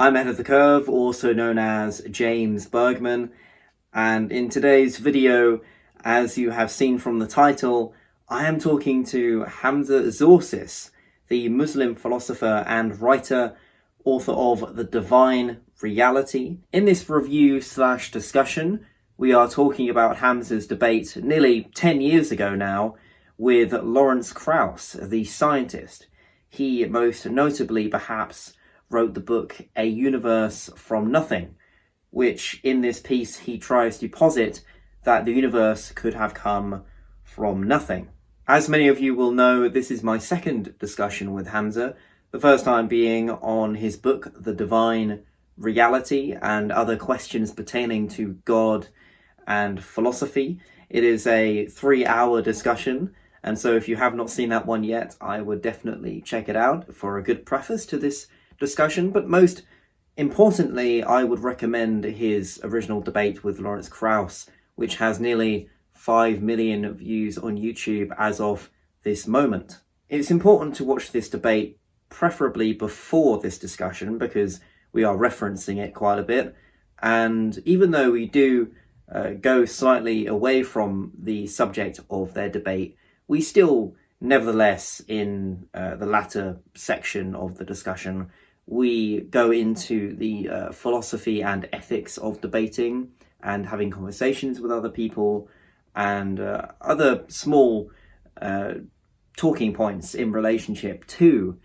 I'm ahead of the curve, also known as James Bergman, and in today's video, as you have seen from the title, I am talking to Hamza Tzortzis, the Muslim philosopher and writer, author of The Divine Reality. In this review/discussion, we are talking about Hamza's debate nearly 10 years ago now with Lawrence Krauss, the scientist. He most notably perhaps wrote the book A Universe from Nothing, which in this piece he tries to posit that the universe could have come from nothing. As many of you will know, this is my second discussion with Hamza, the first time being on his book The Divine Reality and other questions pertaining to God and philosophy. It is a 3-hour discussion, and so if you have not seen that one yet, I would definitely check it out for a good preface to this discussion. But most importantly, I would recommend his original debate with Lawrence Krauss, which has nearly 5 million views on YouTube as of this moment. It's important to watch this debate preferably before this discussion because we are referencing it quite a bit, and even though we do go slightly away from the subject of their debate, we still nevertheless in the latter section of the discussion we go into the philosophy and ethics of debating and having conversations with other people and other small talking points in relationship to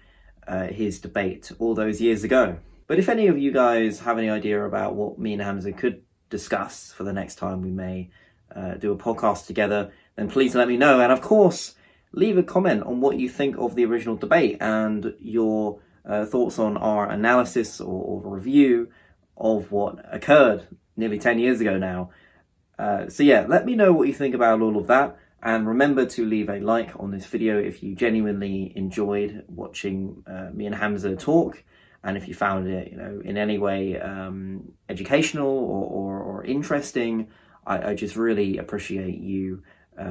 his debate all those years ago. But if any of you guys have any idea about what me and Hamza could discuss for the next time we may do a podcast together, then please let me know. And of course, leave a comment on what you think of the original debate and your thoughts on our analysis or review of what occurred nearly 10 years ago now. So yeah, let me know what you think about all of that, and remember to leave a like on this video if you genuinely enjoyed watching me and Hamza talk, and if you found it, in any way educational or interesting. I just really appreciate you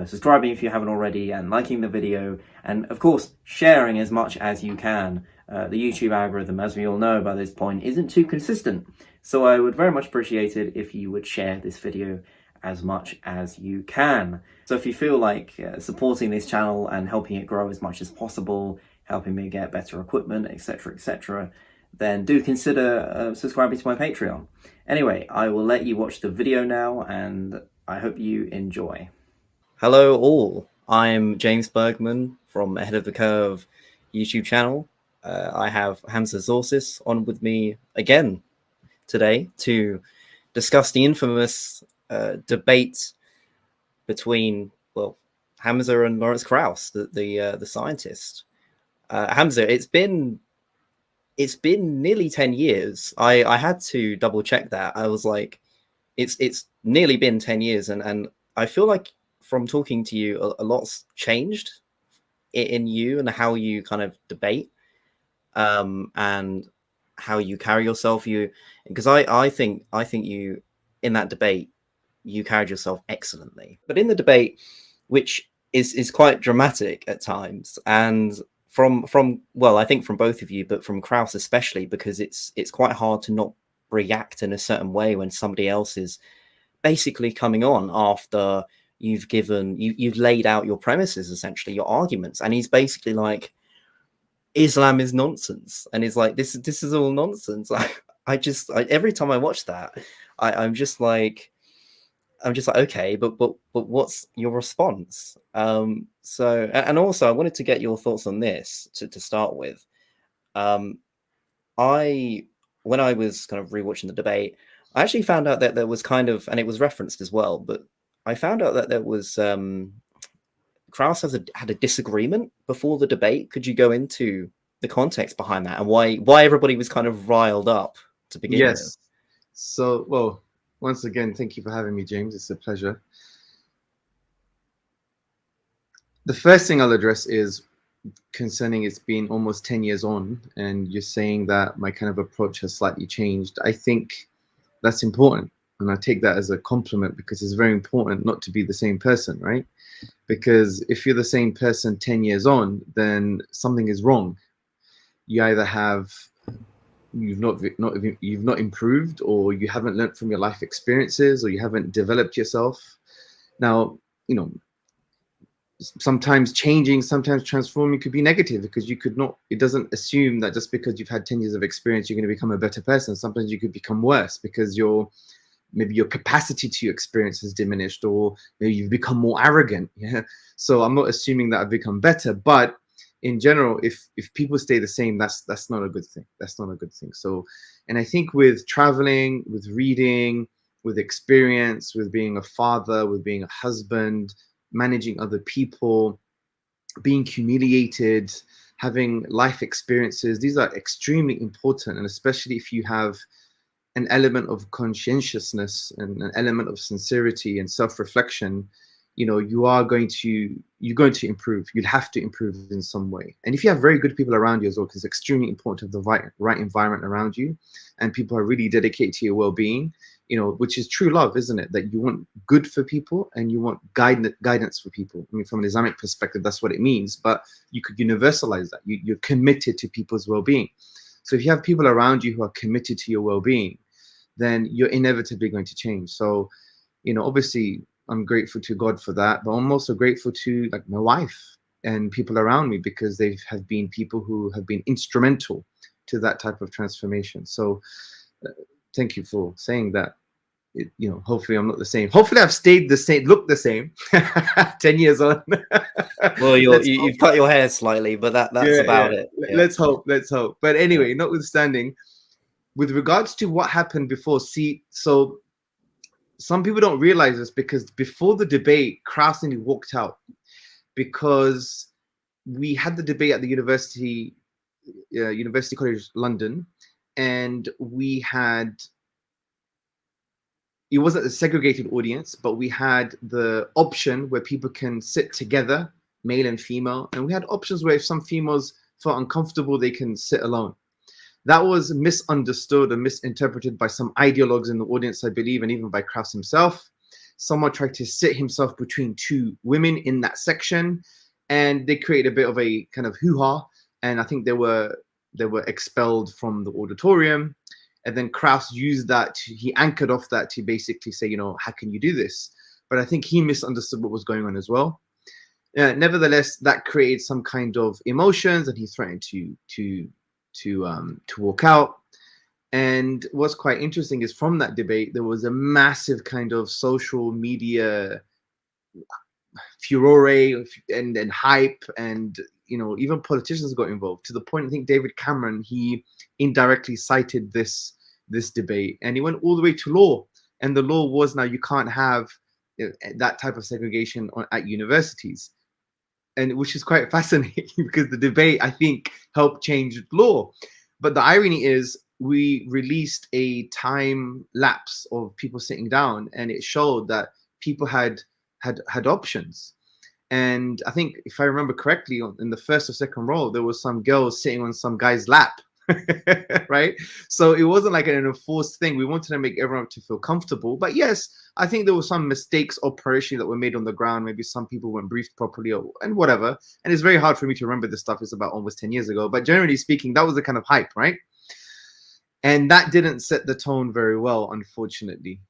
subscribing if you haven't already, and liking the video, and of course sharing as much as you can. The YouTube algorithm, as we all know by this point, isn't too consistent, so I would very much appreciate it if you would share this video as much as you can. So if you feel like supporting this channel and helping it grow as much as possible, helping me get better equipment, etc., then do consider subscribing to my Patreon. Anyway, I will let you watch the video now, and I hope you enjoy. Hello all, I'm James Bergman from Ahead of the Curve YouTube channel. I have Hamza Tzortzis on with me again today to discuss the infamous debate between, well, Hamza and Lawrence Krauss, the scientist. Hamza, it's been nearly 10 years. I had to double check that. I was like, it's nearly been 10 years, and I feel like from talking to you, a lot's changed in you and how you kind of debate, and how you carry yourself. Because I think you, in that debate, you carried yourself excellently. But in the debate, which is quite dramatic at times, and from well, I think from both of you, but from Krauss especially, because it's quite hard to not react in a certain way when somebody else is basically coming on after you've laid out your premises, essentially your arguments, and he's basically like, Islam is nonsense, and he's like, this is all nonsense. I every time I watch that, I'm just like, okay, but what's your response? So, and also I wanted to get your thoughts on this to start with. When I was kind of rewatching the debate, I actually found out that there was kind of, and it was referenced as well, but I found out that there was Krauss had a disagreement before the debate. Could you go into the context behind that and why everybody was kind of riled up to begin with? Yes. So, well, once again, thank you for having me, James. It's a pleasure. The first thing I'll address is concerning it's been almost 10 years on, and you're saying that my kind of approach has slightly changed. I think that's important, and I take that as a compliment, because it's very important not to be the same person, right? Because if you're the same person 10 years on, then something is wrong. You either have you've not improved, or you haven't learned from your life experiences, or you haven't developed yourself. Now, you know, sometimes changing, sometimes transforming could be negative, because you could not, it doesn't assume that just because you've had 10 years of experience you're going to become a better person. Sometimes you could become worse because maybe your capacity to experience has diminished, or maybe you've become more arrogant. Yeah. So I'm not assuming that I've become better, but in general, if people stay the same, that's not a good thing. That's not a good thing. So, and I think with traveling, with reading, with experience, with being a father, with being a husband, managing other people, being humiliated, having life experiences, these are extremely important. And especially if you have an element of conscientiousness and an element of sincerity and self-reflection, you know, you're going to improve. You'll have to improve in some way. And if you have very good people around you as well, because it's extremely important to have the right environment around you, and people are really dedicated to your well-being, you know, which is true love, isn't it? That you want good for people and you want guidance for people. I mean, from an Islamic perspective, that's what it means, but you could universalize that. You're committed to people's well-being. So if you have people around you who are committed to your well-being, then you're inevitably going to change. So, you know, obviously I'm grateful to God for that, but I'm also grateful to like my wife and people around me, because they have been people who have been instrumental to that type of transformation. So thank you for saying that. You know, hopefully I'm not the same. Hopefully I've stayed the same, look the same 10 years on. Well, you've cut your hair slightly, but that's about it. Yeah. Let's hope. But anyway, notwithstanding, with regards to what happened before, so some people don't realize this, because before the debate, Krauss nearly walked out, because we had the debate at the University College London, and it wasn't a segregated audience, but we had the option where people can sit together, male and female, and we had options where if some females felt uncomfortable, they can sit alone. That was misunderstood and misinterpreted by some ideologues in the audience, I believe, and even by Krauss himself. Someone tried to sit himself between two women in that section, and they created a bit of a kind of hoo-ha, and I think they were expelled from the auditorium. And then Krauss used that, he anchored off that to basically say, you know, how can you do this? But I think he misunderstood what was going on as well. Nevertheless, that created some kind of emotions, and he threatened to walk out. And what's quite interesting is from that debate, there was a massive kind of social media furore and hype, and you know, even politicians got involved, to the point I think David Cameron, he indirectly cited this debate, and he went all the way to law. And the law was, now you can't have that type of segregation at universities, and which is quite fascinating because the debate, I think, helped change law. But the irony is, we released a time lapse of people sitting down, and it showed that people had options. And I think, if I remember correctly, in the first or second row, there was some girl sitting on some guy's lap, right? So it wasn't like an enforced thing. We wanted to make everyone to feel comfortable. But yes, I think there were some mistakes operationally that were made on the ground. Maybe some people weren't briefed properly, and whatever. And it's very hard for me to remember this stuff. It's about almost 10 years ago. But generally speaking, that was the kind of hype, right? And that didn't set the tone very well, unfortunately.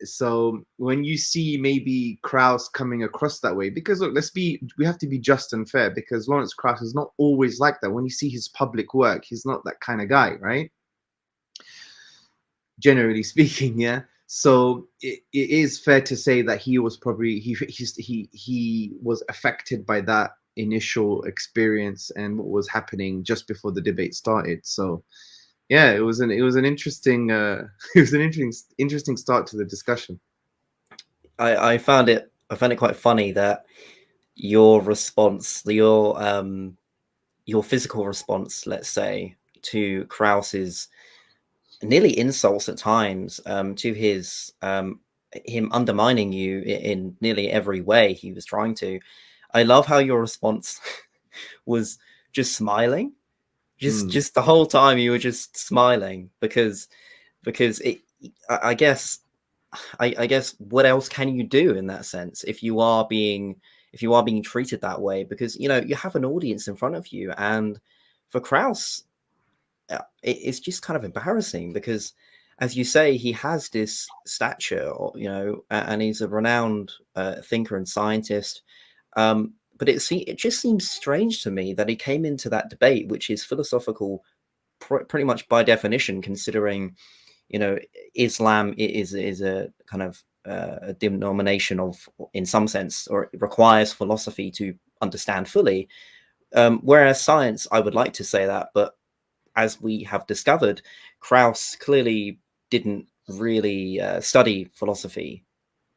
So when you see maybe Krauss coming across that way, because look, we have to be just and fair, because Lawrence Krauss is not always like that. When you see his public work, he's not that kind of guy, right? Generally speaking, yeah. So it is fair to say that he was probably he was affected by that initial experience and what was happening just before the debate started. So yeah, it was an interesting interesting start to the discussion. I found it quite funny that your response, your physical response, let's say, to Krauss's nearly insults at times, to his him undermining you in nearly every way he was trying to. I love how your response was just smiling. Just the whole time you were just smiling, because it, I guess what else can you do in that sense if you are being treated that way? Because, you know, you have an audience in front of you, and for Krauss, it's just kind of embarrassing because, as you say, he has this stature, and he's a renowned thinker and scientist. But it just seems strange to me that he came into that debate, which is philosophical, pretty much by definition, considering, Islam is a kind of a denomination of, in some sense, or it requires philosophy to understand fully. Whereas science, I would like to say that, but as we have discovered, Krauss clearly didn't really study philosophy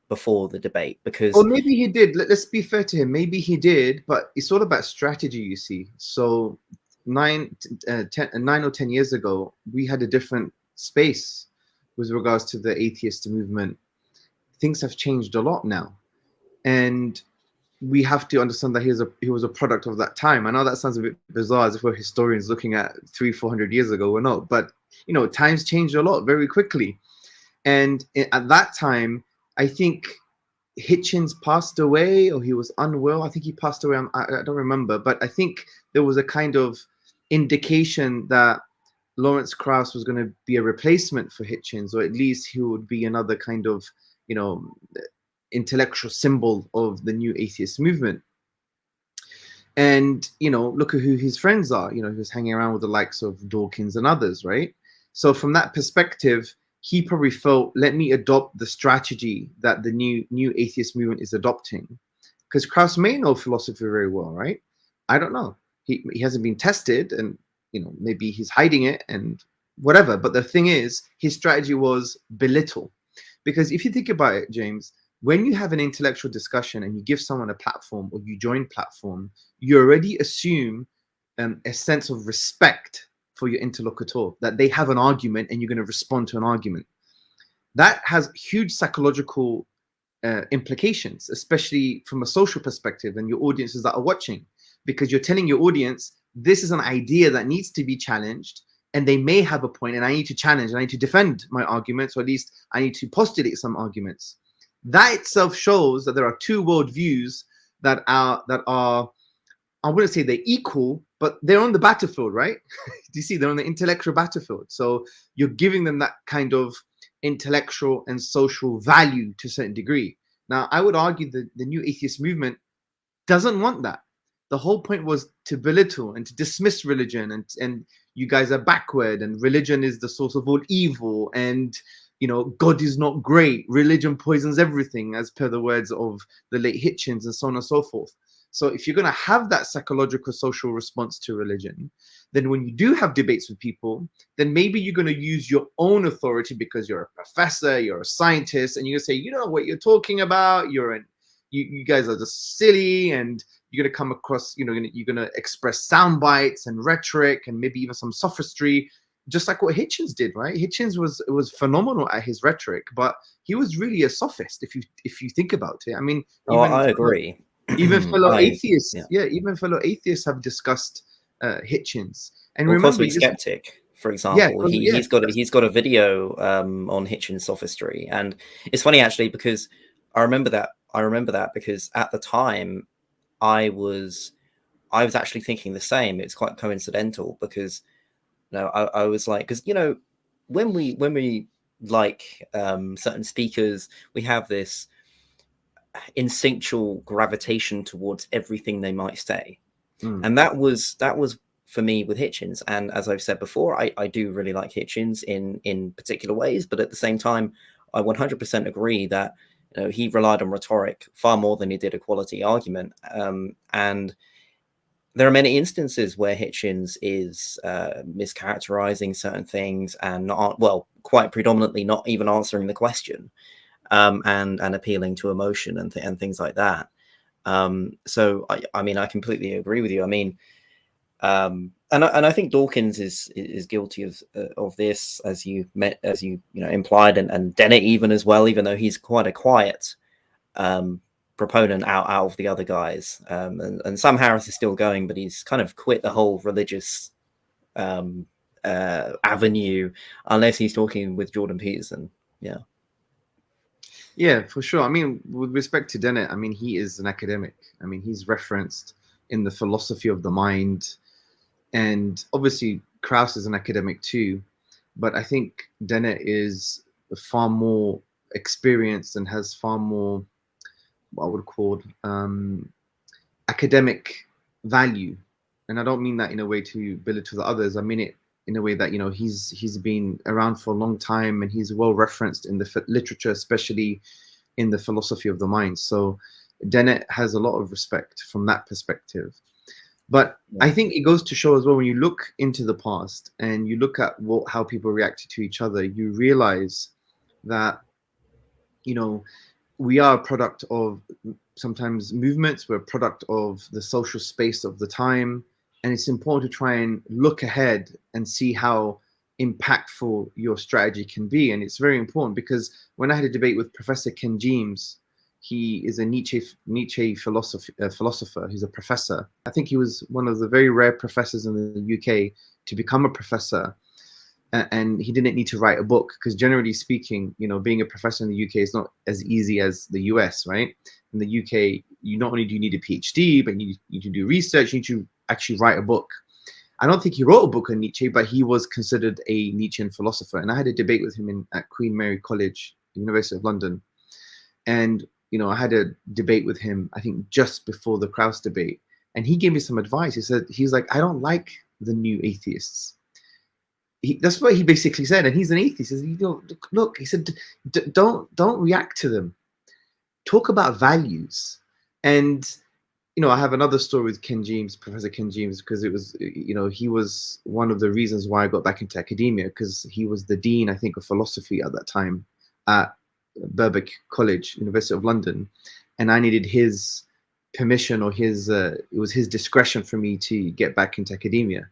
before the debate, because Or maybe he did. Let's be fair to him. Maybe he did, but it's all about strategy, you see. So 9 or 10 years ago, we had a different space with regards to the atheist movement. Things have changed a lot now, and we have to understand that he was a product of that time. I know that sounds a bit bizarre, as if we're historians looking at 300-400 years ago. We're not, but times changed a lot very quickly, and at that time, I think Hitchens passed away, or he was unwell. I think he passed away. I don't remember, but I think there was a kind of indication that Lawrence Krauss was going to be a replacement for Hitchens, or at least he would be another kind of, intellectual symbol of the new atheist movement. And, look at who his friends are. He was hanging around with the likes of Dawkins and others, right? So from that perspective, he probably felt, let me adopt the strategy that the new atheist movement is adopting. Because Krauss may know philosophy very well, right? I don't know. He hasn't been tested, and maybe he's hiding it and whatever. But the thing is, his strategy was belittle. Because if you think about it, James, when you have an intellectual discussion and you give someone a platform, or you join platform, you already assume a sense of respect for your interlocutor, that they have an argument and you're going to respond to an argument. That has huge psychological implications, especially from a social perspective and your audiences that are watching, because you're telling your audience, this is an idea that needs to be challenged, and they may have a point, and I need to challenge, and I need to defend my arguments, or at least I need to postulate some arguments. That itself shows that there are two worldviews that are, I wouldn't say they're equal, but they're on the battlefield, right? Do you see? They're on the intellectual battlefield. So you're giving them that kind of intellectual and social value to a certain degree. Now, I would argue that the new atheist movement doesn't want that. The whole point was to belittle and to dismiss religion, and you guys are backward, and religion is the source of all evil, and God is not great. Religion poisons everything, as per the words of the late Hitchens, and so on and so forth. So if you're going to have that psychological social response to religion, then when you do have debates with people, then maybe you're going to use your own authority because you're a professor, you're a scientist, and you're going to say, you know what you're talking about. You guys are just silly, and you're going to come across, you're going to express sound bites and rhetoric and maybe even some sophistry, just like what Hitchens did, right? Hitchens was phenomenal at his rhetoric, but he was really a sophist if you think about it. I mean, I agree. Even fellow atheists, yeah. even fellow atheists have discussed Hitchens. And well, remember, Cosmic Skeptic, for example, he's got a video on Hitchens sophistry, and it's funny actually because I remember that because at the time I was actually thinking the same. It's quite coincidental because I was like, because when we like certain speakers, we have this instinctual gravitation towards everything they might say. And that was for me with Hitchens. And as I've said before, I do really like Hitchens in particular ways, but at the same time, I 100% agree that he relied on rhetoric far more than he did a quality argument. And there are many instances where Hitchens is mischaracterizing certain things and quite predominantly not even answering the question. And appealing to emotion and things like that. So I mean, I completely agree with you. I mean, and I think Dawkins is guilty of this, as you implied, and Dennett even as well, even though he's quite a quiet proponent out of the other guys. And Sam Harris is still going, but he's kind of quit the whole religious avenue, unless he's talking with Jordan Peterson. Yeah. Yeah, for sure. I mean, with respect to Dennett, I mean, he is an academic. I mean, he's referenced in the philosophy of the mind. And obviously, Krauss is an academic too, but I think Dennett is far more experienced and has far more what I would call academic value. And I don't mean that in a way to belittle the others. I mean it in a way that, you know, he's been around for a long time and he's well referenced in the literature, especially in the philosophy of the mind. So Dennett has a lot of respect from that perspective. But I think it goes to show as well, when you look into the past and you look at how people reacted to each other, you realize that, you know, we are a product of sometimes movements, we're a product of the social space of the time. And it's important to try and look ahead and see how impactful your strategy can be. And it's very important because when I had a debate with Professor Ken James, he is a Nietzsche philosopher. He's a professor. I think he was one of the very rare professors in the UK to become a professor. And he didn't need to write a book because, generally speaking, you know, being a professor in the UK is not as easy as the US, right? In the UK, you not only do you need a PhD, but you need to do research. You need to actually write a book. I don't think he wrote a book on Nietzsche, but he was considered a Nietzschean philosopher. And I had a debate with him at Queen Mary College, University of London. And, you know, I had a debate with him, I think, just before the Krauss debate. And he gave me some advice. He's like, I don't like the new atheists. That's what he basically said. And he's an atheist. He said, look, he said, don't react to them. Talk about values. And, you know, I have another story with Ken James, Professor Ken James, because it was, you know, he was one of the reasons why I got back into academia, because he was the dean, I think, of philosophy at that time at Birkbeck College, University of London. And I needed his permission or it was his discretion for me to get back into academia.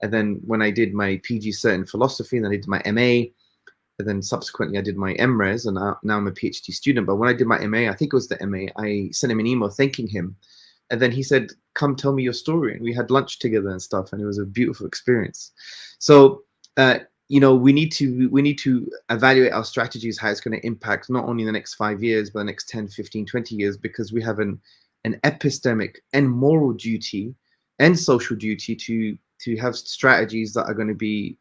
And then when I did my PG cert in philosophy, and then I did my MA, and then subsequently I did my MRes, and now I'm a PhD student. But when I did my MA, I think it was the MA, I sent him an email thanking him. And then he said, come tell me your story. And we had lunch together and stuff, and it was a beautiful experience. So, you know, we need to evaluate our strategies, how it's going to impact not only the next 5 years, but the next 10, 15, 20 years, because we have an epistemic and moral duty and social duty to have strategies that are going to be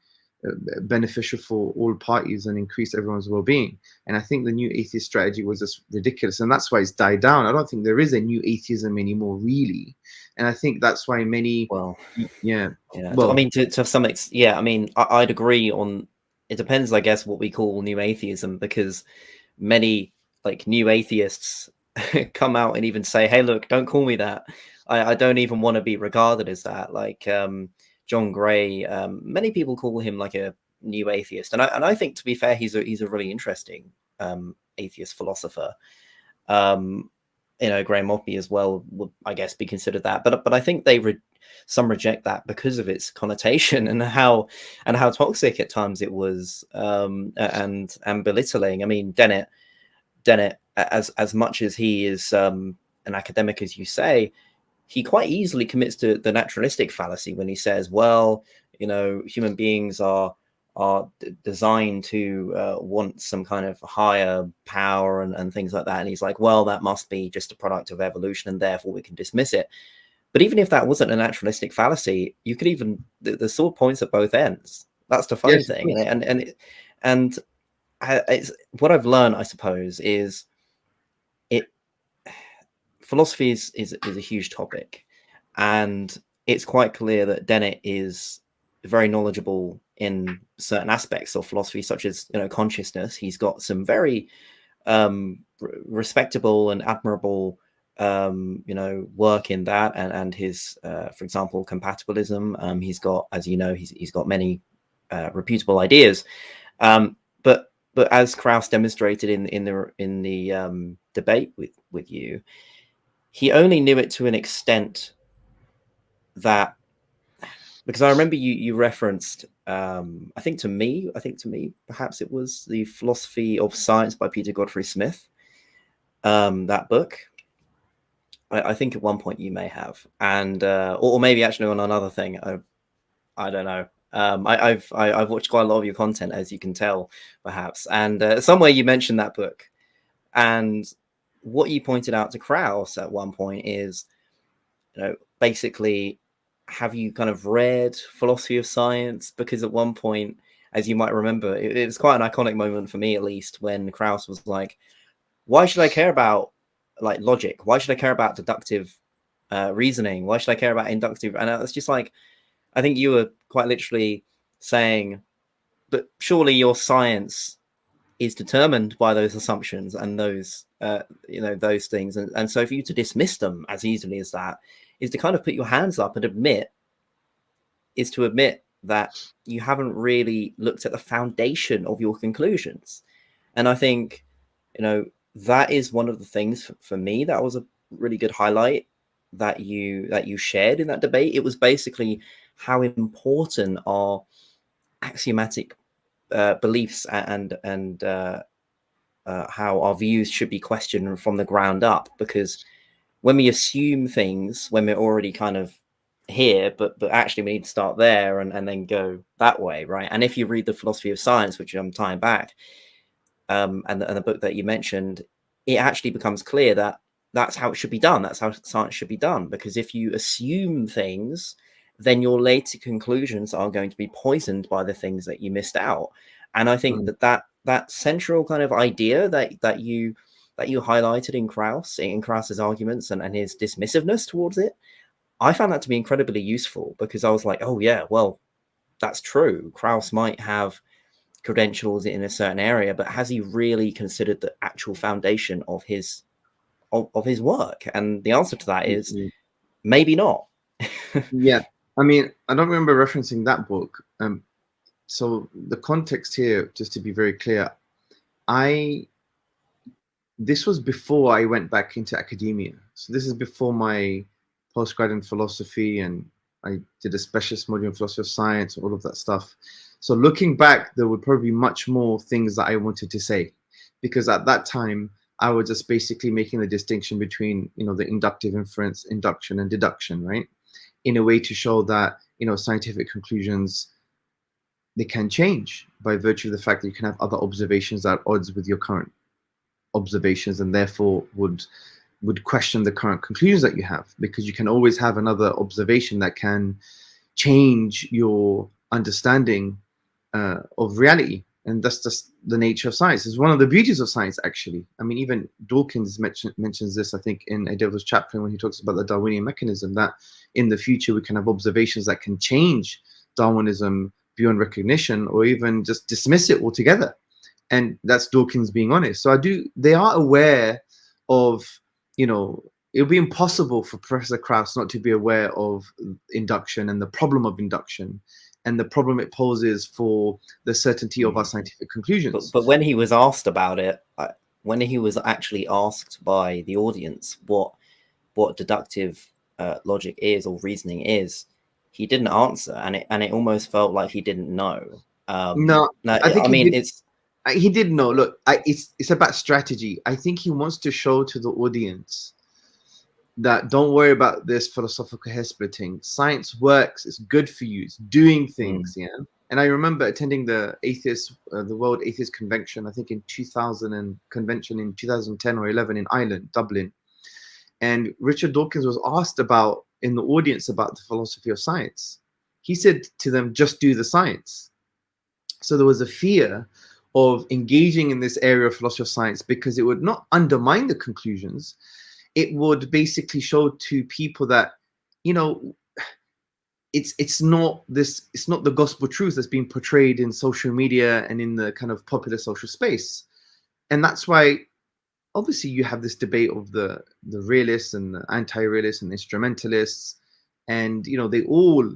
beneficial for all parties and increase everyone's well-being. And I think the new atheist strategy was just ridiculous, and that's why it's died down. I don't think there is a new atheism anymore, really. And I think that's why many, well, I mean, to some extent, yeah, I mean, I'd agree on, it depends, I guess, what we call new atheism, because many like new atheists come out and even say, hey, look, don't call me that. I don't even want to be regarded as that. Like John Gray, many people call him like a new atheist, and I think, to be fair, he's a really interesting atheist philosopher. You know, Graham Oppy as well would, I guess, be considered that, but I think some reject that because of its connotation and how toxic at times it was, and belittling. I mean, Dennett, as much as he is an academic, as you say, he quite easily commits to the naturalistic fallacy when he says, well, you know, human beings are designed to want some kind of higher power and things like that. And he's like, well, that must be just a product of evolution, and therefore we can dismiss it. But even if that wasn't a naturalistic fallacy, you could even, the sword points at both ends. That's the funny thing. And it's, what I've learned, I suppose, is philosophy is a huge topic, and it's quite clear that Dennett is very knowledgeable in certain aspects of philosophy, such as, you know, consciousness. He's got some very respectable and admirable you know, work in that, and his for example, compatibilism. He's got, as you know, he's got many reputable ideas, but as Krauss demonstrated in the debate with you, he only knew it to an extent that, because I remember you referenced, I think to me, perhaps it was The Philosophy of Science by Peter Godfrey Smith, that book. I think at one point you may have, and or maybe actually on another thing. I don't know. I've watched quite a lot of your content, as you can tell, perhaps, and somewhere you mentioned that book, and what you pointed out to Krauss at one point is, you know, basically have you kind of read philosophy of science? Because at one point, as you might remember, it's quite an iconic moment for me, at least, when Krauss was like, why should I care about like logic? Why should I care about deductive reasoning? Why should I care about inductive? And it's just like, I think you were quite literally saying, but surely your science is determined by those assumptions and those those things, and so for you to dismiss them as easily as that is to kind of put your hands up and admit that you haven't really looked at the foundation of your conclusions. And I think that is one of the things for me that was a really good highlight that you shared in that debate. It was basically how important are axiomatic beliefs and how our views should be questioned from the ground up, because when we assume things when we're already kind of here, but actually we need to start there and then go that way, right? And if you read the philosophy of science, which I'm tying back, and the book that you mentioned, it actually becomes clear that that's how it should be done. That's how science should be done, because if you assume things, then your later conclusions are going to be poisoned by the things that you missed out. And I think that central kind of idea that you highlighted in Krauss's arguments and his dismissiveness towards it, I found that to be incredibly useful, because I was like, oh yeah, well, that's true. Krauss might have credentials in a certain area, but has he really considered the actual foundation of his work? And the answer to that is maybe not. Yeah, I mean, I don't remember referencing that book. So the context here, just to be very clear, this was before I went back into academia. So this is before my postgrad in philosophy, and I did a specialist module in philosophy of science, all of that stuff. So looking back, there would probably be much more things that I wanted to say, because at that time I was just basically making the distinction between, the inductive inference, induction, and deduction, right? In a way to show that, scientific conclusions, they can change by virtue of the fact that you can have other observations that are at odds with your current observations, and therefore would question the current conclusions that you have, because you can always have another observation that can change your understanding of reality. And that's just the nature of science. It's one of the beauties of science, actually. I mean, even Dawkins mentions this, I think, in A Devil's Chaplain, when he talks about the Darwinian mechanism, that in the future we can have observations that can change Darwinism beyond recognition, or even just dismiss it altogether. And that's Dawkins being honest. So they are aware of, it would be impossible for Professor Krauss not to be aware of induction and the problem of induction and the problem it poses for the certainty of our scientific conclusions. But when he was asked about it, when he was actually asked by the audience what deductive logic is or reasoning is, he didn't answer, and it almost felt like he didn't know. No, I think he did know. Look, it's about strategy. I think he wants to show to the audience that don't worry about this philosophical hair splitting. Science works. It's good for you. It's doing things. Yeah. And I remember attending the World Atheist Convention, I think in 2010 or 11 in Ireland, Dublin. And Richard Dawkins was asked in the audience about the philosophy of science. He said to them, just do the science. So there was a fear of engaging in this area of philosophy of science, because it would not undermine the conclusions. It would basically show to people that, it's not the gospel truth that's being portrayed in social media and in the kind of popular social space. And that's why obviously you have this debate of the realists and the anti-realists and instrumentalists, and they all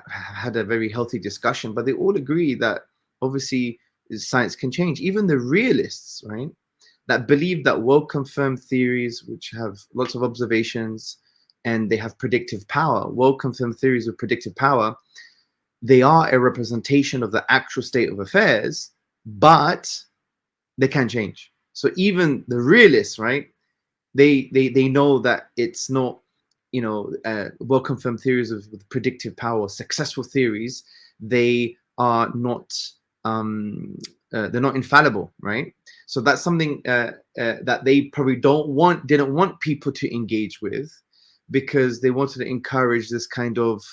had a very healthy discussion, but they all agree that obviously science can change. Even the realists, right, that believe that well-confirmed theories, which have lots of observations and they have predictive power, well-confirmed theories with predictive power, they are a representation of the actual state of affairs, but they can change. So even the realists, right, they know that it's not, well-confirmed theories with predictive power, successful theories, they are not they're not infallible, right? So that's something that they probably didn't want people to engage with, because they wanted to encourage this kind of,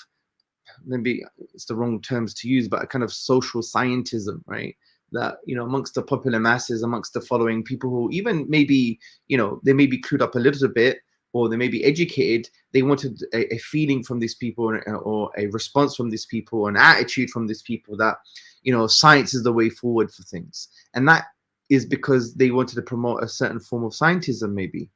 maybe it's the wrong terms to use, but a kind of social scientism, right? That, you know, amongst the popular masses, amongst the following, people who even maybe, you know, they may be clued up a little bit, or they may be educated, they wanted a feeling from these people, or a response from these people, an attitude from these people that, you know, science is the way forward for things. And that is because they wanted to promote a certain form of scientism, maybe.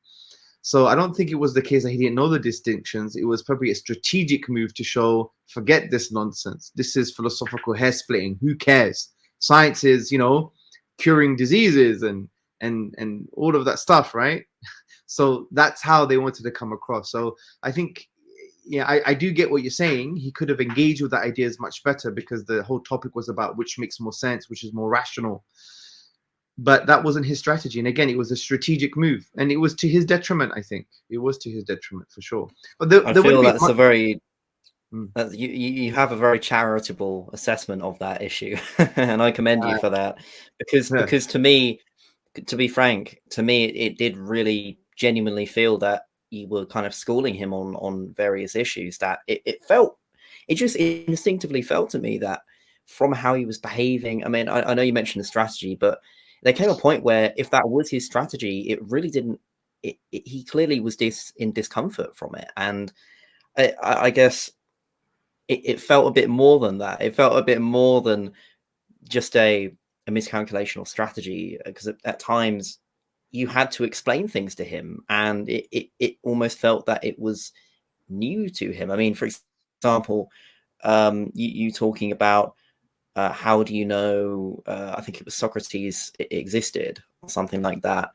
So I don't think it was the case that he didn't know the distinctions. It was probably a strategic move to show, forget this nonsense. This is philosophical hair splitting. Who cares? Science is, you know, curing diseases and all of that stuff, right? So that's how they wanted to come across. So I think, yeah, I do get what you're saying. He could have engaged with the ideas much better, because the whole topic was about which makes more sense, which is more rational. But that wasn't his strategy. And again, it was a strategic move, and it was to his detriment. I think it was to his detriment for sure. But I feel that's a very you have a very charitable assessment of that issue, and I commend you for that, because to me, to be frank, to me it did really genuinely feel that you were kind of schooling him on various issues. That it just instinctively felt to me that from how he was behaving. I mean, I know you mentioned the strategy, but there came a point where if that was his strategy, it really didn't. He clearly was in discomfort from it, and I guess it felt a bit more than that. It felt a bit more than just a miscalculation or strategy, because at times you had to explain things to him, and it almost felt that it was new to him. I mean, for example, you talking about how do you know? I think it was Socrates existed, or something like that,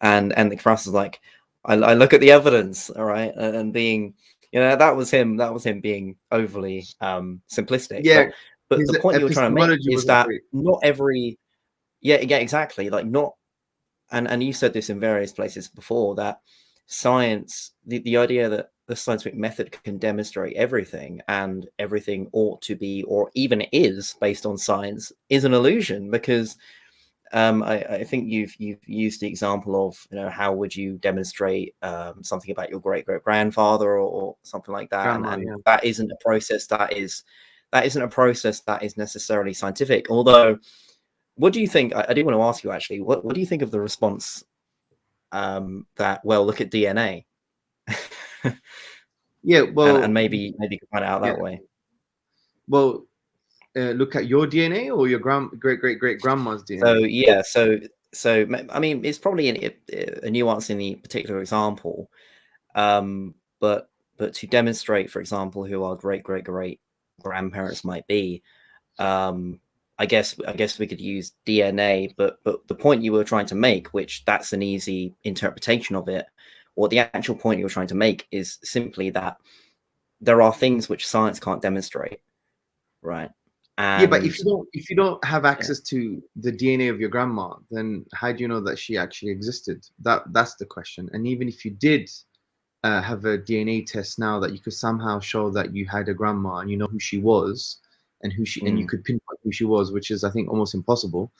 and the Krauss is like, I look at the evidence, all right, and being, you know, that was him being overly simplistic. Yeah, but the point you were trying to make is that not every, yeah, exactly, like not, and you said this in various places before, that science, the idea that the scientific method can demonstrate everything, and everything ought to be, or even is, based on science, is an illusion. Because I think you've used the example of, you know, how would you demonstrate something about your great grandfather, or something like that, and yeah, that isn't a process that is necessarily scientific. Although, what do you think? I do want to ask you, actually, what do you think of the response that, well, look at DNA? Yeah, well, and maybe you can find it out that way. Well, look at your DNA or your great grandma's DNA. So yeah, so I mean, it's probably a nuance in the particular example, but to demonstrate, for example, who our great grandparents might be, I guess we could use DNA. But the point you were trying to make, which that's an easy interpretation of it, or the actual point you were trying to make, is simply that there are things which science can't demonstrate, right? And, yeah, but if you don't have access to the DNA of your grandma, then how do you know that she actually existed? That's the question. And even if you did have a DNA test now, that you could somehow show that you had a grandma and you know who she was, and and you could pinpoint who she was, which is, I think, almost impossible.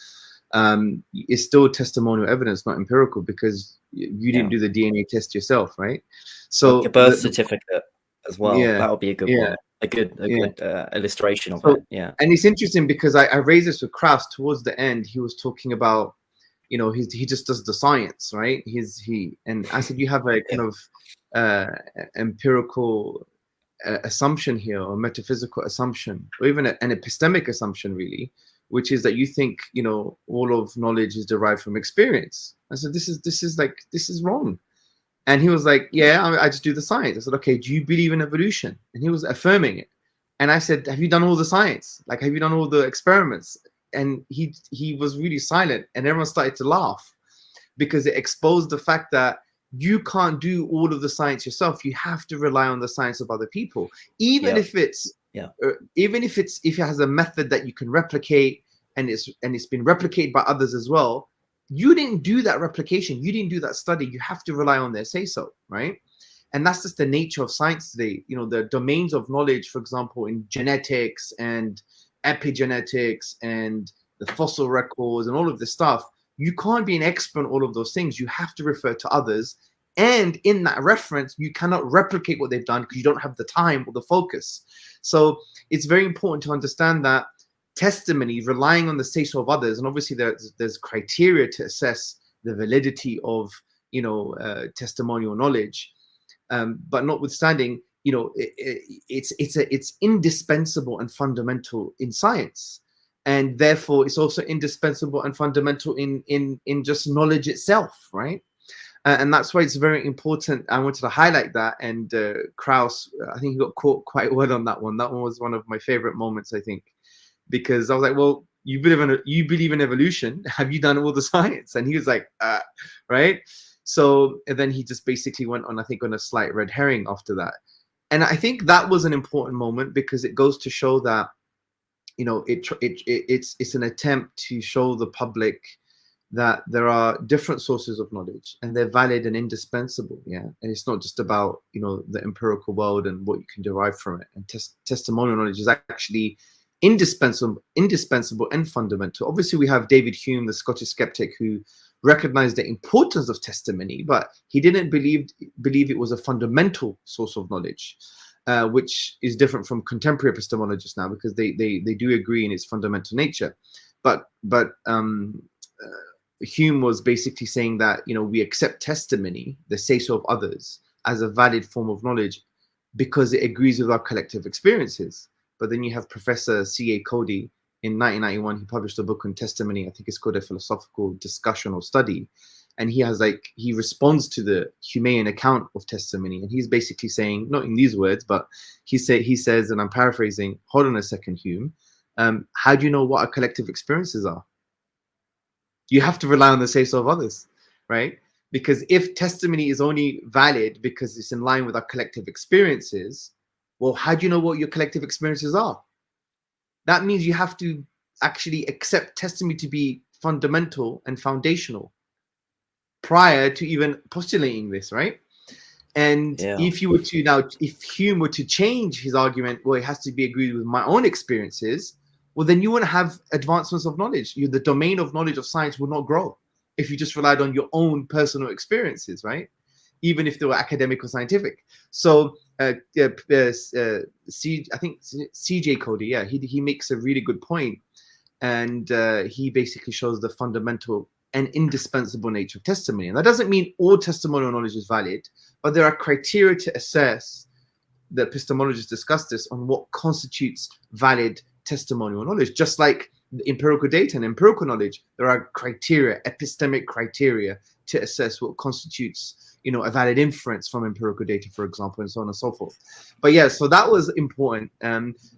It's still testimonial evidence, not empirical, because you didn't do the DNA test yourself, right? So like a birth certificate as well. Yeah, that would be a good one. A good illustration of it. Yeah. And it's interesting because I raised this with Krauss towards the end. He was talking about, you know, he just does the science, right? And I said, you have a kind of empirical assumption here, or metaphysical assumption, or even an epistemic assumption, really, which is that you think, you know, all of knowledge is derived from experience. I said, this is wrong. And he was like, yeah, I just do the science. I said, okay, do you believe in evolution? And he was affirming it. And I said, have you done all the science? Like, have you done all the experiments? And he was really silent, and everyone started to laugh, because it exposed the fact that you can't do all of the science yourself. You have to rely on the science of other people, even if it has a method that you can replicate, and it's been replicated by others as well. You didn't do that replication. You didn't do that study. You have to rely on their say-so, right? And that's just the nature of science today. You know, the domains of knowledge, for example, in genetics and epigenetics and the fossil records and all of this stuff, you can't be an expert on all of those things. You have to refer to others, And in that reference, you cannot replicate what they've done because you don't have the time or the focus. So it's very important to understand that testimony, relying on the say-so of others, and obviously there's criteria to assess the validity of, you know, testimonial knowledge. But notwithstanding, you know, it's indispensable and fundamental in science, and therefore it's also indispensable and fundamental in just knowledge itself, right? And that's why it's very important. I wanted to highlight that. And Krauss, I think he got caught quite well on that one. That one was one of my favorite moments, I think, because I was like, well, you believe in evolution. Have you done all the science? And he was like, right. So and then he just basically went on, I think, on a slight red herring after that. And I think that was an important moment because it goes to show that, you know, it's an attempt to show the public that there are different sources of knowledge and they're valid and indispensable. Yeah. And it's not just about, you know, the empirical world and what you can derive from it. And testimonial knowledge is actually indispensable and fundamental. Obviously, we have David Hume, the Scottish skeptic, who recognized the importance of testimony, but he didn't believe it was a fundamental source of knowledge, which is different from contemporary epistemologists now, because they do agree in its fundamental nature. But Hume was basically saying that, you know, we accept testimony, the say-so of others, as a valid form of knowledge because it agrees with our collective experiences. But then you have Professor C.A. Cody in 1991, he published a book on testimony. I think it's called A Philosophical Discussion or Study. And he responds to the Humean account of testimony. And he's basically saying, not in these words, but he says, and I'm paraphrasing, hold on a second, Hume, how do you know what our collective experiences are? You have to rely on the say-so of others, right? Because if testimony is only valid because it's in line with our collective experiences, well, how do you know what your collective experiences are? That means you have to actually accept testimony to be fundamental and foundational prior to even postulating this, right? And if you were to now, if Hume were to change his argument, well, it has to be agreed with my own experiences, well, then you wouldn't have advancements of knowledge. The domain of knowledge of science would not grow if you just relied on your own personal experiences, right? Even if they were academic or scientific. So I think C.J. Cody, yeah, he makes a really good point. And he basically shows the fundamental and indispensable nature of testimony. And that doesn't mean all testimonial knowledge is valid, but there are criteria to assess, the epistemologists discuss this, on what constitutes valid testimonial knowledge. Just like empirical data and empirical knowledge, there are criteria, epistemic criteria, to assess what constitutes, you know, a valid inference from empirical data, for example, and so on and so forth. But yeah, so that was important.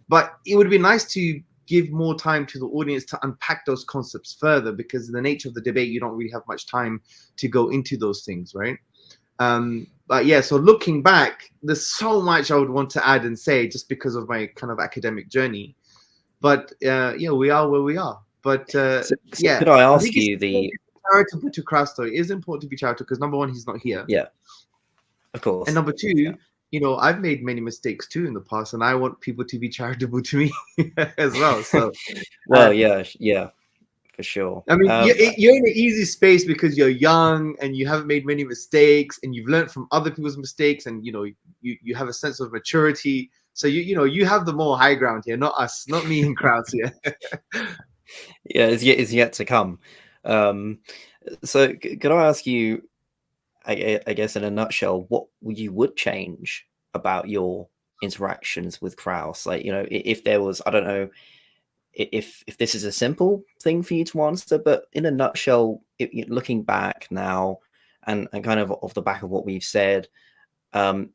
But it would be nice to give more time to the audience to unpack those concepts further, because in the nature of the debate, you don't really have much time to go into those things, right? But yeah, so looking back, there's so much I would want to add and say just because of my kind of academic journey. But yeah, we are where we are. But yeah, could I ask you charitable to Krauss, though. It is important to be charitable because number one, he's not here. Yeah, of course. And number two, you know, I've made many mistakes too in the past, and I want people to be charitable to me as well. So, well, yeah, for sure. I mean, you're in an easy space because you're young and you haven't made many mistakes, and you've learned from other people's mistakes, and you know, you have a sense of maturity. So you know, you have the more high ground here, not us, not me and Krauss here. Yeah, it's yet to come. So could I ask you, I guess in a nutshell, what you would change about your interactions with Krauss? Like, you know, if there was, I don't know if this is a simple thing for you to answer, but in a nutshell, looking back now and kind of off the back of what we've said, on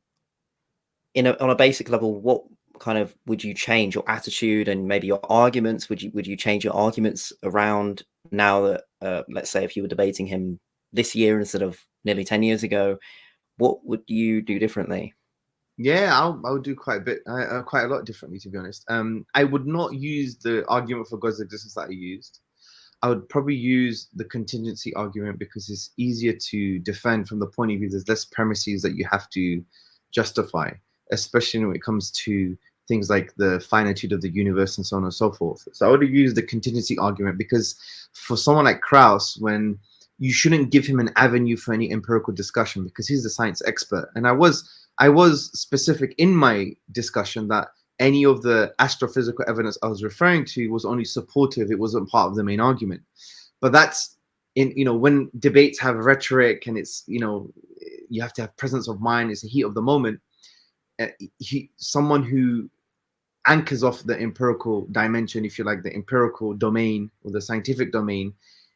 a basic level, what kind of would you change your attitude and maybe your arguments? Would you change your arguments around now that, let's say, if you were debating him this year instead of nearly 10 years ago, what would you do differently? Yeah, I'll do quite a bit, quite a lot differently, to be honest. I would not use the argument for God's existence that I used. I would probably use the contingency argument because it's easier to defend from the point of view there's less premises that you have to justify, especially when it comes to things like the finitude of the universe and so on and so forth. So I would have used the contingency argument because for someone like Krauss, when you shouldn't give him an avenue for any empirical discussion because he's the science expert. And I was specific in my discussion that any of the astrophysical evidence I was referring to was only supportive. It wasn't part of the main argument. But that's in, when debates have rhetoric and it's, you have to have presence of mind, it's the heat of the moment. Someone who anchors off the empirical dimension, if you like, the empirical domain or the scientific domain,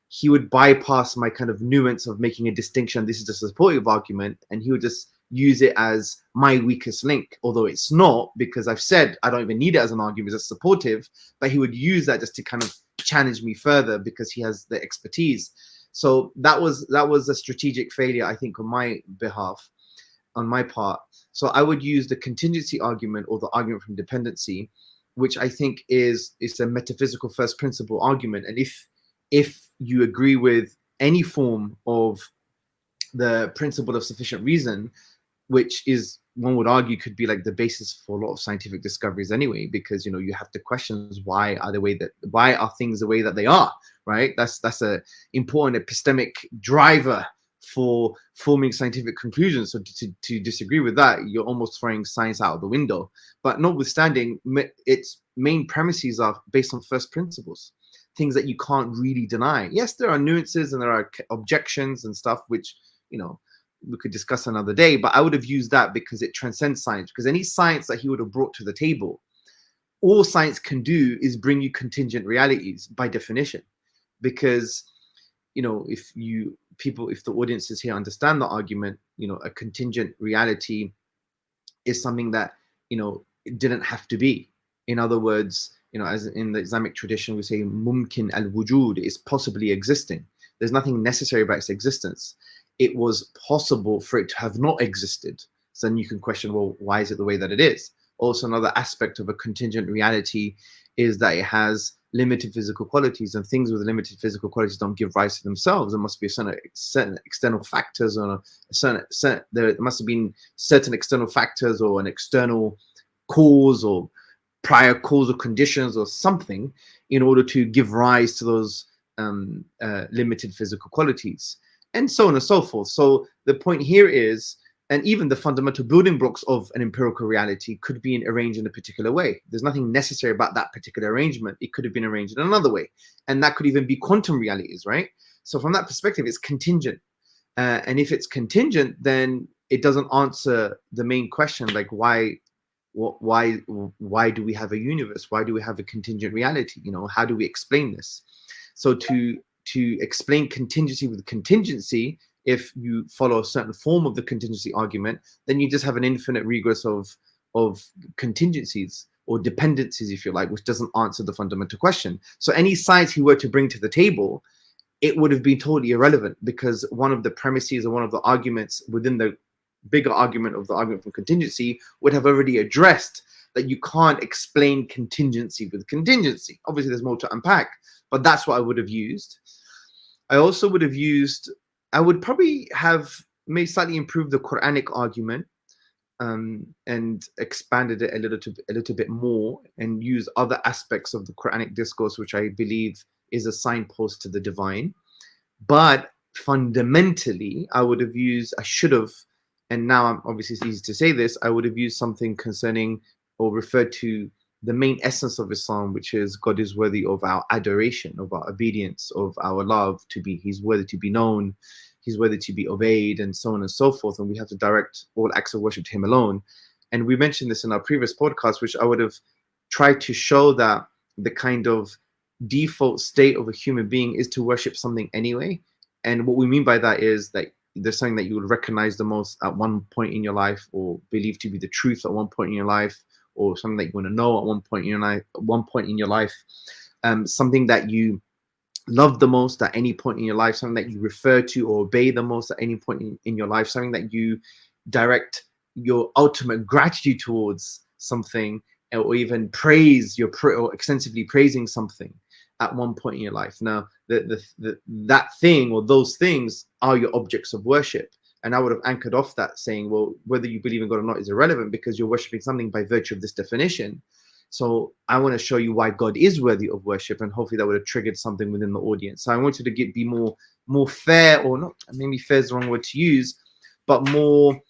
he would bypass my kind of nuance of making a distinction. This is just a supportive argument, and he would just use it as my weakest link, although it's not, because I've said I don't even need it as an argument, it's supportive, but he would use that just to kind of challenge me further because he has the expertise. So that was a strategic failure, I think, on my behalf, on my part. So I would use the contingency argument or the argument from dependency, which I think is a metaphysical first principle argument. And if you agree with any form of the principle of sufficient reason, which is, one would argue, could be like the basis for a lot of scientific discoveries anyway, because you have to question why are things the way that they are, right? That's a important epistemic driver for forming scientific conclusions. So to disagree with that, you're almost throwing science out of the window. But notwithstanding, its main premises are based on first principles, things that you can't really deny. Yes, there are nuances and there are objections and stuff, which we could discuss another day, but I would have used that because it transcends science. Because any science that he would have brought to the table, all science can do is bring you contingent realities by definition. Because if the audiences here understand the argument, a contingent reality is something that it didn't have to be. In other words, as in the Islamic tradition, we say mumkin al-wujud, is possibly existing. There's nothing necessary about its existence. It was possible for it to have not existed. So then you can question, well, why is it the way that it is? Also, another aspect of a contingent reality is that it has limited physical qualities, and things with limited physical qualities don't give rise to themselves. There must be certain external factors, or there must have been certain external factors or an external cause or prior causal conditions or something in order to give rise to those limited physical qualities, and so on and so forth. So the point here is, and even the fundamental building blocks of an empirical reality could be arranged in a particular way. There's nothing necessary about that particular arrangement. It could have been arranged in another way. And that could even be quantum realities, right? So from that perspective, it's contingent. And if it's contingent, then it doesn't answer the main question, like why do we have a universe? Why do we have a contingent reality? How do we explain this? So to explain contingency with contingency, if you follow a certain form of the contingency argument, then you just have an infinite regress of contingencies or dependencies, if you like, which doesn't answer the fundamental question. So any science he were to bring to the table, it would have been totally irrelevant, because one of the premises or one of the arguments within the bigger argument of the argument from contingency would have already addressed that you can't explain contingency with contingency. Obviously, there's more to unpack, but that's what I would have used. I also would have used, I would probably have may slightly improved the Quranic argument and expanded it a little bit more, and use other aspects of the Quranic discourse, which I believe is a signpost to the divine. But fundamentally, I should have, and now I'm obviously it's easy to say this, I would have used something concerning or referred to the main essence of Islam, which is God is worthy of our adoration, of our obedience, of our love, he's worthy to be known, he's worthy to be obeyed, and so on and so forth. And we have to direct all acts of worship to him alone. And we mentioned this in our previous podcast, which I would have tried to show that the kind of default state of a human being is to worship something anyway. And what we mean by that is that there's something that you would recognize the most at one point in your life, or believe to be the truth at one point in your life, or something that you want to know at one point in your life, something that you love the most at any point in your life, something that you refer to or obey the most at any point in your life, something that you direct your ultimate gratitude towards something, or even praise or extensively praising something at one point in your life. Now, that thing or those things are your objects of worship. And I would have anchored off that, saying, well, whether you believe in God or not is irrelevant, because you're worshiping something by virtue of this definition. So I want to show you why God is worthy of worship, and hopefully that would have triggered something within the audience. So I wanted to be more fair, or not, maybe fair is the wrong word to use, but more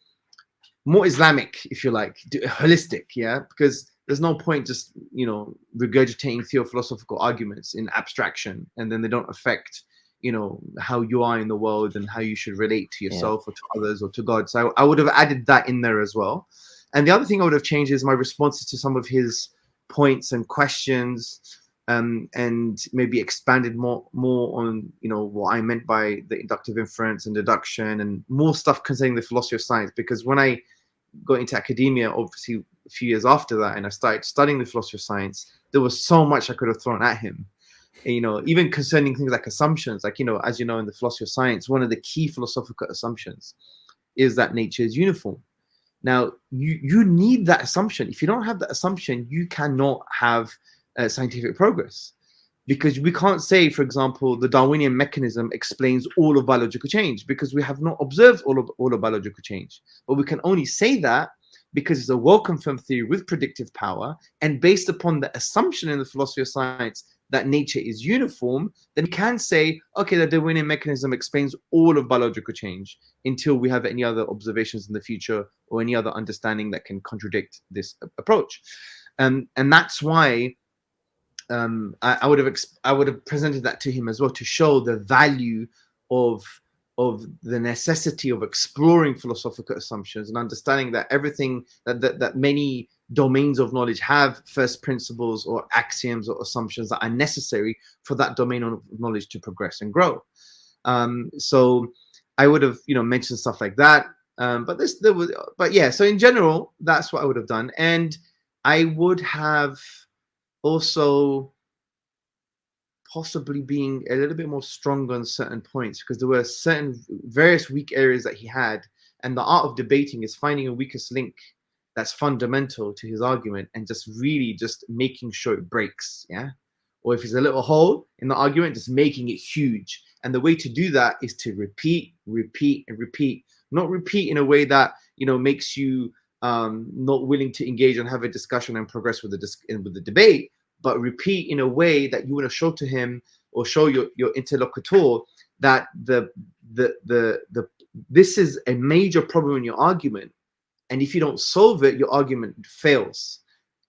Islamic, if you like, holistic, yeah? Because there's no point just, you know, regurgitating theophilosophical arguments in abstraction, and then they don't affect, you know, how you are in the world and how you should relate to yourself or to others or to God. So I would have added that in there as well. And the other thing I would have changed is my responses to some of his points and questions, and maybe expanded more on, you know, what I meant by the inductive inference and deduction, and more stuff concerning the philosophy of science. Because when I got into academia, obviously a few years after that, and I started studying the philosophy of science, there was so much I could have thrown at him. And, you know, even concerning things like assumptions, like, you know, as you know, in the philosophy of science, one of the key philosophical assumptions is that nature is uniform. Now, you need that assumption. If you don't have that assumption, you cannot have scientific progress, because we can't say, for example, the Darwinian mechanism explains all of biological change, because we have not observed all of biological change. But we can only say that because it's a well-confirmed theory with predictive power, and based upon the assumption in the philosophy of science that nature is uniform, then we can say, okay, the Darwinian mechanism explains all of biological change, until we have any other observations in the future or any other understanding that can contradict this approach. And that's why I would have presented that to him as well, to show the value of the necessity of exploring philosophical assumptions and understanding that everything that many domains of knowledge have first principles or axioms or assumptions that are necessary for that domain of knowledge to progress and grow. So I would have, you know, mentioned stuff like that. But yeah, so in general, that's what I would have done. And I would have also possibly being a little bit more strong on certain points, because there were certain various weak areas that he had, and the art of debating is finding a weakest link that's fundamental to his argument and just really just making sure it breaks, yeah? Or if there's a little hole in the argument, just making it huge. And the way to do that is to repeat, repeat, and repeat. Not repeat in a way that, you know, makes you not willing to engage and have a discussion and progress with the debate, but repeat in a way that you want to show to him or show your interlocutor that this is a major problem in your argument, and if you don't solve it, your argument fails.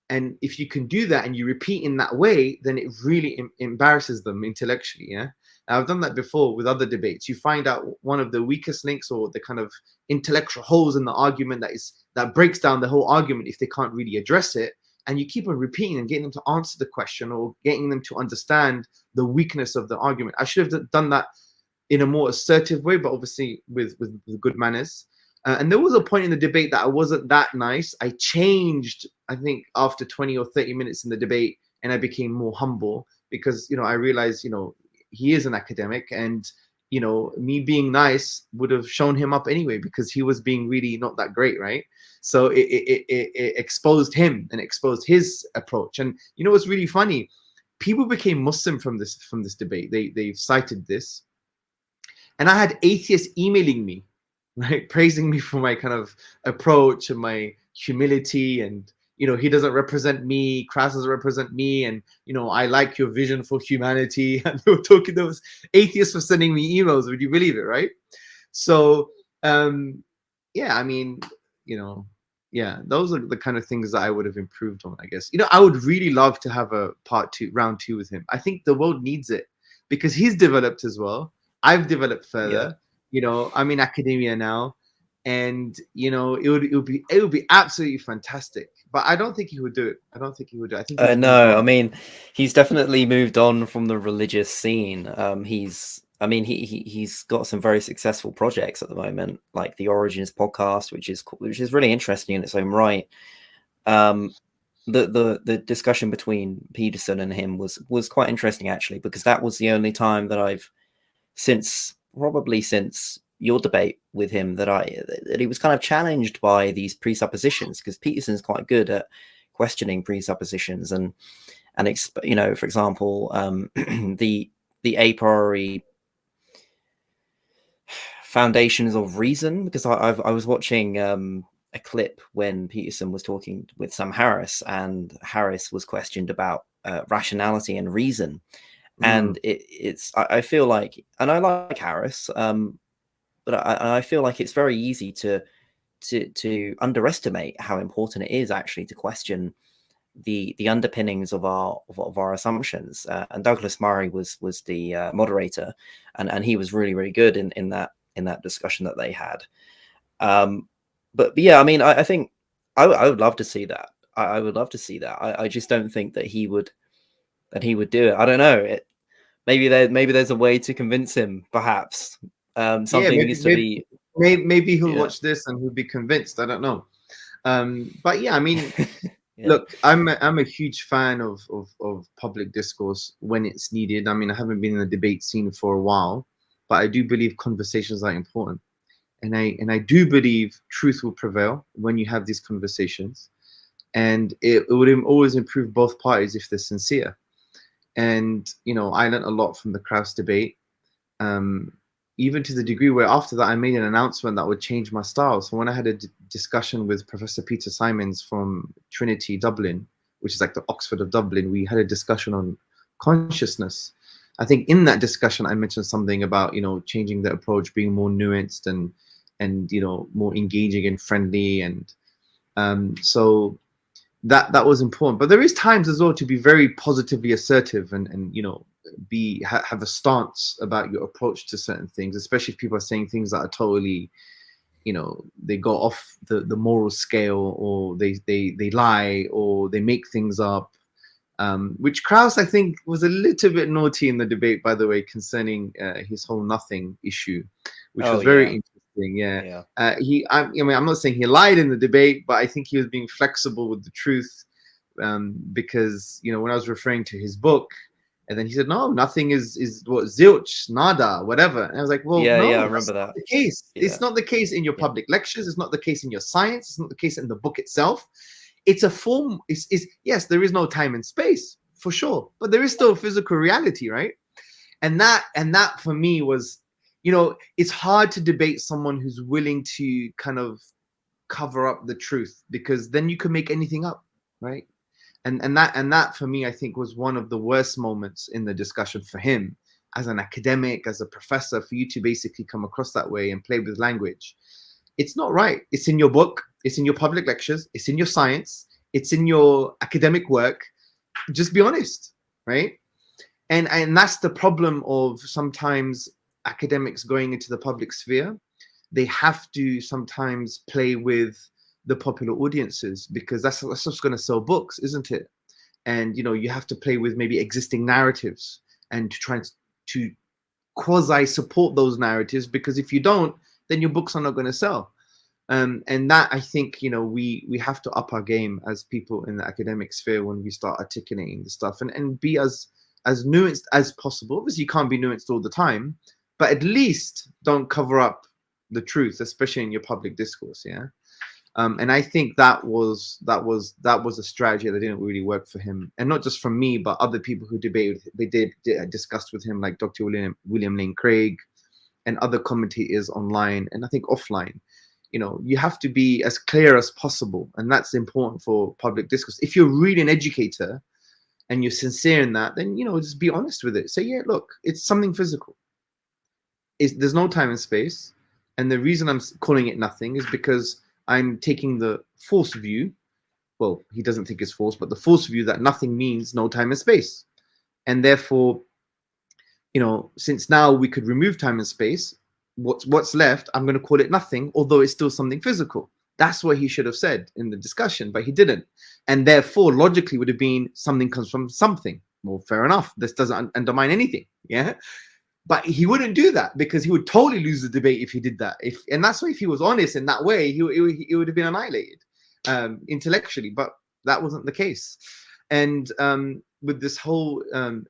And if you can do that and you repeat in that way, then it really embarrasses them intellectually. Yeah, now, I've done that before with other debates. You find out one of the weakest links or the kind of intellectual holes in the argument that breaks down the whole argument if they can't really address it. And you keep on repeating and getting them to answer the question or getting them to understand the weakness of the argument. I should have done that in a more assertive way, but obviously with good manners. And there was a point in the debate that I wasn't that nice. I changed, I think, after 20 or 30 minutes in the debate, and I became more humble because, you know, I realized, you know, he is an academic, and, you know, me being nice would have shown him up anyway, because he was being really not that great, right? So it exposed him and exposed his approach. And, you know, what's really funny? People became Muslim from this debate. They've cited this. And I had atheists emailing me, right, praising me for my kind of approach and my humility, and, you know, he doesn't represent me, Krauss doesn't represent me, and, you know, I like your vision for humanity. And they were talking, those atheists were sending me emails. Would you believe it, right? So yeah, I mean, you know, yeah, those are the kind of things that I would have improved on, I guess. You know, I would really love to have a round two with him. I think the world needs it, because he's developed as well. I've developed further. Yeah. You know, I'm in academia now, and, you know, it would be absolutely fantastic. But I don't think he would do it. I think no, I mean, he's definitely moved on from the religious scene. He's got some very successful projects at the moment, like the Origins podcast, which is really interesting in its own right. The discussion between Peterson and him was quite interesting, actually, because that was the only time that I've since your debate with him that he was kind of challenged by these presuppositions, because Peterson's quite good at questioning presuppositions and you know, for example, the a priori foundations of reason, because I was watching a clip when Peterson was talking with Sam Harris, and Harris was questioned about rationality and reason. And I feel like, and I like Harris, but I feel like it's very easy to underestimate how important it is actually to question the underpinnings of our assumptions. And Douglas Murray was the moderator, and he was really good in that discussion that they had. But yeah, I mean, I think I would love to see that. I would love to see that. I just don't think that he would do it. I don't know. Maybe there's a way to convince him, perhaps. Something needs to be. Maybe he'll watch this and he'll be convinced. I don't know. But yeah, I mean, look, I'm a huge fan of public discourse when it's needed. I mean, I haven't been in the debate scene for a while, but I do believe conversations are important. And I do believe truth will prevail when you have these conversations, and it would always improve both parties if they're sincere. And I learned a lot from the Krauss debate, even to the degree where after that I made an announcement that would change my style. So when I had a discussion with Professor Peter Simons from Trinity Dublin, which is like the Oxford of Dublin, we had a discussion on consciousness. I think in that discussion I mentioned something about changing the approach, being more nuanced and more engaging and friendly, and so that was important. But there is times as well to be very positively assertive and have a stance about your approach to certain things, especially if people are saying things that are totally they go off the moral scale, or they lie, or they make things up, which Krauss, I think, was a little bit naughty in the debate, by the way, concerning his whole nothing issue, which was very interesting. I mean, I'm not saying he lied in the debate, but I think he was being flexible with the truth, because when I was referring to his book, and then he said, no, nothing is what, zilch, nada, whatever. And I was like, well, no, I remember that. The case. It's not the case in your public lectures. It's not the case in your science. It's not the case in the book itself. It's a form. Yes, there is no time and space for sure, but there is still physical reality, right? And that for me was, it's hard to debate someone who's willing to kind of cover up the truth, because then you can make anything up, right? And that for me, I think, was one of the worst moments in the discussion for him as an academic, as a professor, for you to basically come across that way and play with language. It's not right. It's in your book. It's in your public lectures. It's in your science. It's in your academic work. Just be honest, right? And that's the problem of sometimes academics going into the public sphere. They have to sometimes play with the popular audiences, because that's what's going to sell books, isn't it? And you have to play with maybe existing narratives and to try to quasi support those narratives, because if you don't, then your books are not going to sell. And that, I think, we have to up our game as people in the academic sphere when we start articulating the stuff, and be as nuanced as possible. Obviously, you can't be nuanced all the time, but at least don't cover up the truth, especially in your public discourse. Yeah. And I think that was a strategy that didn't really work for him, and not just from me, but other people who debated. They discussed with him, like Dr. William Lane Craig, and other commentators online, and I think offline. You have to be as clear as possible, and that's important for public discourse. If you're really an educator and you're sincere in that, then just be honest with it. Say, yeah, look, it's something physical. There's no time and space, and the reason I'm calling it nothing is because I'm taking the false view. Well, he doesn't think it's false, but the false view that nothing means no time and space. And therefore, since now we could remove time and space, what's left, I'm going to call it nothing, although it's still something physical. That's what he should have said in the discussion, but he didn't. And therefore, logically would have been something comes from something. Well, fair enough. This doesn't undermine anything. Yeah. But he wouldn't do that, because he would totally lose the debate if he did that. And that's why, if he was honest in that way, he would have been annihilated intellectually. But that wasn't the case. And with this whole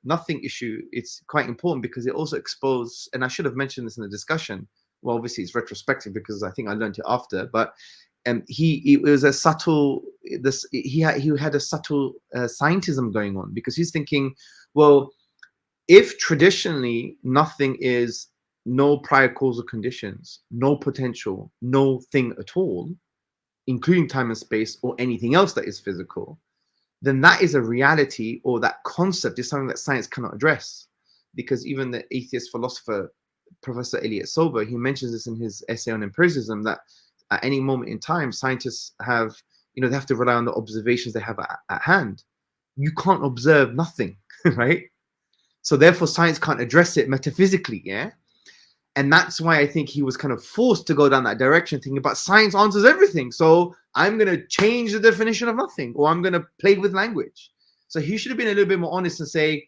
nothing issue, it's quite important, because it also exposed, and I should have mentioned this in the discussion. Well, obviously it's retrospective, because I think I learned it after. But it was a subtle. He had a subtle scientism going on, because he's thinking, well, if traditionally nothing is no prior causal conditions, no potential, no thing at all, including time and space, or anything else that is physical, then that is a reality, or that concept is something that science cannot address. Because even the atheist philosopher, Professor Elliot Sober, he mentions this in his essay on empiricism, that at any moment in time, scientists have, they have to rely on the observations they have at hand. You can't observe nothing, right? So therefore, science can't address it metaphysically, yeah? And that's why I think he was kind of forced to go down that direction, thinking about science answers everything. So I'm going to change the definition of nothing, or I'm going to play with language. So he should have been a little bit more honest and say,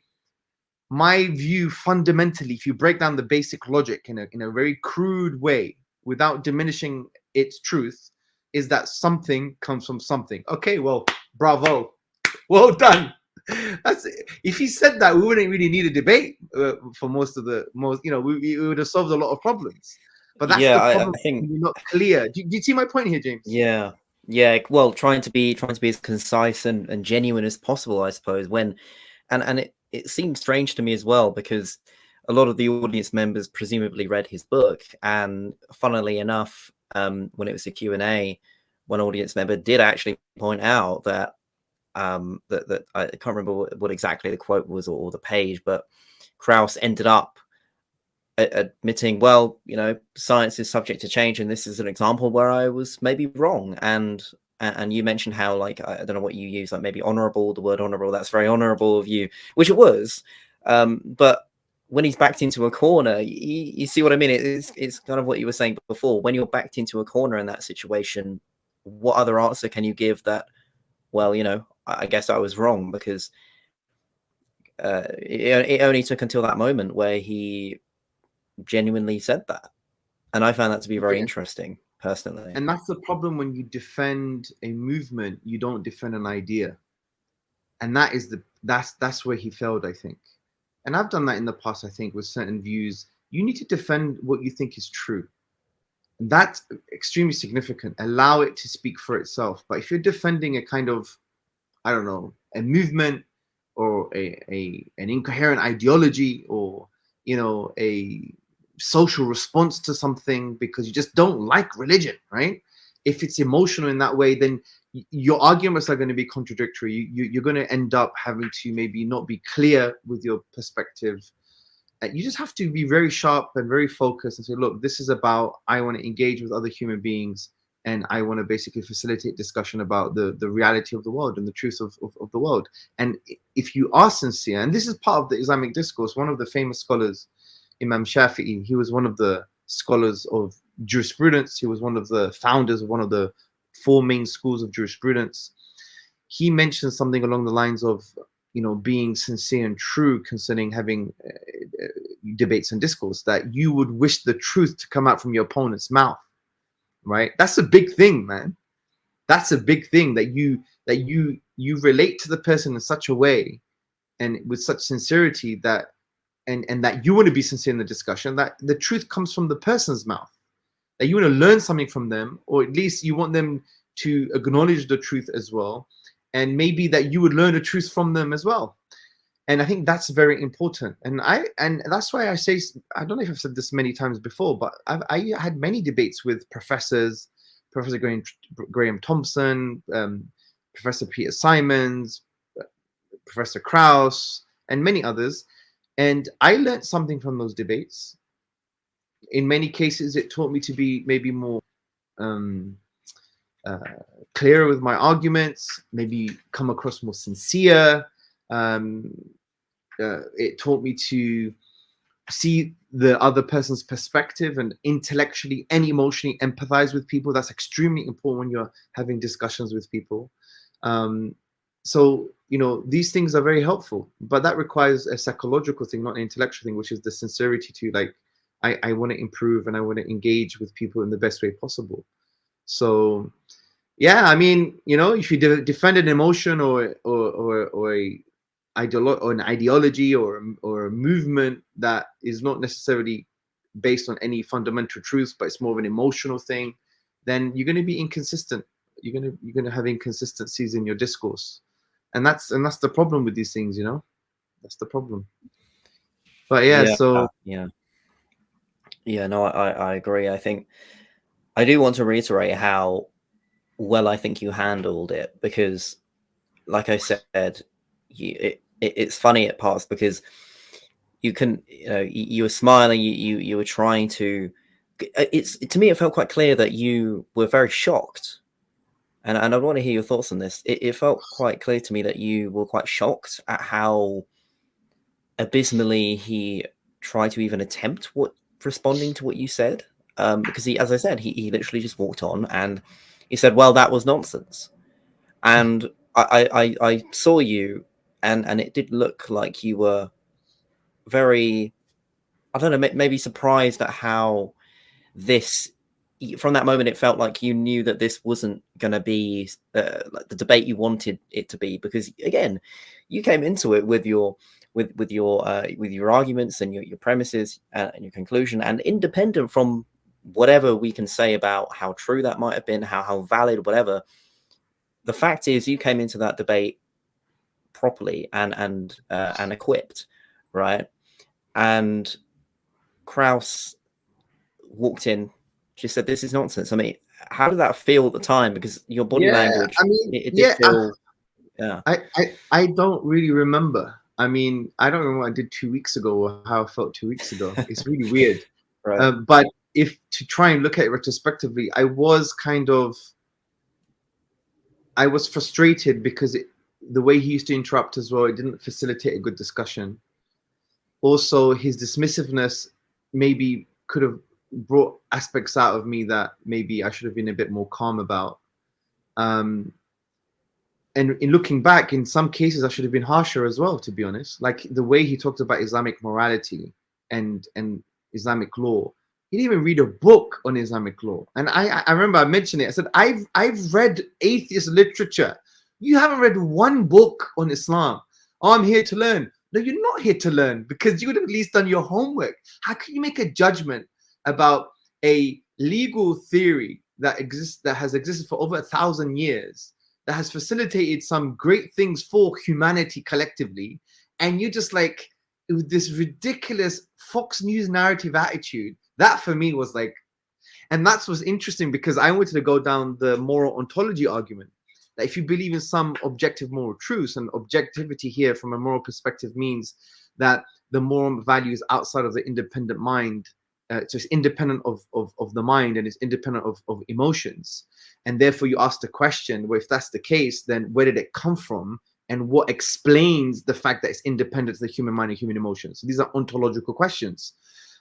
my view fundamentally, if you break down the basic logic in a very crude way, without diminishing its truth, is that something comes from something. Okay, well, bravo. Well done. If he said that, we wouldn't really need a debate for most, we would have solved a lot of problems. But that's the problem. I think you're not clear. Do you see my point here, James? Yeah. Well, trying to be as concise and genuine as possible, I suppose. And it seems strange to me as well, because a lot of the audience members presumably read his book, and funnily enough, when it was a Q&A, one audience member did actually point out that that I can't remember what exactly the quote was, or the page, but Krauss ended up admitting, well, science is subject to change, and this is an example where I was maybe wrong. And you mentioned how, like, I don't know what you use, like maybe honorable, the word honorable, that's very honorable of you, which it was. But when he's backed into a corner, you see what I mean? It's kind of what you were saying before. When you're backed into a corner in that situation, what other answer can you give that, well, I guess I was wrong? Because it only took until that moment where he genuinely said that. And I found that to be very interesting, personally. And that's the problem when you defend a movement, you don't defend an idea. And that's where he failed, I think. And I've done that in the past, I think, with certain views. You need to defend what you think is true. And that's extremely significant. Allow it to speak for itself. But if you're defending a kind of, I don't know, a movement, or an incoherent ideology, or a social response to something because you just don't like religion, right? If it's emotional in that way, then your arguments are going to be contradictory. You're going to end up having to maybe not be clear with your perspective. You just have to be very sharp and very focused and say, look, this is about, I want to engage with other human beings, and I want to basically facilitate discussion about the reality of the world and the truth of the world. And if you are sincere, and this is part of the Islamic discourse, one of the famous scholars, Imam Shafi'i, he was one of the scholars of jurisprudence. He was one of the founders of one of the 4 main schools of jurisprudence. He mentioned something along the lines of, being sincere and true concerning having debates and discourse, that you would wish the truth to come out from your opponent's mouth, right? That's a big thing, man. That's a big thing, that you relate to the person in such a way and with such sincerity that and that you want to be sincere in the discussion, that the truth comes from the person's mouth, that you want to learn something from them, or at least you want them to acknowledge the truth as well, and maybe that you would learn the truth from them as well. And I think that's very important. And that's why I say, I don't know if I've said this many times before, but I had many debates with professors, Professor Graham Thompson, Professor Peter Simons, Professor Krauss, and many others. And I learned something from those debates. In many cases, it taught me to be maybe more clearer with my arguments, maybe come across more sincere. It taught me to see the other person's perspective and intellectually and emotionally empathize with people. That's extremely important when you're having discussions with people. So, these things are very helpful, but that requires a psychological thing, not an intellectual thing, which is the sincerity to, like, I want to improve and I want to engage with people in the best way possible. So, yeah, I mean, if you defend an emotion or an ideology or a movement that is not necessarily based on any fundamental truths, but it's more of an emotional thing, then you're going to be inconsistent. You're going to have inconsistencies in your discourse, and that's the problem with these things. That's the problem. But no, I agree. I think I do want to reiterate how well I think you handled it, because like I said, it's funny at parts, because you can, you were smiling, you were trying to, to me it felt quite clear that you were very shocked, and I want to hear your thoughts on this. It felt quite clear to me that you were quite shocked at how abysmally he tried to even attempt responding to what you said, because he, as I said, he literally just walked on and he said, well, that was nonsense. And I saw you, and it did look like you were very, I don't know, maybe surprised at how this, from that moment, it felt like you knew that this wasn't going to be like the debate you wanted it to be, because again, you came into it with your with your arguments and your premises and your conclusion, and independent from whatever we can say about how true that might have been, how valid, whatever. The fact is, you came into that debate properly and equipped, right? And Krauss walked in, just said, "This is nonsense." I mean, how did that feel at the time? Because your body language, I mean, it did feel, yeah. I don't really remember. I mean, I don't remember what I did 2 weeks ago or how I felt 2 weeks ago. It's really weird. Right. But if to try and look at it retrospectively, I was frustrated because the way he used to interrupt as well, it didn't facilitate a good discussion. Also, his dismissiveness maybe could have brought aspects out of me that maybe I should have been a bit more calm about. And in looking back, in some cases, I should have been harsher as well, to be honest. Like the way he talked about Islamic morality and Islamic law. He didn't even read a book on Islamic law. And I remember I mentioned it. I said, I've read atheist literature. You haven't read one book on Islam. Oh, I'm here to learn. No, you're not here to learn, because you would have at least done your homework. How can you make a judgment about a legal theory that exists, that has existed for over 1,000 years, that has facilitated some great things for humanity collectively, and you just like, with this ridiculous Fox News narrative attitude? That for me was like, and that's what's interesting, because I wanted to go down the moral ontology argument, that if you believe in some objective moral truths, and objectivity here from a moral perspective means that the moral value is outside of the independent mind, so it's independent of the mind, and it's independent of emotions. And therefore you ask the question, well, if that's the case, then where did it come from? And what explains the fact that it's independent of the human mind and human emotions? So these are ontological questions.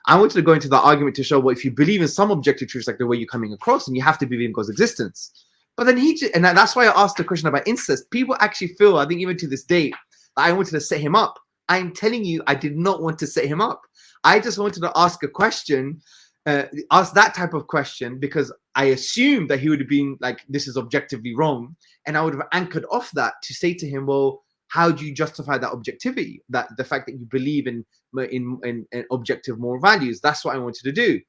I wanted to go into the argument to show, well, if you believe in some objective truths, like the way you're coming across, and you have to believe in God's existence. But then and that's why I asked the question about incest. People actually feel, I think even to this day, that I wanted to set him up. I'm telling you, I did not want to set him up. I just wanted to ask a question, ask that type of question, because I assumed that he would have been like, this is objectively wrong. And I would have anchored off that to say to him, well, how do you justify that objectivity? That the fact that you believe in objective moral values. That's what I wanted to do.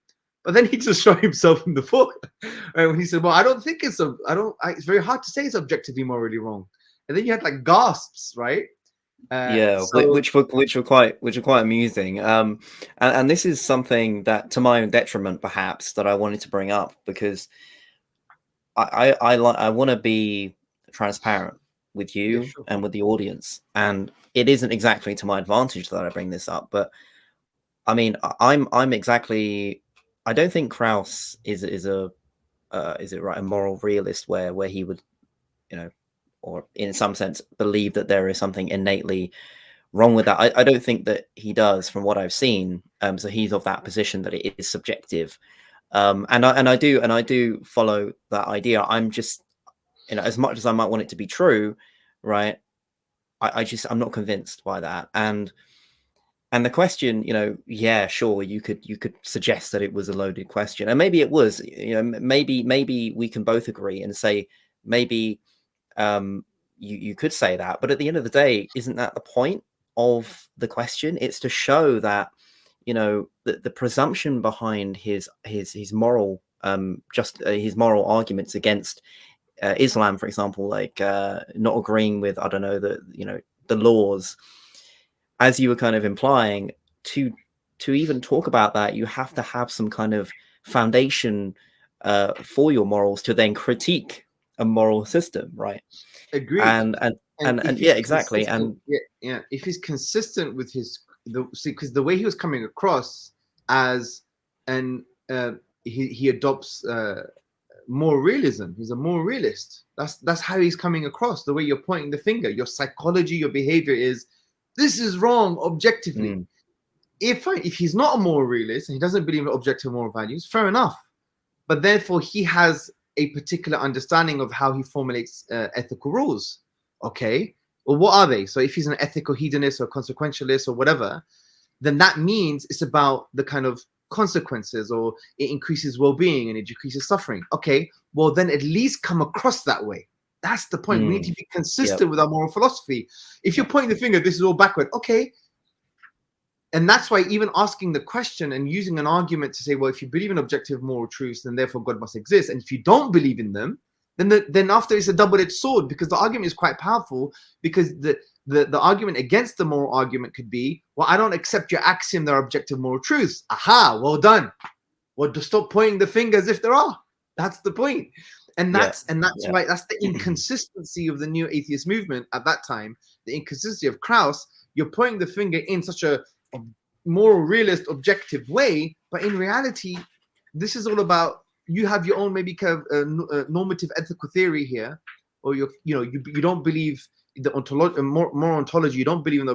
But then he just shot himself in the foot. Right? When he said, well, I don't think it's it's very hard to say it's objectively morally wrong. And then you had like gasps, right? Yeah, which were quite amusing. And this is something that, to my own detriment, perhaps, that I wanted to bring up, because I want to be transparent with you, yeah, sure, and with the audience, and it isn't exactly to my advantage that I bring this up. But I mean, I'm exactly. I don't think Krauss is a moral realist where he would, or in some sense believe that there is something innately wrong with that. I don't think that he does, from what I've seen. So he's of that position that it is subjective, and I do follow that idea. I'm just, as much as I might want it to be true, right? I'm not convinced by that. And the question, yeah, sure, you could suggest that it was a loaded question, and maybe it was. Maybe we can both agree and say maybe you could say that, but at the end of the day, isn't that the point of the question? It's to show that the presumption behind his moral his moral arguments against Islam, for example, like not agreeing with, I don't know, the laws, as you were kind of implying, to even talk about that, you have to have some kind of foundation for your morals to then critique Yeah. a moral system, right? Agreed. And yeah, exactly. And yeah, if he's consistent with his because the way he was coming across as an he adopts more realism. He's a more realist. That's how he's coming across. The way you're pointing the finger, your psychology, your behavior is this is wrong objectively. If he's not a moral realist and he doesn't believe in objective moral values, fair enough. But therefore he has a particular understanding of how he formulates ethical rules. Okay, well, what are they? So if he's an ethical hedonist or consequentialist or whatever, then that means it's about the kind of consequences, or it increases well-being and it decreases suffering. Okay, well then at least come across that way. That's the point. We need to be consistent with our moral philosophy. If you're pointing the finger, this is all backward. Okay. And that's why even asking the question and using an argument to say, well, if you believe in objective moral truths, then therefore God must exist. And if you don't believe in them, then after it's a double-edged sword, because the argument is quite powerful, because the argument against the moral argument could be, well, I don't accept your axiom there are objective moral truths. Aha, well done. Well, to stop pointing the finger as if there are. That's the point. And that's why that's the inconsistency of the new atheist movement at that time, the inconsistency of Krauss. You're pointing the finger in such a moral realist objective way, but in reality this is all about you have your own maybe kind of normative ethical theory here, or you don't believe the moral ontology, you don't believe in the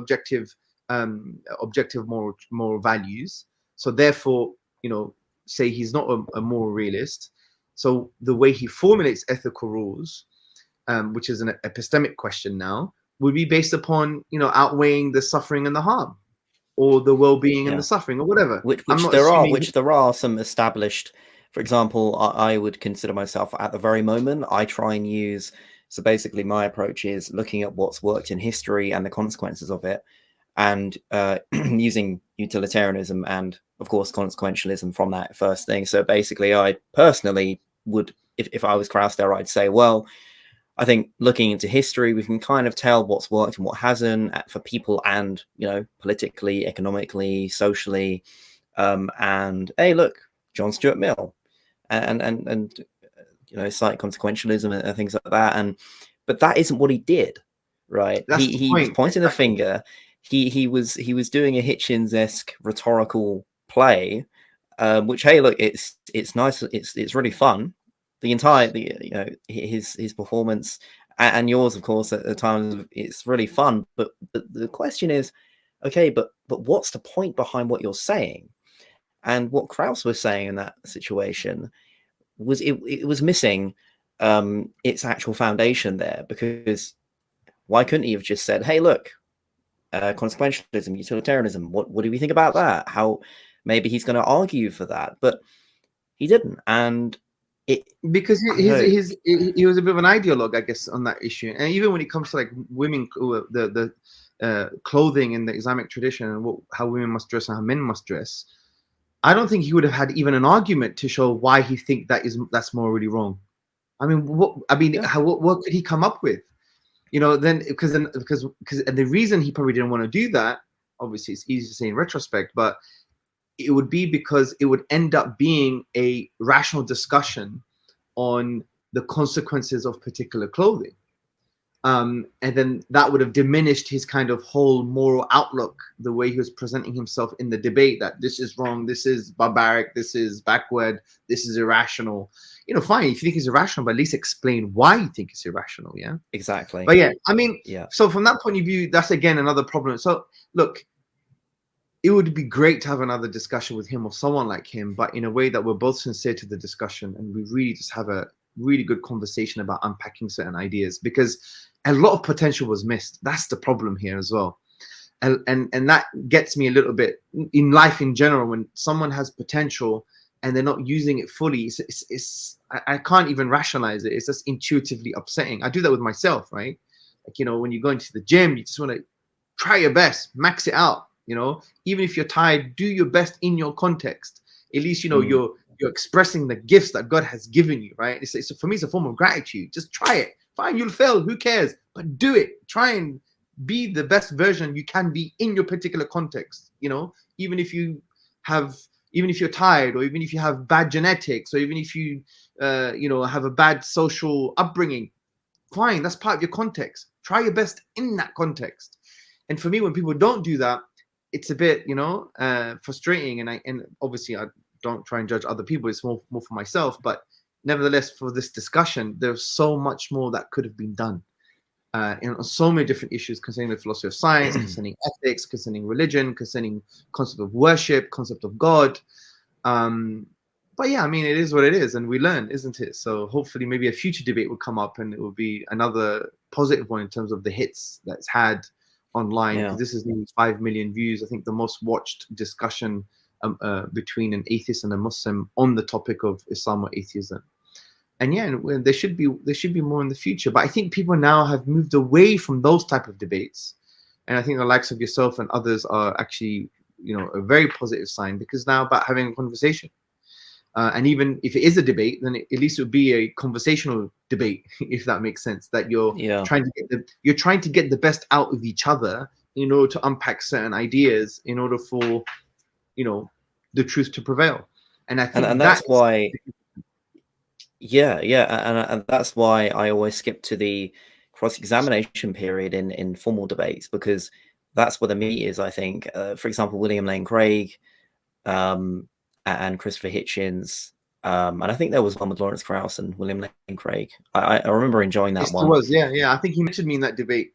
objective moral values, so therefore say he's not a moral realist. So the way he formulates ethical rules, which is an epistemic question now, would be based upon outweighing the suffering and the harm, or the well-being and the suffering, or whatever. Which there are some established. For example, I would consider myself at the very moment. I try and use. So basically, my approach is looking at what's worked in history and the consequences of it, and using utilitarianism and, of course, consequentialism from that first thing. So basically, I personally would, if I was Krauss there, I'd say, well, I think looking into history, we can kind of tell what's worked and what hasn't for people, and politically, economically, socially. And hey, look, John Stuart Mill, and slight consequentialism and things like that. But that isn't what he did, right? He was pointing the finger. He was doing a Hitchens-esque rhetorical play, which, hey, look, it's nice, it's really fun. His performance and yours, of course, at the time, it's really fun. But the question is, okay, but what's the point behind what you're saying? And what Krauss was saying in that situation was it was missing its actual foundation there, because why couldn't he have just said, hey, look, consequentialism, utilitarianism, what do we think about that? How maybe he's going to argue for that, but he didn't. And because he was a bit of an ideologue, I guess, on that issue. And even when it comes to like women, the clothing in the Islamic tradition, and how women must dress and how men must dress, I don't think he would have had even an argument to show why he think that's morally wrong. I mean, what could he come up with? Then because the reason he probably didn't want to do that, obviously it's easy to say in retrospect, but it would be because it would end up being a rational discussion on the consequences of particular clothing. And then that would have diminished his kind of whole moral outlook, the way he was presenting himself in the debate, that this is wrong, this is barbaric, this is backward, this is irrational. Fine, if you think it's irrational, but at least explain why you think it's irrational. Yeah, exactly. But yeah, I mean, so from that point of view, that's again another problem. So look, it would be great to have another discussion with him or someone like him, but in a way that we're both sincere to the discussion and we really just have a really good conversation about unpacking certain ideas, because a lot of potential was missed. That's the problem here as well. And that gets me a little bit in life in general, when someone has potential and they're not using it fully, I can't even rationalize it. It's just intuitively upsetting. I do that with myself, right? Like, when you go into the gym, you just want to try your best, max it out. Even if you're tired, do your best in your context. At least, you're expressing the gifts that God has given you, right? It's for me, it's a form of gratitude. Just try it. Fine, you'll fail. Who cares? But do it. Try and be the best version you can be in your particular context. Even if you have, even if you're tired, or even if you have bad genetics, or even if you have a bad social upbringing, fine, that's part of your context. Try your best in that context. And for me, when people don't do that, it's a bit frustrating. And obviously I don't try and judge other people, it's more for myself. But nevertheless, for this discussion, there's so much more that could have been done on so many different issues concerning the philosophy of science, concerning ethics, concerning religion, concerning concept of worship, concept of God. But yeah, I mean, it is what it is, and we learn, isn't it? So hopefully maybe a future debate will come up, and it will be another positive one in terms of the hits that's had online, because this is nearly 5 million views. I think the most watched discussion between an atheist and a Muslim on the topic of Islam or atheism. And yeah, there should be more in the future. But I think people now have moved away from those type of debates, and I think the likes of yourself and others are actually, a very positive sign, because now about having a conversation. And even if it is a debate, then at least it would be a conversational debate, if that makes sense. That you're trying to get the best out of each other in order to unpack certain ideas, in order for the truth to prevail. And I think that's why. And that's why I always skip to the cross-examination period in formal debates, because that's where the meat is. I think, for example, William Lane Craig. And Christopher Hitchens, and I think there was one with Lawrence Krauss and William Lane Craig. I remember enjoying that one. It was, yeah. I think he mentioned me in that debate.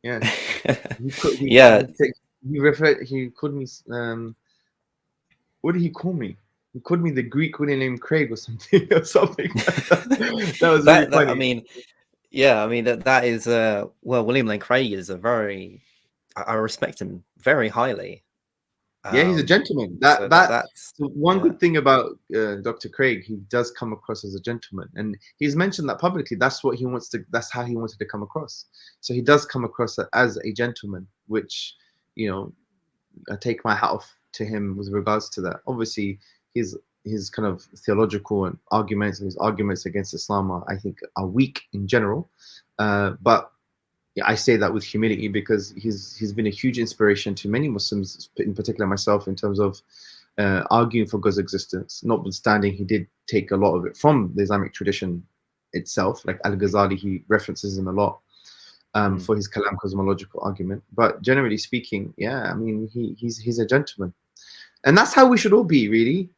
Yeah, he called me. What did he call me? He called me the Greek William Lane Craig or something. That was really funny. I mean, that is William Lane Craig is I respect him very highly. Yeah, he's a gentleman. That's one good thing about Dr. Craig. He does come across as a gentleman, and he's mentioned that publicly. That's how he wanted to come across. So he does come across as a gentleman, which, I take my hat off to him with regards to that. Obviously, his kind of theological and his arguments against Islam I think are weak in general, but yeah, I say that with humility, because he's been a huge inspiration to many Muslims, in particular myself, in terms of arguing for God's existence. Notwithstanding, he did take a lot of it from the Islamic tradition itself. Like Al-Ghazali, he references him a lot for his Kalam cosmological argument. But generally speaking, yeah, I mean, he's a gentleman. And that's how we should all be, really.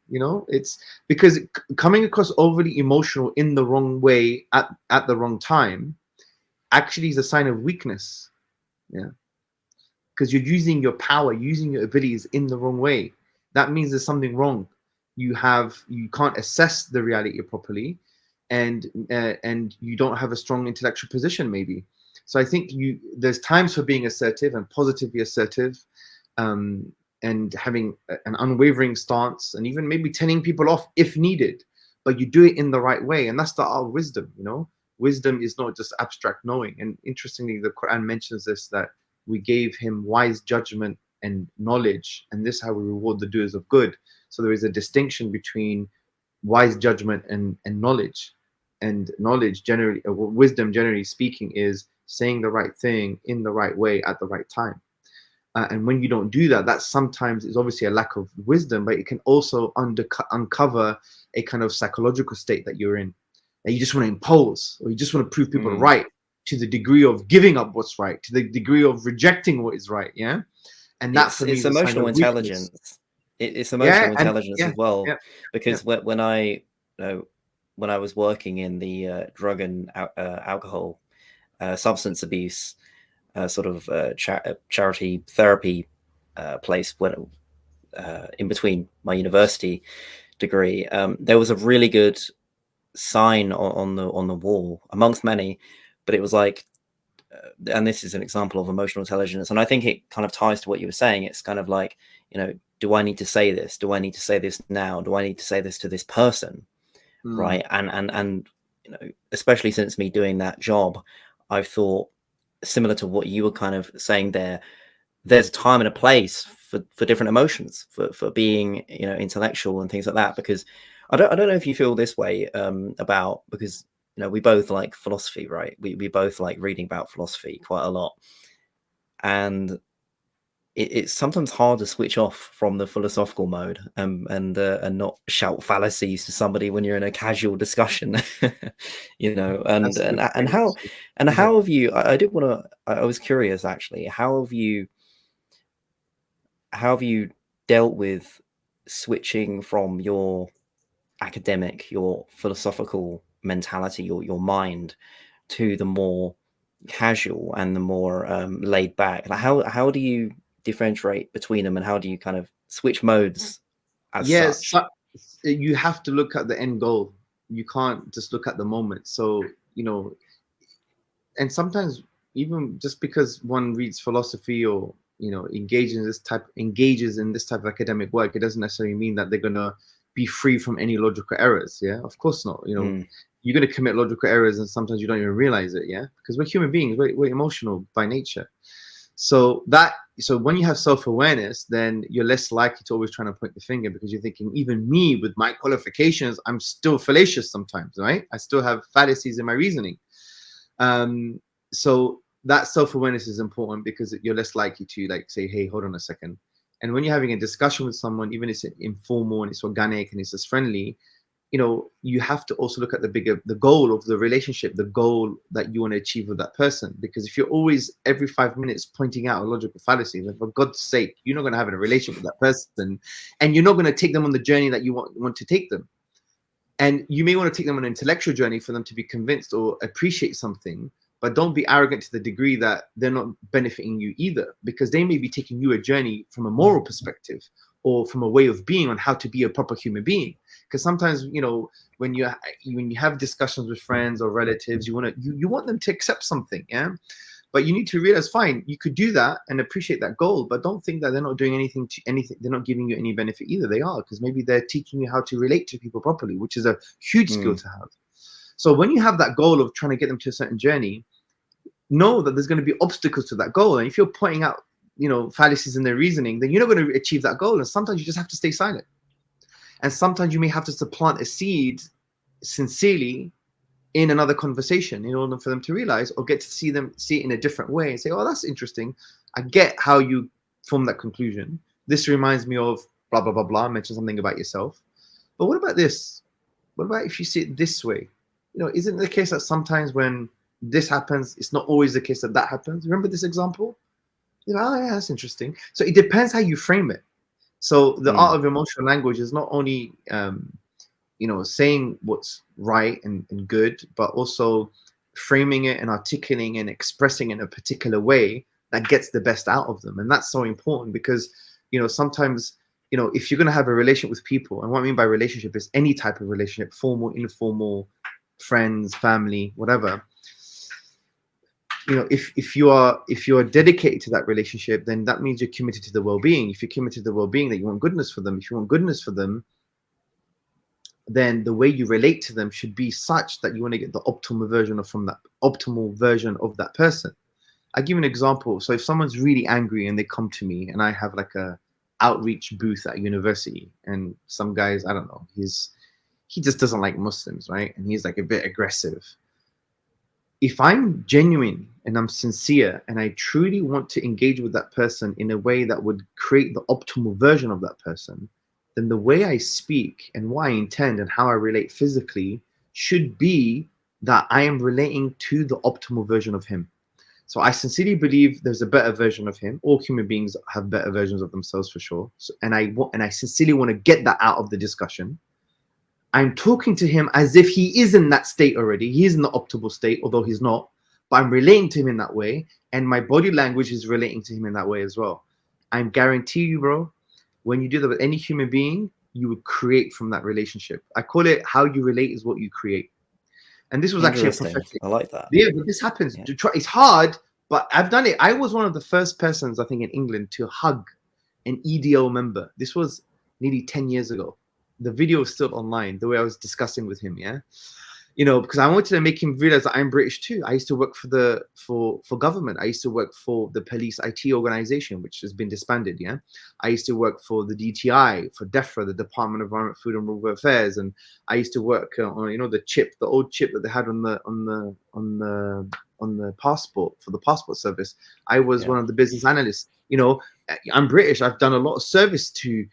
It's because coming across overly emotional in the wrong way at the wrong time actually is a sign of weakness. Because you're using your power, using your abilities in the wrong way. That means there's something wrong. You can't assess the reality properly, and you don't have a strong intellectual position, maybe. So I think there's times for being assertive and positively assertive, and having an unwavering stance, and even maybe turning people off if needed, but you do it in the right way. And that's the art of wisdom. Wisdom is not just abstract knowing. And interestingly, the Quran mentions this, that we gave him wise judgment and knowledge, and this is how we reward the doers of good. So there is a distinction between wise judgment and knowledge. And knowledge generally, wisdom generally speaking, is saying the right thing in the right way at the right time. And when you don't do that, that sometimes is obviously a lack of wisdom, but it can also uncover a kind of psychological state that you're in. And you just want to impose, or you just want to prove people right, to the degree of giving up what's right, to the degree of rejecting what is right. Yeah. And that's it's emotional intelligence. It's emotional intelligence as well. Because when I was working in the drug and alcohol, substance abuse sort of charity therapy place, when in between my university degree, there was a really good sign on the wall amongst many, but it was like, and this is an example of emotional intelligence, and I think it kind of ties to what you were saying. It's kind of like, do I need to say this? Do I need to say this now? Do I need to say this to this person? Right. And especially since me doing that job, I've thought, similar to what you were kind of saying there's a time and a place for different emotions, for being intellectual and things like that. Because I don't know if you feel this way about, because we both like philosophy, right? We both like reading about philosophy quite a lot, and it's sometimes hard to switch off from the philosophical mode, and not shout fallacies to somebody when you're in a casual discussion. You know, and That's a good and point, how actually. and Go ahead. how have you? I did want to. I was curious actually. How have you dealt with switching from your academic, your philosophical mentality, your mind, to the more casual and the more laid back? Like how do you differentiate between them, and how do you kind of switch modes as Yes, such? you have to look at the end goal. You can't just look at the moment. So, and sometimes even just because one reads philosophy or engages in this type of academic work, it doesn't necessarily mean that they're gonna be free from any logical errors. Yeah, of course not. Mm, You're gonna commit logical errors, and sometimes you don't even realize it. Yeah, because we're human beings. We're emotional by nature. So when you have self-awareness, then you're less likely to always trying to point the finger, because you're thinking, even me with my qualifications, I'm still fallacious sometimes, right? I still have fallacies in my reasoning. So that self-awareness is important, because you're less likely to like say, hey, hold on a second. And when you're having a discussion with someone, even if it's informal and it's organic and it's just friendly, you have to also look at the goal of the relationship, the goal that you want to achieve with that person. Because if you're always every 5 minutes pointing out a logical fallacy, then for God's sake, you're not going to have a relationship with that person, and you're not going to take them on the journey that you want to take them. And you may want to take them on an intellectual journey for them to be convinced or appreciate something, but don't be arrogant to the degree that they're not benefiting you either, because they may be taking you a journey from a moral perspective or from a way of being on how to be a proper human being. Because sometimes, when you have discussions with friends or relatives, you want them to accept something, yeah. But you need to realize, fine, you could do that and appreciate that goal, but don't think that they're not doing anything. They're not giving you any benefit either. They are, because maybe they're teaching you how to relate to people properly, which is a huge skill to have. So when you have that goal of trying to get them to a certain journey, know that there's going to be obstacles to that goal. And if you're pointing out, fallacies in their reasoning, then you're not going to achieve that goal. And sometimes you just have to stay silent. And sometimes you may have to supplant a seed sincerely in another conversation in order for them to realize, or get to see it in a different way and say, oh, that's interesting. I get how you form that conclusion. This reminds me of blah, blah, blah, blah. Mention something about yourself. But what about this? What about if you see it this way? Isn't it the case that sometimes when this happens, it's not always the case that happens? Remember this example? Oh, yeah, that's interesting. So it depends how you frame it. So the art of emotional language is not only saying what's right and good, but also framing it and articulating and expressing it in a particular way that gets the best out of them. And that's so important, because sometimes if you're going to have a relationship with people, and what I mean by relationship is any type of relationship, formal, informal, friends, family, whatever, if you are dedicated to that relationship, then that means you're committed to the well-being. If you're committed to the well-being, that you want goodness for them. If you want goodness for them, then the way you relate to them should be such that you want to get the optimal version of that person. I'll give you an example. So if someone's really angry and they come to me, and I have like a outreach booth at university, and some guys, I don't know, he just doesn't like Muslims, right? And he's like a bit aggressive. If I'm genuine and I'm sincere and I truly want to engage with that person in a way that would create the optimal version of that person, then the way I speak and what I intend and how I relate physically should be that I am relating to the optimal version of him. So I sincerely believe there's a better version of him. All human beings have better versions of themselves for sure. So, and I sincerely want to get that out of the discussion. I'm talking to him as if he is in that state already. He is in the optimal state, although he's not. But I'm relating to him in that way, and my body language is relating to him in that way as well. I guarantee you, bro, when you do that with any human being, you would create from that relationship. I call it how you relate is what you create. And this was actually a prophetic. I like that. Yeah, but this happens. Yeah. It's hard, but I've done it. I was one of the first persons, I think, in England to hug an EDL member. This was nearly 10 years ago. The video is still online, the way I was discussing with him, yeah? Because I wanted to make him realize that I'm British too. I used to work for government. I used to work for the police IT organization, which has been disbanded, yeah? I used to work for the DTI, for DEFRA, the Department of Environment, Food and Rural Affairs, and I used to work on, the old chip that they had on the passport, for the passport service. I was one of the business analysts You know, I'm British. I've done a lot of service to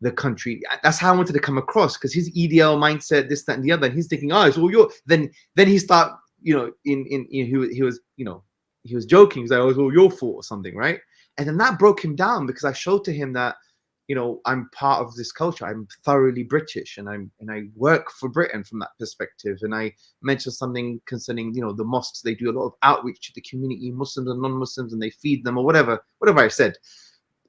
the country. That's how I wanted to come across, because his EDL mindset, this, that, and the other. And he's thinking, oh, it's all your. Then he start, you know, he was, you know, he was joking. He's like, oh, it's all your fault or something, right? And then that broke him down, because I showed to him that, you know, I'm part of this culture. I'm thoroughly British, and I work for Britain from that perspective. And I mentioned something concerning, you know, the mosques. They do a lot of outreach to the community, Muslims and non-Muslims, and they feed them or whatever I said.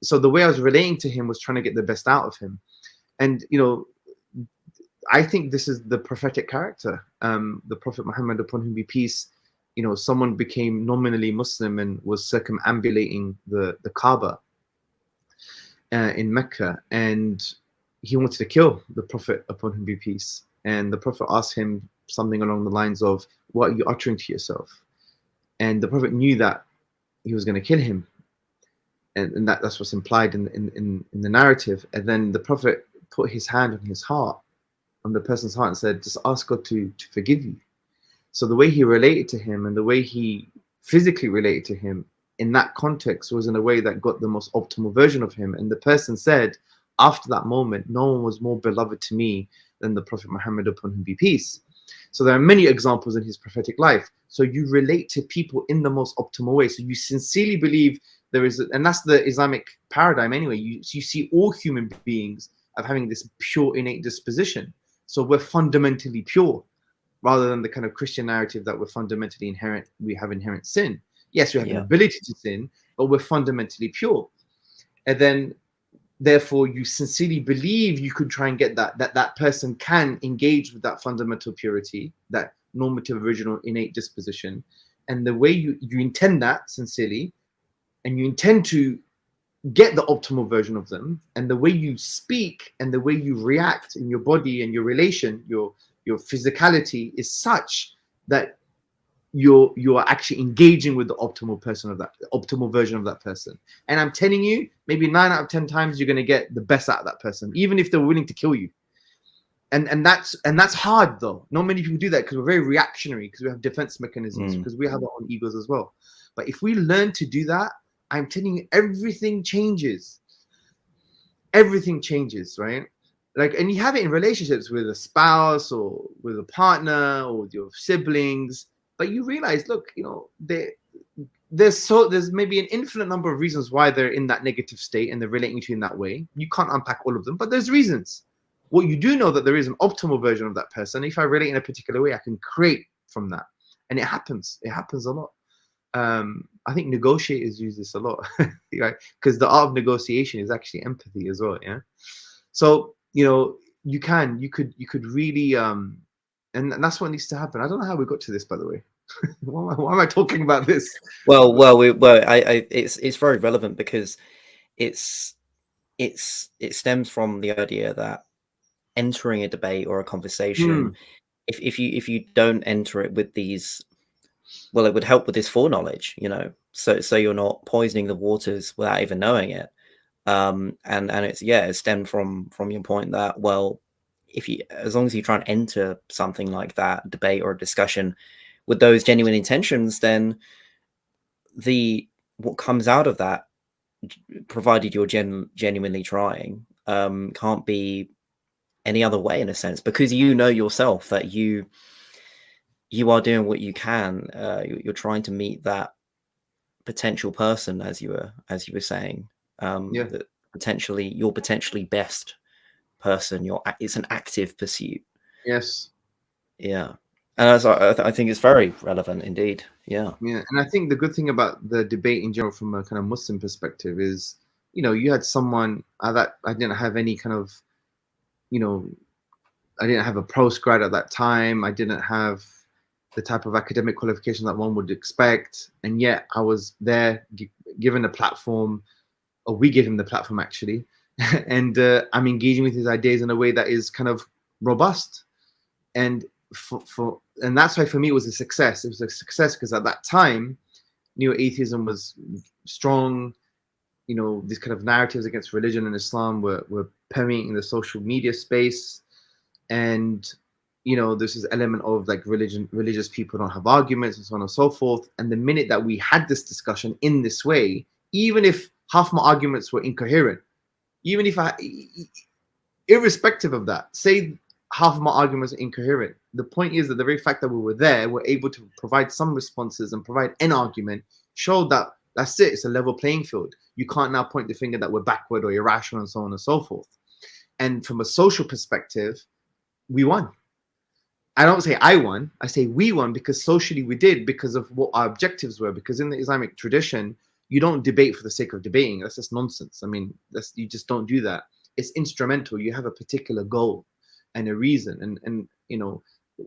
So the way I was relating to him was trying to get the best out of him. And, you know, I think this is the prophetic character. The Prophet Muhammad, upon whom be peace, you know, someone became nominally Muslim and was circumambulating the Kaaba in Mecca, and he wanted to kill the Prophet, upon whom be peace. And the Prophet asked him something along the lines of, what are you uttering to yourself? And the Prophet knew that he was going to kill him. And that's what's implied in the narrative. And then the Prophet put his hand on his heart, on the person's heart, and said, just ask God to forgive you. So the way he related to him, and the way he physically related to him in that context, was in a way that got the most optimal version of him. And the person said, after that moment, no one was more beloved to me than the Prophet Muhammad, upon whom be peace. So there are many examples in his prophetic life. So you relate to people in the most optimal way. So you sincerely believe there is, and that's the Islamic paradigm anyway. You see all human beings of having this pure innate disposition. So we're fundamentally pure, rather than the kind of Christian narrative that we're fundamentally inherent. We have inherent sin. Yes, we have an ability to sin, but we're fundamentally pure. And then, therefore, you sincerely believe you could try and get that person can engage with that fundamental purity, that normative, original, innate disposition. And the way you intend that sincerely, and you intend to get the optimal version of them, and the way you speak and the way you react in your body and your relation, your physicality is such that you are actually engaging with the optimal person of that, the optimal version of that person. And I'm telling you, maybe 9 out of 10 times you're going to get the best out of that person, even if they're willing to kill you. And that's hard, though. Not many people do that, because we're very reactionary, because we have defense mechanisms, because we have our own egos as well. But if we learn to do that, I'm telling you, everything changes. Everything changes, right? Like, and you have it in relationships with a spouse, or with a partner, or with your siblings. But you realize, look, you know, there's maybe an infinite number of reasons why they're in that negative state and they're relating to you in that way. You can't unpack all of them, but there's reasons. What you do know, that there is an optimal version of that person. If I relate in a particular way, I can create from that, and it happens. It happens a lot. I think negotiators use this a lot, right? Because the art of negotiation is actually empathy as well. Yeah. So, you know, you could really, and that's what needs to happen. I don't know how we got to this, by the way. why am I talking about this? Well, it's very relevant, because it stems from the idea that entering a debate or a conversation, if you don't enter it with these, well, it would help with this foreknowledge, you know, so you're not poisoning the waters without even knowing it. And it stemmed from your point that, well, as long as you try and enter something like that, debate or a discussion, with those genuine intentions, then what comes out of that, provided you're genuinely trying, can't be any other way, in a sense, because you know yourself that you are doing what you can. You're trying to meet that potential person, as you were saying, that you're potentially best person. It's an active pursuit. Yes. Yeah. And I think it's very relevant indeed. Yeah. Yeah. And I think the good thing about the debate in general, from a kind of Muslim perspective, is, you know, you had someone that I didn't have any kind of, you know, I didn't have a postgrad at that time. I didn't have the type of academic qualification that one would expect. And yet I was there given a platform, or we gave him the platform, actually. And I'm engaging with his ideas in a way that is kind of robust. And and that's why for me it was a success. It was a success because at that time, neo-atheism was strong. You know, these kind of narratives against religion and Islam were permeating the social media space. And, you know, there's this element of like religious people don't have arguments and so on and so forth. And the minute that we had this discussion in this way, even if half my arguments were incoherent, even if irrespective of that, say half of my arguments are incoherent, the point is that the very fact that we were there, we're able to provide some responses and provide an argument, showed that that's it, it's a level playing field. You can't now point the finger that we're backward or irrational and so on and so forth. And from a social perspective, we won. I don't say I won, I say we won, because socially we did, because of what our objectives were. Because in the Islamic tradition, you don't debate for the sake of debating. That's just nonsense. I mean, you just don't do that. It's instrumental. You have a particular goal and a reason. And you know,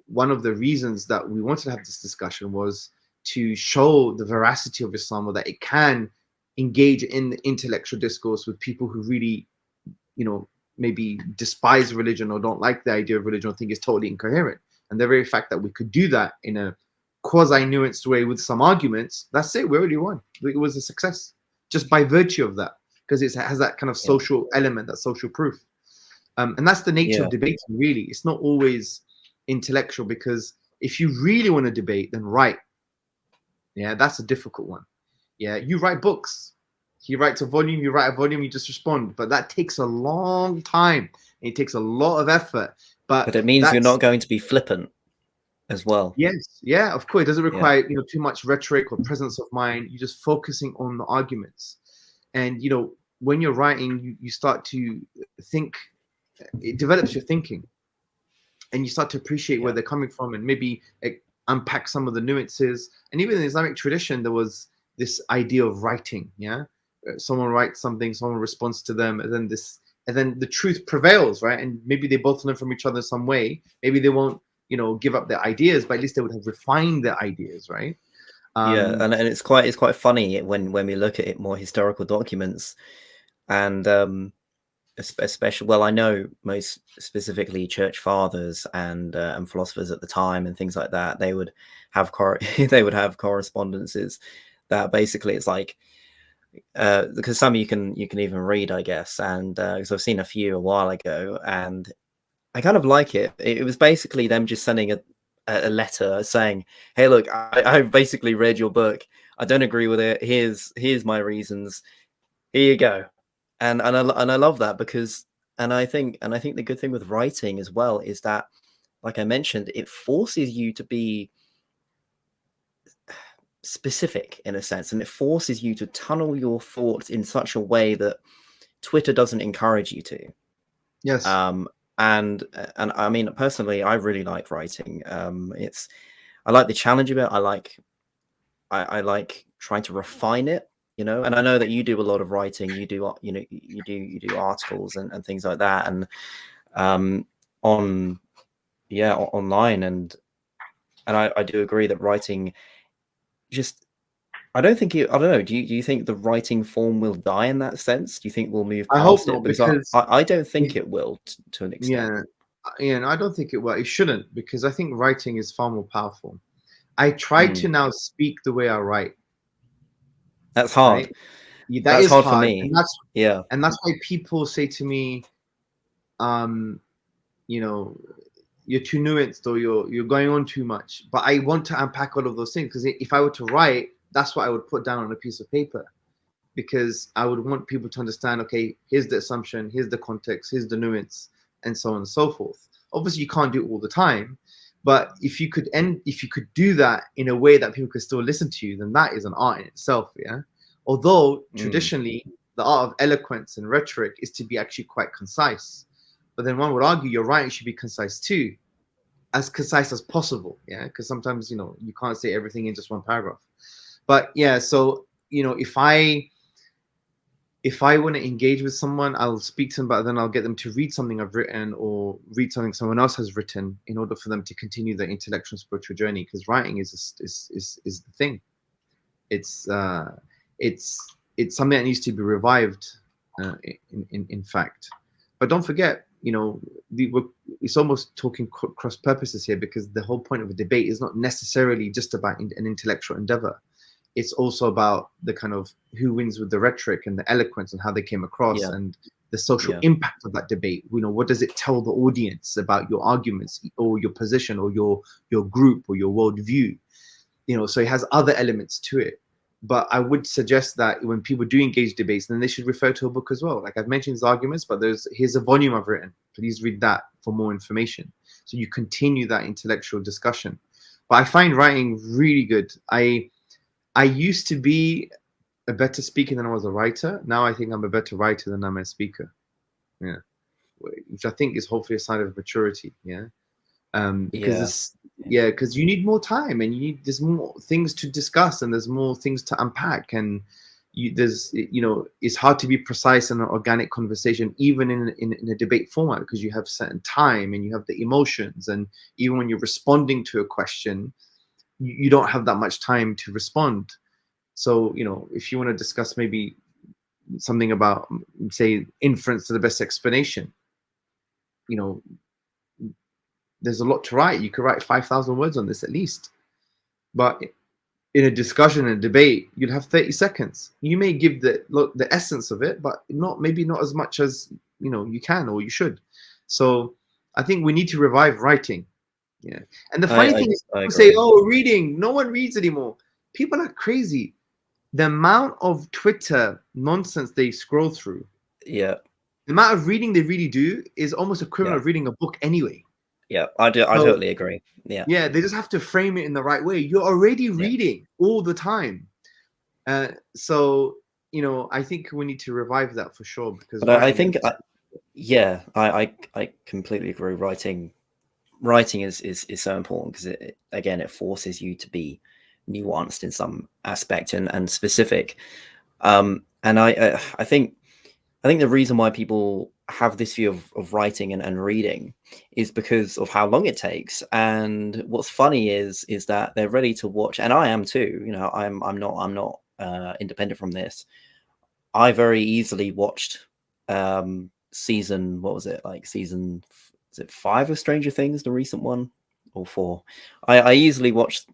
one of the reasons that we wanted to have this discussion was to show the veracity of Islam, or that it can engage in the intellectual discourse with people who really, you know, maybe despise religion or don't like the idea of religion or think it's totally incoherent. And the very fact that we could do that in a quasi-nuanced way with some arguments, that's it, we already won. It was a success just by virtue of that, because it has that kind of social element, that social proof. And that's the nature of debating, really. It's not always intellectual, because if you really want to debate, then write. Yeah, that's a difficult one. Yeah, you write books. He writes a volume, you write a volume, you just respond. But that takes a long time. It takes a lot of effort. But it means you're not going to be flippant as well. Yes, yeah, of course. It doesn't require too much rhetoric or presence of mind. You're just focusing on the arguments. And when you're writing, you start to think. It develops your thinking, and you start to appreciate where they're coming from, and maybe unpack some of the nuances. And even in the Islamic tradition, there was this idea of writing. Yeah, someone writes something, someone responds to them, and then the truth prevails, right? And maybe they both learn from each other some way. Maybe they won't, give up their ideas, but at least they would have refined their ideas, right? And it's quite funny when we look at it, more historical documents, and especially, well, I know most specifically church fathers and philosophers at the time and things like that. They would have correspondences that basically it's like. Because some you can even read, I guess, and because I've seen a few a while ago, and I kind of like it. It was basically them just sending a letter saying, "Hey, look, I've basically read your book. I don't agree with it. Here's my reasons. Here you go." And I love that, because I think the good thing with writing as well is that, like I mentioned, it forces you to be specific in a sense, and it forces you to tunnel your thoughts in such a way that Twitter doesn't encourage you to. Yes. And I mean, personally, I really like writing. I like the challenge of it. I like trying to refine it, and I know that you do a lot of writing. You do you do articles and things like that, and online, and I do agree that writing I don't know. Do you think the writing form will die in that sense? Do you think we'll move past it? Because I don't think it will to an extent. Yeah, no, I don't think it will. It shouldn't, because I think writing is far more powerful. I try to now speak the way I write. That's hard. Right? That's hard for me. And that's why people say to me, you're too nuanced, or you're going on too much. But I want to unpack all of those things, because if I were to write, that's what I would put down on a piece of paper, because I would want people to understand, okay, here's the assumption, here's the context, here's the nuance, and so on and so forth. Obviously, you can't do it all the time, but if you could do that in a way that people could still listen to you, then that is an art in itself, yeah? Although traditionally, the art of eloquence and rhetoric is to be actually quite concise. But then one would argue your writing should be concise too, as concise as possible, yeah? Because sometimes, you can't say everything in just one paragraph. But yeah, so, if I want to engage with someone, I'll speak to them, but then I'll get them to read something I've written or read something someone else has written in order for them to continue their intellectual and spiritual journey. Because writing is the thing. It's something that needs to be revived, in fact. But don't forget, it's almost talking cross purposes here, because the whole point of a debate is not necessarily just about an intellectual endeavor. It's also about the kind of who wins with the rhetoric and the eloquence and how they came across, and the social impact of that debate. What does it tell the audience about your arguments or your position or your group or your worldview? So it has other elements to it. But I would suggest that when people do engage debates, then they should refer to a book as well. Like I've mentioned his arguments, but here's a volume I've written. Please read that for more information. So you continue that intellectual discussion. But I find writing really good. I used to be a better speaker than I was a writer. Now I think I'm a better writer than I'm a speaker. Yeah, which I think is hopefully a sign of maturity. Yeah. Because because you need more time, and there's more things to discuss, and there's more things to unpack, and it's hard to be precise in an organic conversation, even in a debate format, because you have certain time and you have the emotions, and even when you're responding to a question, you don't have that much time to respond. So if you want to discuss maybe something about, say, inference to the best explanation, there's a lot to write. You could write 5,000 words on this at least. But in a discussion and debate, you'd have 30 seconds. You may give the essence of it, but maybe not as much as you can or you should. So I think we need to revive writing. Yeah. And the funny thing is, people say, "Oh, reading. No one reads anymore." People are crazy. The amount of Twitter nonsense they scroll through. Yeah. The amount of reading they really do is almost equivalent of reading a book anyway. Yeah, I totally agree. Yeah. Yeah, they just have to frame it in the right way. You're already reading all the time. So, I think we need to revive that for sure. Because I think, I completely agree. Writing is so important because it forces you to be nuanced in some aspect and specific. And I think the reason why people have this view of writing and reading is because of how long it takes. And what's funny is that they're ready to watch, and I am too. I'm not independent from this. I very easily watched season, what was it, like season, is it 5 of Stranger Things, the recent one, or 4? I easily watched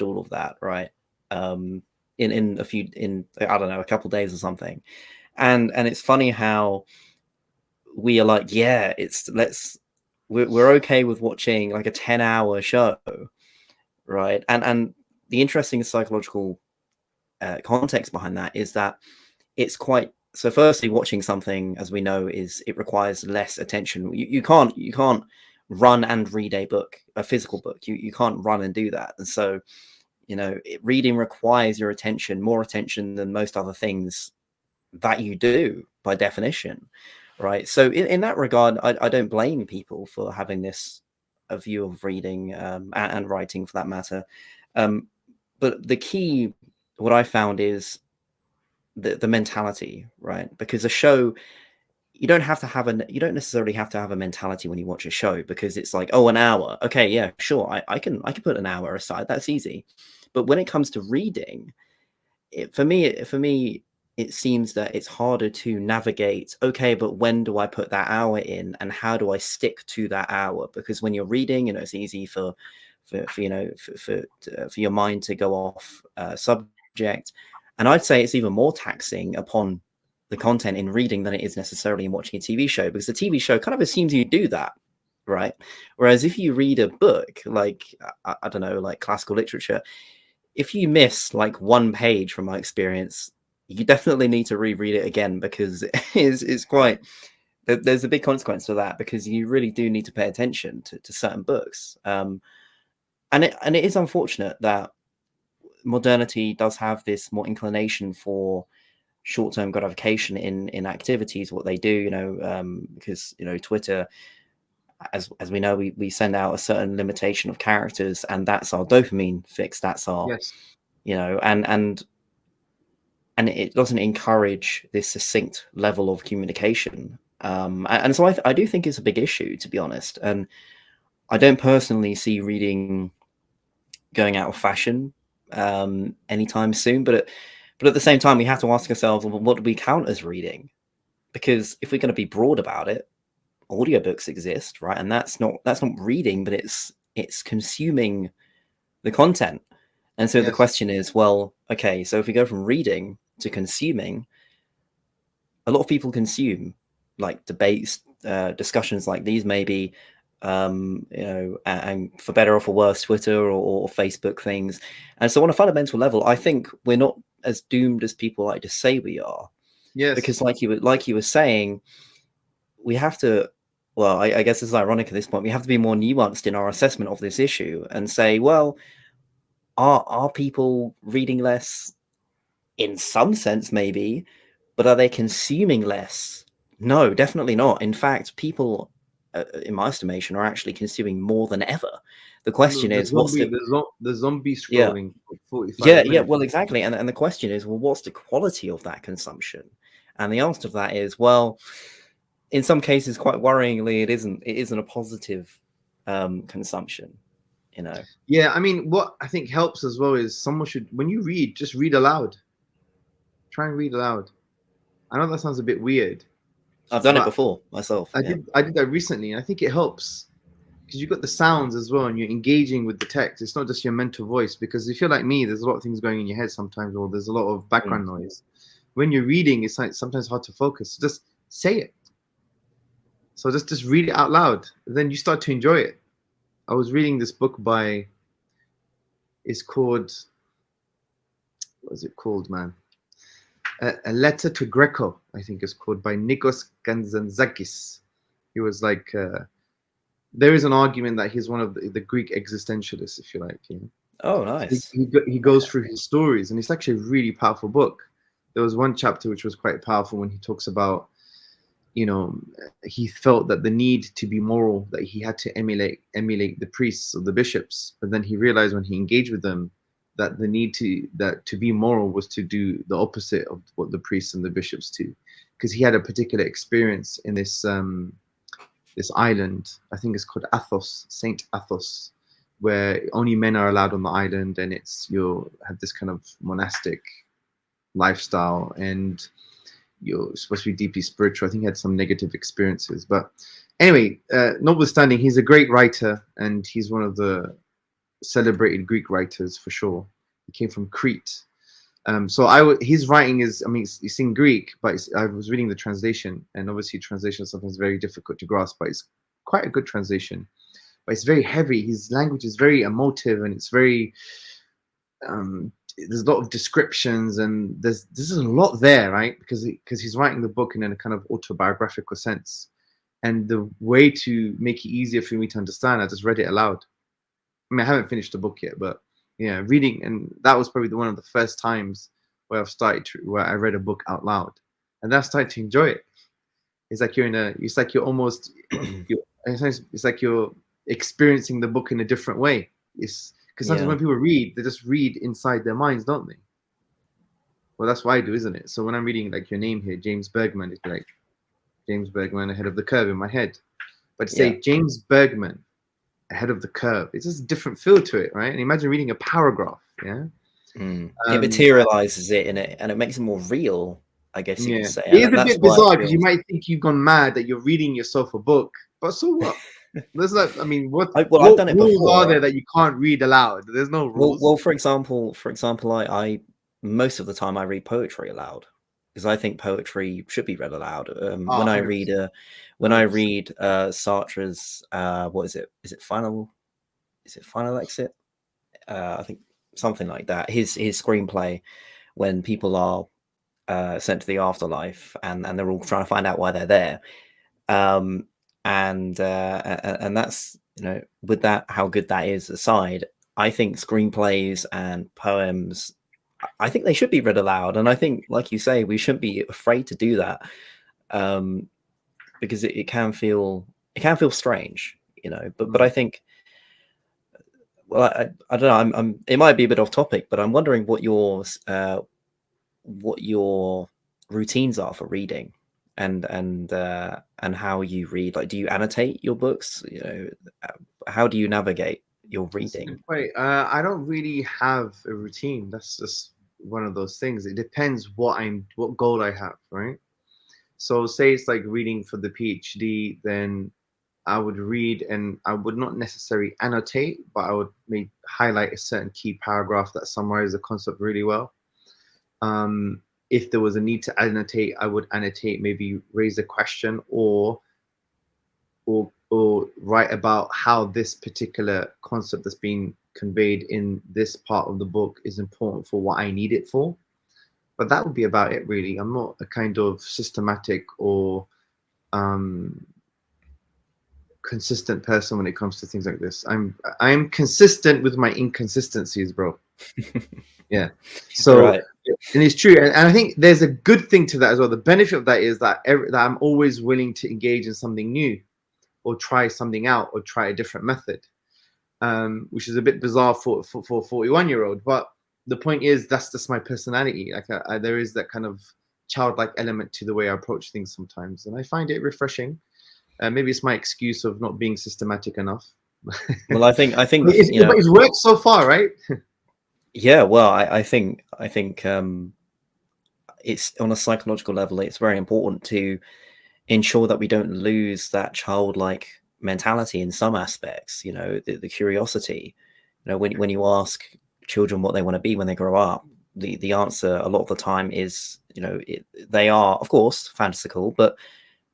all of that, right? In I don't know, a couple days or something. And it's funny how we are like, we're okay with watching like a 10-hour show, right? And the interesting psychological context behind that is that it's quite, so firstly, watching something, as we know, it requires less attention. You can't run and read a physical book. You can't run and do that. And so, reading requires your attention, more attention than most other things that you do by definition, right? So in that regard, I don't blame people for having a view of reading and writing for that matter. But the key, what I found, is the mentality, right? Because a show, you don't necessarily have to have a mentality when you watch a show, because it's like, oh, an hour, okay, yeah, sure, I can put an hour aside, that's easy. But when it comes to reading, for me it seems that it's harder to navigate. Okay, but when do I put that hour in, and how do I stick to that hour? Because when you're reading, it's easy for your mind to go off subject, and I'd say it's even more taxing upon the content in reading than it is necessarily in watching a TV show, because the TV show kind of assumes you do that, right? Whereas if you read a book, like I don't know, like classical literature, if you miss like one page, from my experience, you definitely need to reread it again, because it's quite, there's a big consequence to that, because you really do need to pay attention to certain books. And it is unfortunate that modernity does have this more inclination for short-term gratification in activities, what they do, because Twitter, as we know, we send out a certain limitation of characters, and that's our dopamine fix. That's our, and it doesn't encourage this succinct level of communication. And so I do think it's a big issue, to be honest. And I don't personally see reading going out of fashion anytime soon. But at the same time, we have to ask ourselves, well, what do we count as reading? Because if we're going to be broad about it, audiobooks exist, right? And that's not reading, but it's consuming the content. And so the question is, well, okay, so if we go from reading to consuming, a lot of people consume like debates, discussions like these maybe, you know, and for better or for worse, Twitter or Facebook things. And so on a fundamental level, I think we're not as doomed as people like to say we are. Yes. Because like you were saying, we have to, well, I guess it's ironic at this point, we have to be more nuanced in our assessment of this issue and say, well, are people reading less? In some sense, maybe, but are they consuming less? No, definitely not. In fact, people, in my estimation, are actually consuming more than ever. The question is, what's the zombie yeah, scrolling for 45 yeah, minutes. well, exactly. And the question is, well, what's the quality of that consumption? And the answer to that is, well, in some cases, quite worryingly, it isn't a positive consumption, you know. Yeah, I mean, what I think helps as well is someone should, when you read, just read aloud. Try and read aloud. I know that sounds a bit weird. I've done it before myself. I did that recently, and I think it helps because you've got the sounds as well, and you're engaging with the text. It's not just your mental voice, because if you're like me, there's a lot of things going in your head sometimes, or there's a lot of background noise. When you're reading, it's like sometimes hard to focus. Just say it. So just read it out loud. Then you start to enjoy it. I was reading this book by, it's called, what is it called, man? A Letter to Greco, I think it's called, by Nikos Kazantzakis. He was like, there is an argument that he's one of the Greek existentialists, if you like. You know? Oh, nice. He goes through his stories, and it's actually a really powerful book. There was one chapter which was quite powerful when he talks about, you know, he felt that the need to be moral, that he had to emulate the priests or the bishops, but then he realized when he engaged with them that the need to be moral was to do the opposite of what the priests and the bishops do, because he had a particular experience in this this island, I think it's called Athos, Saint Athos, where only men are allowed on the island, and you have this kind of monastic lifestyle, and you're supposed to be deeply spiritual. I think he had some negative experiences, but anyway, notwithstanding, he's a great writer, and he's one of the celebrated Greek writers for sure. He came from Crete. So his writing is, I mean, it's in Greek, but I was reading the translation, and obviously translation is sometimes very difficult to grasp, but it's quite a good translation. But it's very heavy. His language is very emotive, and it's very, there's a lot of descriptions, and there's a lot there, right? Because he's writing the book in a kind of autobiographical sense. And the way to make it easier for me to understand, I just read it aloud. I mean, I haven't finished the book yet, but yeah, reading, and that was probably one of the first times where where I read a book out loud, and I started to enjoy it. It's like it's like you're experiencing the book in a different way. It's because sometimes when people read, they just read inside their minds, don't they? Well, that's what I do, isn't it? So when I'm reading like your name here, James Bergman, it's like James Bergman ahead of the curve in my head. But to say James Bergman ahead of the curve, it's just a different feel to it, right? And imagine reading a paragraph, yeah? It materializes it in it, and it makes it more real, I guess you could say. It is a bit bizarre because you might think you've gone mad that you're reading yourself a book, but so what? There's like, I mean, what I've done it rules before, are there that you can't read aloud? There's no rules. Well, for example, I most of the time I read poetry aloud, because I think poetry should be read aloud. When I read Sartre's what is it? Is it Final Exit? I think something like that. His screenplay, when people are sent to the afterlife, and they're all trying to find out why they're there. And that's, you know, with that, how good that is aside, I think screenplays and poems, I think they should be read aloud. And I think, like you say, we shouldn't be afraid to do that, because it can feel strange, you know. But I think, well, I don't know. It might be a bit off topic, but I'm wondering what your routines are for reading, and how you read. Like, do you annotate your books? You know, how do you navigate your reading? Wait, I don't really have a routine. That's just one of those things. It depends what goal I have, right? So say it's like reading for the PhD, then I would read, and I would not necessarily annotate, but I would maybe highlight a certain key paragraph that summarizes the concept really well. If there was a need to annotate, I would annotate, maybe raise a question or or write about how this particular concept that's been conveyed in this part of the book is important for what I need it for. But that would be about it, really. I'm not a kind of systematic or consistent person when it comes to things like this. I'm consistent with my inconsistencies, bro. Yeah. So, Right. and it's true, and I think there's a good thing to that as well. The benefit of that is that that I'm always willing to engage in something new, or try something out, or try a different method, which is a bit bizarre for a 41-year-old. But the point is, that's just my personality. Like there is that kind of childlike element to the way I approach things sometimes, and I find it refreshing. Maybe it's my excuse of not being systematic enough. Well, I think it's worked so far, right? Yeah. Well, I think it's on a psychological level. It's very important to ensure that we don't lose that childlike mentality in some aspects. You know, the curiosity. You know, when you ask children what they want to be when they grow up, the answer a lot of the time is, you know, they are, of course, fantastical, but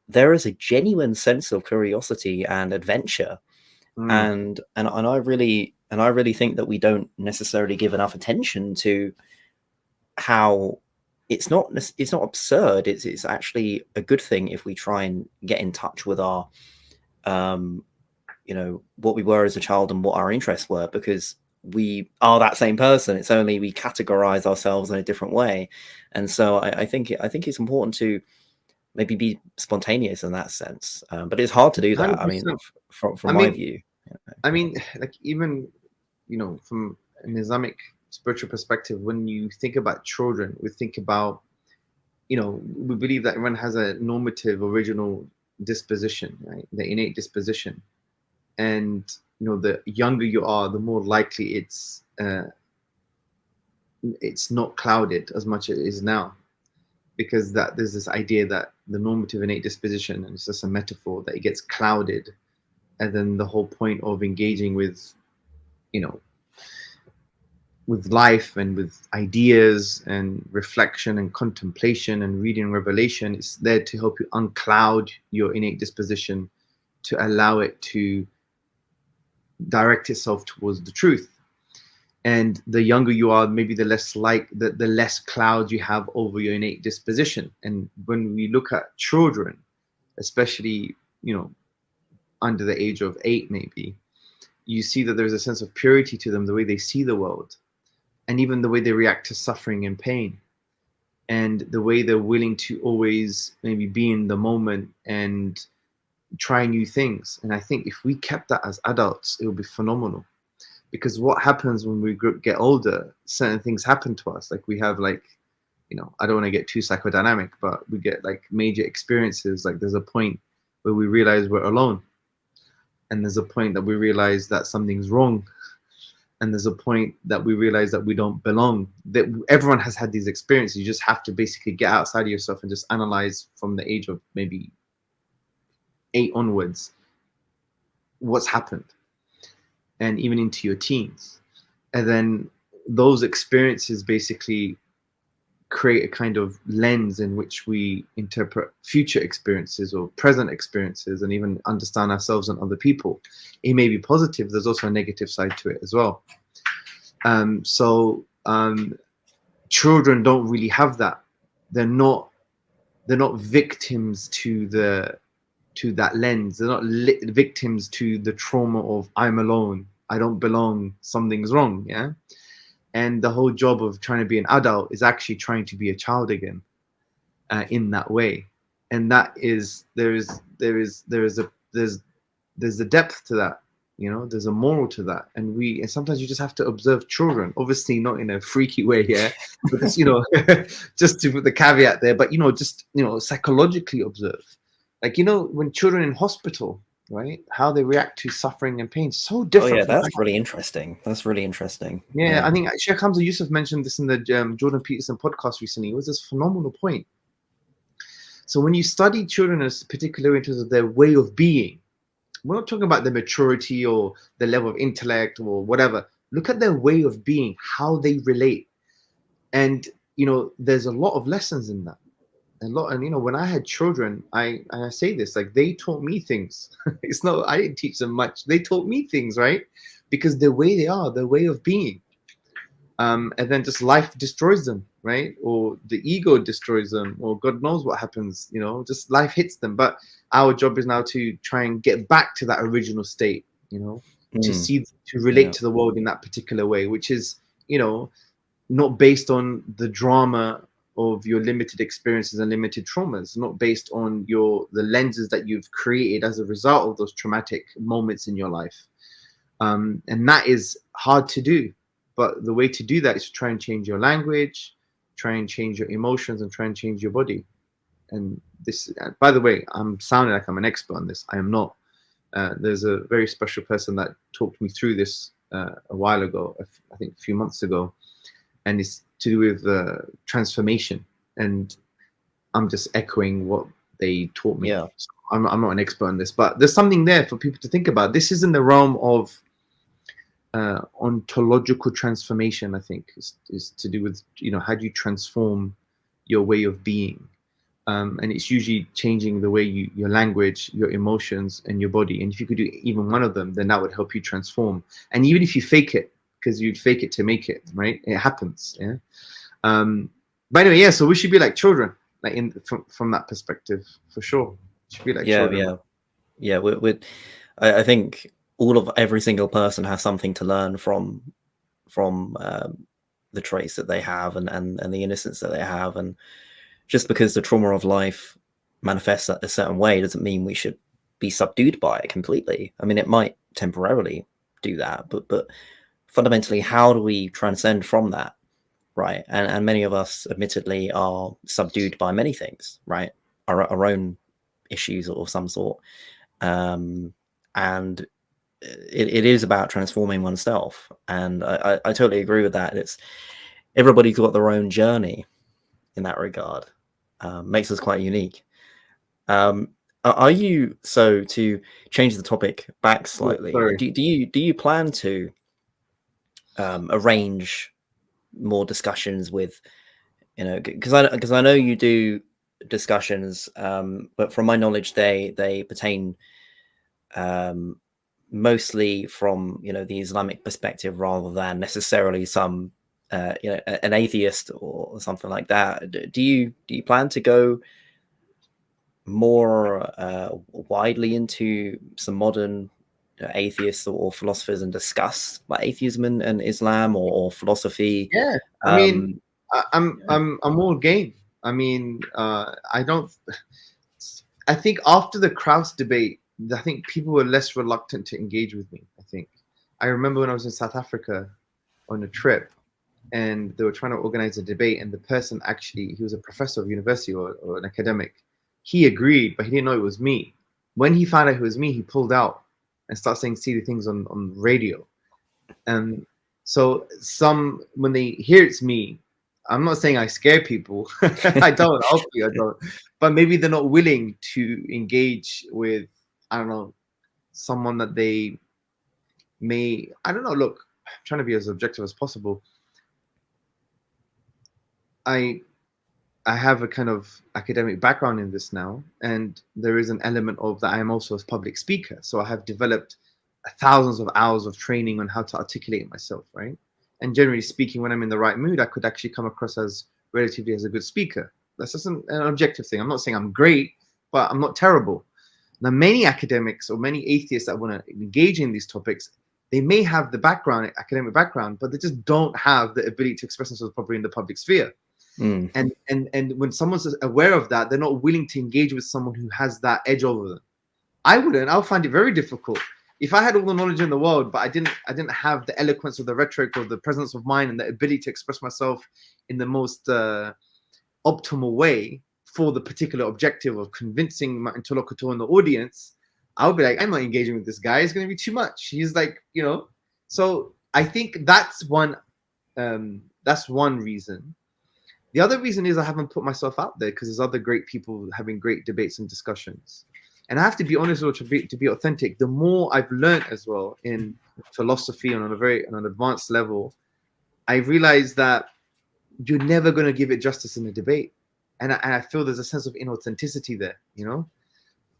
there is a genuine sense of curiosity and adventure, and I really think that we don't necessarily give enough attention to how it's not absurd. It's actually a good thing if we try and get in touch with our you know, what we were as a child and what our interests were, because we are that same person. It's only we categorize ourselves in a different way, and so I think it's important to maybe be spontaneous in that sense, but it's hard to do that. 100%. I mean, from my view. I mean, like, even, you know, from an Islamic spiritual perspective, when you think about children, we think about, you know, we believe that everyone has a normative original disposition, right? The innate disposition, and, you know, the younger you are, the more likely it's not clouded as much as it is now, because that there's this idea that the normative innate disposition, and it's just a metaphor, that it gets clouded, and then the whole point of engaging with, you know, with life and with ideas and reflection and contemplation and reading Revelation, is there to help you uncloud your innate disposition, to allow it to direct itself towards the truth. And the younger you are, maybe the less clouds you have over your innate disposition. And when we look at children, especially, you know, under the age of 8, maybe, you see that there's a sense of purity to them, the way they see the world, and even the way they react to suffering and pain, and the way they're willing to always maybe be in the moment and try new things. And I think if we kept that as adults, it would be phenomenal. Because what happens when we get older, certain things happen to us. Like, we have, like, you know, I don't want to get too psychodynamic, but we get like major experiences. Like, there's a point where we realize we're alone, and there's a point that we realize that something's wrong, and there's a point that we realize that we don't belong. That everyone has had these experiences. You just have to basically get outside of yourself and just analyze from the age of maybe 8 onwards what's happened, and even into your teens. And then those experiences basically create a kind of lens in which we interpret future experiences or present experiences, and even understand ourselves and other people. It may be positive, there's also a negative side to it as well. Children don't really have that. They're not victims to that lens. They're not victims to the trauma of I'm alone, I don't belong, something's wrong. Yeah. And the whole job of trying to be an adult is actually trying to be a child again, in that way. And that is, there's a depth to that, you know, there's a moral to that. And sometimes you just have to observe children, obviously not in a freaky way, yeah, because, you know, just to put the caveat there, but, you know, just, you know, psychologically observe. Like, you know, when children in hospital, right, how they react to suffering and pain, so different. Oh yeah, that's really interesting. That's really interesting. Yeah, I think Sheikh Hamza Yusuf mentioned this in the Jordan Peterson podcast recently. It was this phenomenal point. So when you study children, as particularly in terms of their way of being, we're not talking about their maturity or the level of intellect or whatever. Look at their way of being, how they relate. And, you know, there's a lot of lessons in that. a lot. And you know, when I had children, I say this, like, they taught me things. It's not, I didn't teach them much, they taught me things, right? Because the way they are, their way of being, and then just life destroys them, right? Or the ego destroys them, or God knows what happens, you know, just life hits them. But our job is now to try and get back to that original state, you know, to see, to relate to the world in that particular way, which is, you know, not based on the drama of your limited experiences and limited traumas, not based on the lenses that you've created as a result of those traumatic moments in your life. And that is hard to do. But the way to do that is to try and change your language, try and change your emotions, and try and change your body. And this, by the way, I'm sounding like I'm an expert on this. I am not. There's a very special person that talked me through this a while ago, I think a few months ago, and it's to do with transformation. And I'm just echoing what they taught me. Yeah. So I'm not an expert on this, but there's something there for people to think about. This is in the realm of ontological transformation. I think is to do with, you know, how do you transform your way of being, and it's usually changing the way your language, your emotions, and your body. And if you could do even one of them, then that would help you transform. And even if you fake it, because you'd fake it to make it, right? It happens. Yeah. But anyway, yeah. So we should be like children, like from that perspective, for sure. Should be like children. Yeah. I think every single person has something to learn from the traits that they have and the innocence that they have. And just because the trauma of life manifests a certain way doesn't mean we should be subdued by it completely. I mean, it might temporarily do that, but fundamentally, how do we transcend from that, right? And many of us, admittedly, are subdued by many things, right? Our own issues of some sort, and it is about transforming oneself. And I totally agree with that. Everybody's got their own journey in that regard. Makes us quite unique. Are you, so to change the topic back slightly, do you plan to arrange more discussions with, you know, because I know you do discussions, but from my knowledge they pertain mostly from, you know, the Islamic perspective rather than necessarily some you know, an atheist or something like that. Do you plan to go more widely into some modern atheists or philosophers and discuss like atheism and Islam or philosophy? Yeah, I mean, I'm all game. I mean, I think after the Krauss debate, I think people were less reluctant to engage with me. I remember when I was in South Africa on a trip, and they were trying to organize a debate, and the person, actually, he was a professor of university or an academic. He agreed, but he didn't know it was me. When he found out it was me, he pulled out and started saying silly things on radio. And so when they hear it's me, I'm not saying I scare people. I don't. Hopefully I don't. But maybe they're not willing to engage with, I don't know, someone that they may, I don't know. Look, I'm trying to be as objective as possible. I have a kind of academic background in this now, and there is an element of that. I am also a public speaker, so I have developed thousands of hours of training on how to articulate myself, right? And generally speaking, when I'm in the right mood, I could actually come across as relatively as a good speaker. That's just an objective thing. I'm not saying I'm great, but I'm not terrible. Now, many academics or many atheists that want to engage in these topics, they may have the background, academic background, but they just don't have the ability to express themselves properly in the public sphere. And when someone's aware of that, they're not willing to engage with someone who has that edge over them. I'll find it very difficult. If I had all the knowledge in the world, but I didn't have the eloquence or the rhetoric or the presence of mind and the ability to express myself in the most optimal way for the particular objective of convincing my interlocutor in the audience, I would be like, I'm not engaging with this guy. It's going to be too much. He's like, you know. So I think that's one reason. The other reason is I haven't put myself out there because there's other great people having great debates and discussions. And I have to be honest, or to be authentic, the more I've learned as well in philosophy and on an advanced level, I realized that you're never going to give it justice in a debate. and I feel there's a sense of inauthenticity there, you know.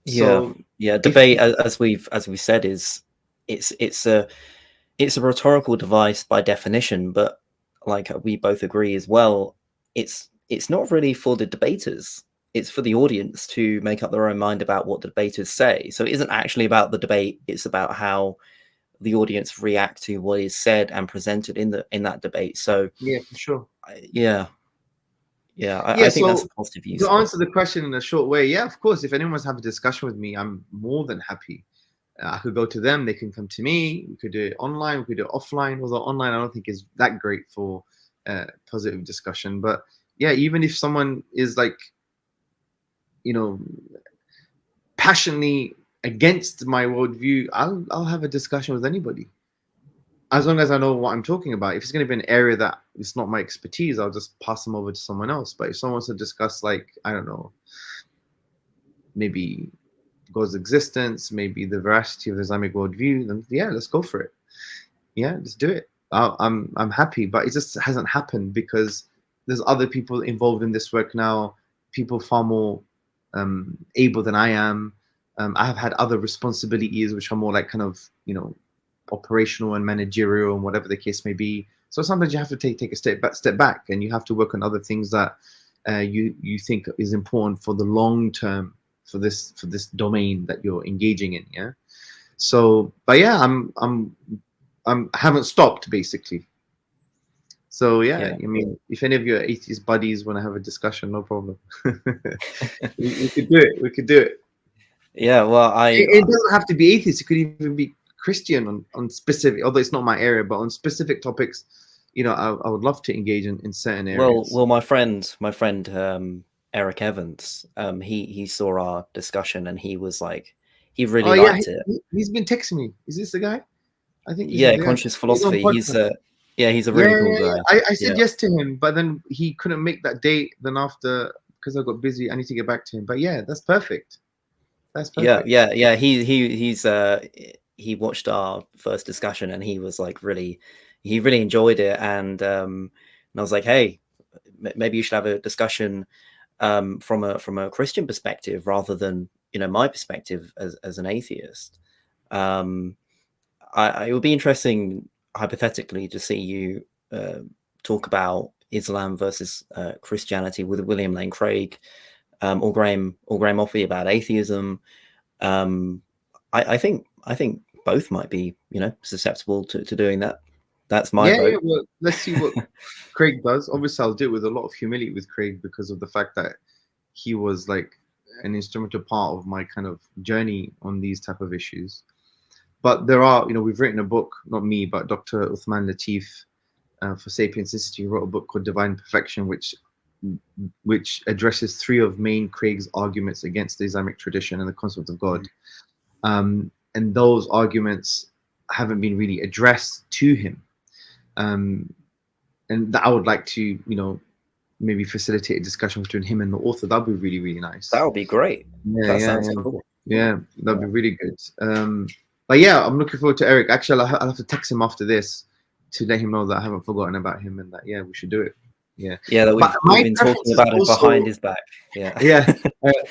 So debate, as we've said, is it's a rhetorical device by definition, but like we both agree as well, it's not really for the debaters. It's for the audience to make up their own mind about what the debaters say. So it isn't actually about the debate. It's about how the audience react to what is said and presented in that debate. So yeah, for sure. I think that's a positive use. To answer the question in a short way, yeah, of course. If anyone wants to have a discussion with me, I'm more than happy. I could go to them. They can come to me. We could do it online. We could do it offline. Although online, I don't think is that great for positive discussion. But yeah, even if someone is like, you know, passionately against my worldview, I'll have a discussion with anybody, as long as I know what I'm talking about. If it's going to be an area that it's not my expertise, I'll just pass them over to someone else. But if someone wants to discuss, like, I don't know, maybe God's existence, maybe the veracity of the Islamic worldview, then yeah, let's go for it. Yeah, let's do it. I'm happy, but it just hasn't happened because there's other people involved in this work now, people far more able than I am. I have had other responsibilities which are more like kind of, you know, operational and managerial and whatever the case may be. So sometimes you have to take a step back, and you have to work on other things that you think is important for the long term for this domain that you're engaging in. Yeah. So, but yeah, I haven't stopped basically. So yeah, I mean, if any of your atheist buddies want to have a discussion, no problem. we could do it. We could do it. Yeah, well, it doesn't have to be atheist. It could even be Christian on specific, although it's not my area, but on specific topics, you know, I would love to engage in certain areas. Well, my friend Eric Evans, he saw our discussion and he was like, he really liked it. He's been texting me. Is this the guy? I think. Conscious philosophy. He's a really cool guy. I said yes to him, but then he couldn't make that date. Then after, because I got busy, I need to get back to him. But yeah, that's perfect. That's perfect. Yeah. He watched our first discussion and he was like he really enjoyed it. And I was like, hey, maybe you should have a discussion from a Christian perspective rather than, you know, my perspective as an atheist. It would be interesting, hypothetically, to see you talk about Islam versus Christianity with William Lane Craig, or Graham Offey about atheism. I think both might be, you know, susceptible to doing that. That's my vote. Yeah, well, let's see what Craig does. Obviously, I'll do it with a lot of humility with Craig because of the fact that he was like an instrumental part of my kind of journey on these type of issues. But there are, you know, we've written a book, not me, but Dr. Uthman Latif for Sapience Institute wrote a book called Divine Perfection, which addresses three of main Craig's arguments against the Islamic tradition and the concept of God. And those arguments haven't been really addressed to him. And that I would like to, you know, maybe facilitate a discussion between him and the author. That'd be really, really nice. That would be great. That sounds cool. Yeah, that'd be really good. But yeah, I'm looking forward to Eric. Actually, I'll have to text him after this to let him know that I haven't forgotten about him and that, yeah, we should do it. Yeah. Yeah, that we've been talking about it behind his back. Yeah. Yeah.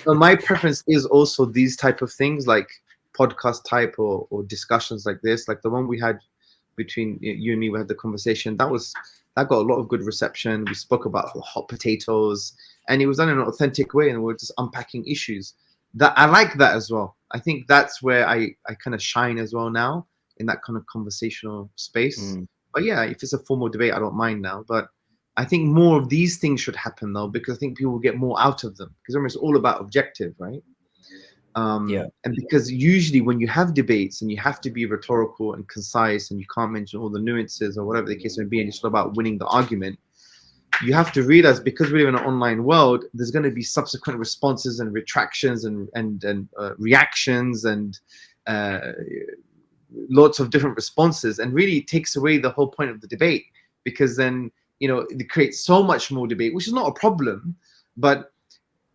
So my preference is also these type of things, like podcast type or discussions like this, like the one we had between you and me. We had the conversation that got a lot of good reception. We spoke about hot potatoes, and it was done in an authentic way, and we're just unpacking issues. That I like that as well. I think that's where I kind of shine as well now, in that kind of conversational space. But yeah, if it's a formal debate, I don't mind now. But I think more of these things should happen though, because I think people will get more out of them, because it's all about objective, right? And because usually when you have debates and you have to be rhetorical and concise and you can't mention all the nuances or whatever the case may be, and it's all about winning the argument, you have to realize, because we live in an online world, there's going to be subsequent responses and retractions and reactions and lots of different responses, and really it takes away the whole point of the debate, because then, you know, it creates so much more debate, which is not a problem, but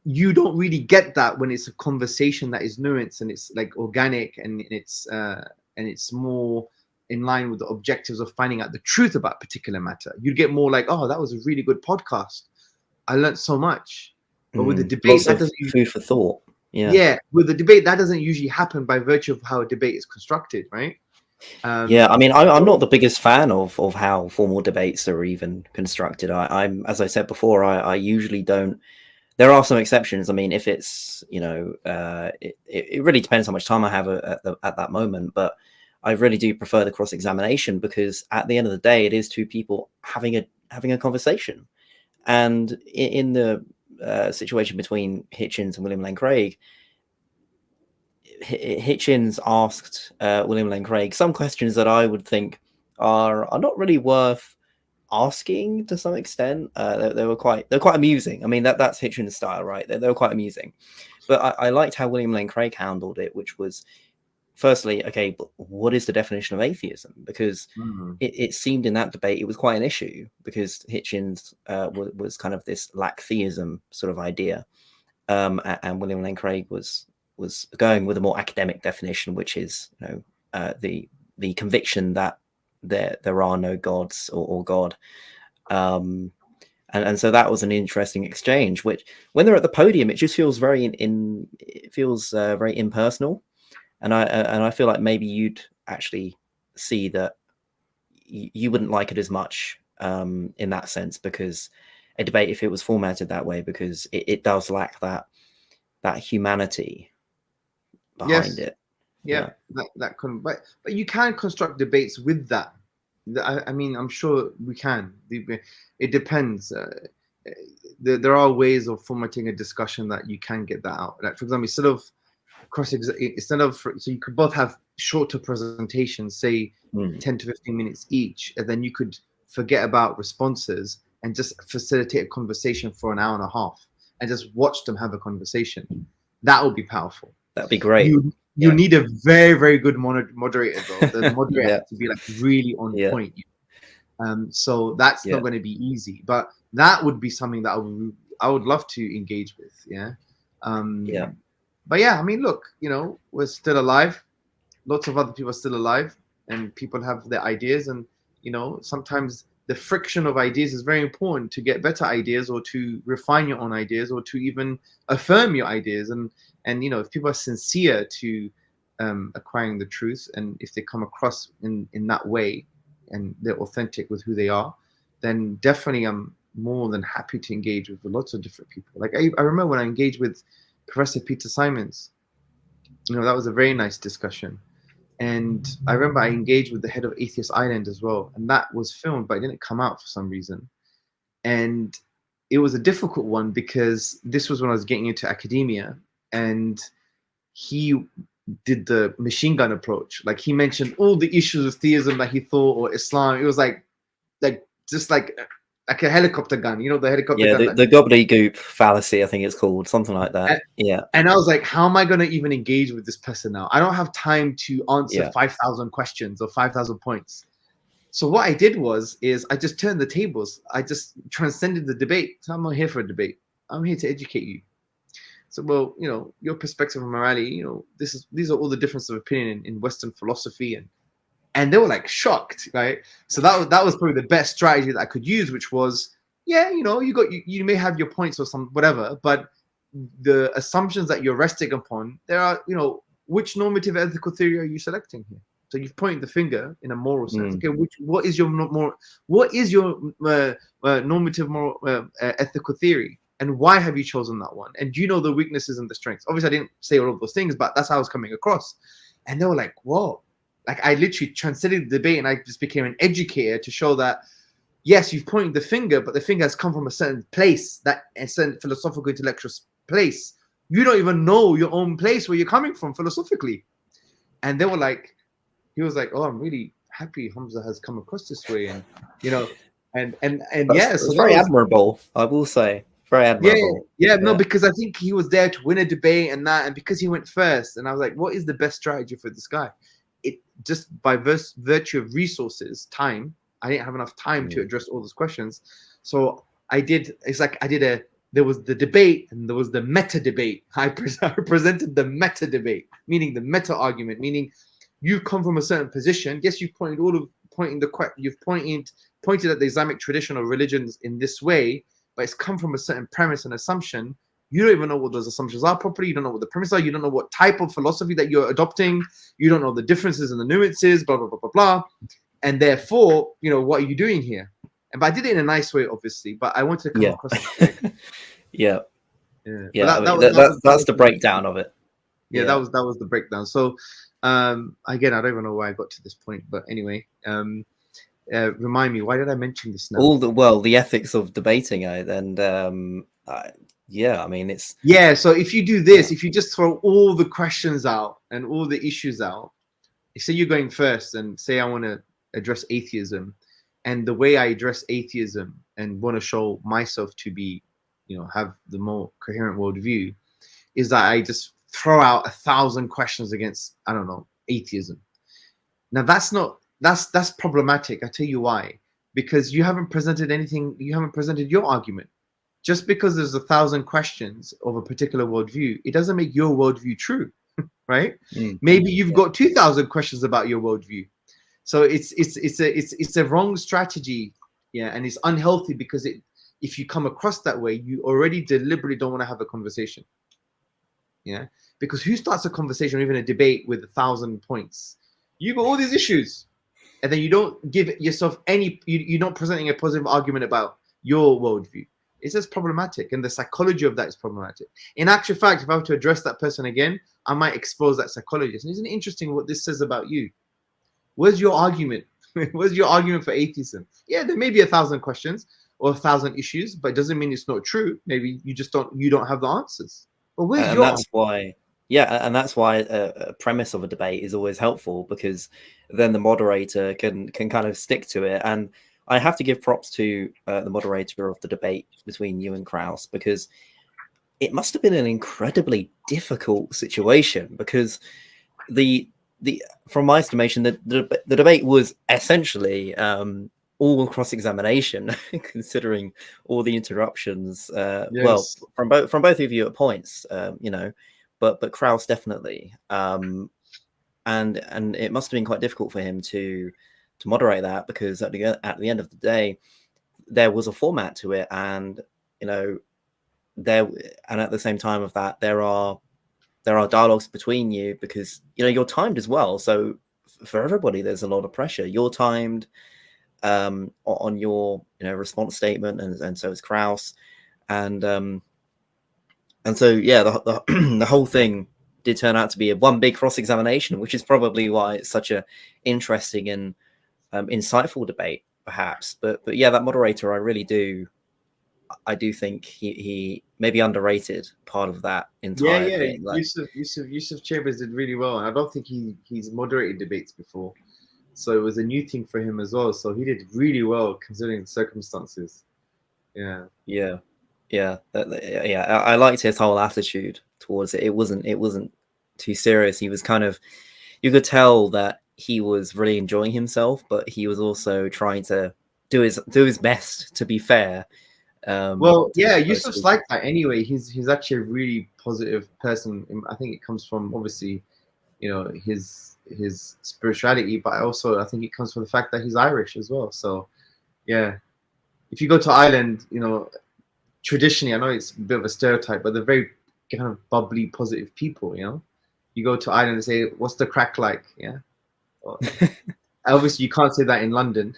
you don't really get that when it's a conversation that is nuanced and it's like organic and it's more in line with the objectives of finding out the truth about a particular matter. You'd get more like, oh, that was a really good podcast. I learned so much. But with the debate, Lots that of doesn't usually, food for thought. Yeah. yeah, with the debate, that doesn't usually happen by virtue of how a debate is constructed, right? Yeah, I mean, I'm not the biggest fan of how formal debates are even constructed. I'm, as I said before, I usually don't. There are some exceptions. I mean, if it's, you know, it really depends how much time I have at that moment. But I really do prefer the cross examination, because at the end of the day, it is two people having a conversation. And in the situation between Hitchens and William Lane Craig, Hitchens asked William Lane Craig some questions that I would think are not really worth asking to some extent. They're quite amusing. I mean, that's Hitchens' style, right? They were quite amusing. But I liked how William Lane Craig handled it, which was, firstly, okay, but what is the definition of atheism? Because it seemed in that debate it was quite an issue, because Hitchens was kind of this lack theism sort of idea, and William Lane Craig was going with a more academic definition, which is, you know, the conviction that there are no gods or God. And so that was an interesting exchange, which, when they're at the podium, it just feels very very impersonal. And I feel like maybe you'd actually see that you wouldn't like it as much in that sense, because a debate, if it was formatted that way, because it does lack that humanity behind it. Yeah, that can, but you can construct debates with that. I mean, I'm sure we can. It depends. There are ways of formatting a discussion that you can get that out. Like, for example, so you could both have shorter presentations, say 10 to 15 minutes each, and then you could forget about responses and just facilitate a conversation for an hour and a half and just watch them have a conversation. That would be powerful. That'd be great. You need a very, very good moderator, though. The moderator has to be like really on point. So that's not going to be easy, but that would be something that I would love to engage with. But yeah, I mean, look, you know, we're still alive. Lots of other people are still alive, and people have their ideas. And, you know, sometimes the friction of ideas is very important to get better ideas, or to refine your own ideas, or to even affirm your ideas. And you know, if people are sincere to acquiring the truth, and if they come across in that way, and they're authentic with who they are, then definitely I'm more than happy to engage with lots of different people. Like I remember when I engaged with Professor Peter Simons, you know, that was a very nice discussion. And I remember I engaged with the head of Atheist Island as well, and that was filmed, but it didn't come out for some reason. And it was a difficult one, because this was when I was getting into academia, and he did the machine gun approach. Like, he mentioned all the issues of theism that he thought, or Islam. It was like just like a helicopter gun, you know, the helicopter gun. The gobbledygook fallacy, I think it's called, something like that. And I was like, how am I going to even engage with this person now? I don't have time to answer 5,000 questions or 5,000 points. So what I did is I just turned the tables. I just transcended the debate. So I'm not here for a debate. I'm here to educate you. So, well, you know, your perspective on morality, you know, these are all the differences of opinion in Western philosophy, and they were like shocked, right? So that was probably the best strategy that I could use, which was, you know, you may have your points or some whatever, but the assumptions that you're resting upon, there are, you know, which normative ethical theory are you selecting here? So you've pointed the finger in a moral sense. Okay, what is your normative moral ethical theory? And why have you chosen that one? And do you know the weaknesses and the strengths? Obviously, I didn't say all of those things, but that's how I was coming across. And they were like, whoa. Like, I literally transcended the debate, and I just became an educator to show that, yes, you've pointed the finger, but the finger has come from a certain place, a certain philosophical, intellectual place. You don't even know your own place where you're coming from philosophically. And they were like, he was like, oh, I'm really happy Hamza has come across this way. And, you know, and it's very admirable, I will say. Very admirable. No, because I think he was there to win a debate and because he went first, and I was like, what is the best strategy for this guy? It just by virtue of resources, time, I didn't have enough time to address all those questions. So there was the debate, and there was the meta debate. I presented the meta debate, meaning the meta argument, meaning you've come from a certain position. Yes, you've pointed at the Islamic tradition or religions in this way, but it's come from a certain premise and assumption. You don't even know what those assumptions are properly. You don't know what the premises are. You don't know what type of philosophy that you're adopting. You don't know the differences and the nuances, blah, blah, blah, blah, blah. And therefore, you know, what are you doing here? And but I did it in a nice way, obviously, but I wanted to come across that way. Yeah. Yeah. That's the breakdown of it. Yeah, that was the breakdown. So again, I don't even know why I got to this point, but anyway, remind me, why did I mention this now? The ethics of debating, yeah, I mean, it's so if you do this, if you just throw all the questions out and all the issues out, say you're going first and say I want to address atheism, and the way I address atheism and want to show myself to be, you know, have the more coherent worldview, is that I just throw out 1,000 questions against, I don't know, atheism. Now that's problematic. I tell you why. Because you haven't presented anything, you haven't presented your argument. Just because there's 1,000 questions of a particular worldview, it doesn't make your worldview true, right? Maybe you've got 2,000 questions about your worldview. So it's a wrong strategy, and it's unhealthy because if you come across that way, you already deliberately don't want to have a conversation. Because who starts a conversation or even a debate with 1,000 points? You got all these issues, and then you don't give yourself any. You're not presenting a positive argument about your worldview. It's just problematic, and the psychology of that is problematic. In actual fact, if I were to address that person again, I might expose that psychologist. And isn't it interesting what this says about you? Where's your argument? Where's your argument for atheism? Yeah, there may be 1,000 questions or 1,000 issues, but it doesn't mean it's not true. Maybe you just don't have the answers. But where's your argument? And that's why a premise of a debate is always helpful, because then the moderator can kind of stick to it. And I have to give props to the moderator of the debate between you and Krauss, because it must have been an incredibly difficult situation, because from my estimation, the debate was essentially all cross-examination, considering all the interruptions. Well, from both of you at points, you know. But Krauss definitely, and it must have been quite difficult for him to moderate that, because at the end of the day, there was a format to it, and you know, at the same time of that, there are dialogues between you, because you know you're timed as well. So for everybody, there's a lot of pressure. You're timed on your response statement, and so is Krauss, and so, yeah, the whole thing did turn out to be one big cross-examination, which is probably why it's such a interesting and insightful debate, perhaps. But yeah, that moderator, I do think he maybe underrated part of that entire thing. Like, Yusuf Chambers did really well, and I don't think he's moderated debates before, so it was a new thing for him as well. So he did really well considering the circumstances. I liked his whole attitude towards it. It wasn't too serious. He was kind of, you could tell that he was really enjoying himself, but he was also trying to do his best to be fair. Yusuf's like that anyway. He's actually a really positive person. I think it comes from, obviously, you know, his spirituality, but I think it comes from the fact that he's Irish as well. So yeah, if you go to Ireland, you know, traditionally, I know it's a bit of a stereotype, but they're very kind of bubbly, positive people, you know. You go to Ireland and say, what's the crack like? Yeah. Well, obviously, you can't say that in London.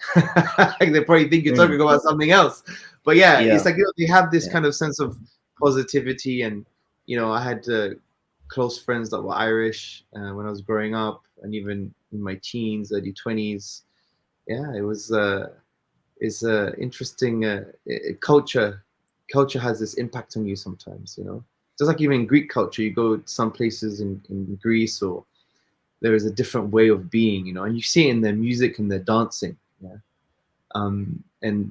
They probably think you're talking about something else. But it's like, you know, they have this kind of sense of positivity. And, you know, I had close friends that were Irish when I was growing up, and even in my teens, early 20s. Yeah, it was it's interesting culture. Culture has this impact on you sometimes, you know. Just like even in Greek culture, you go to some places in Greece, or there is a different way of being, you know, and you see it in their music and their dancing, and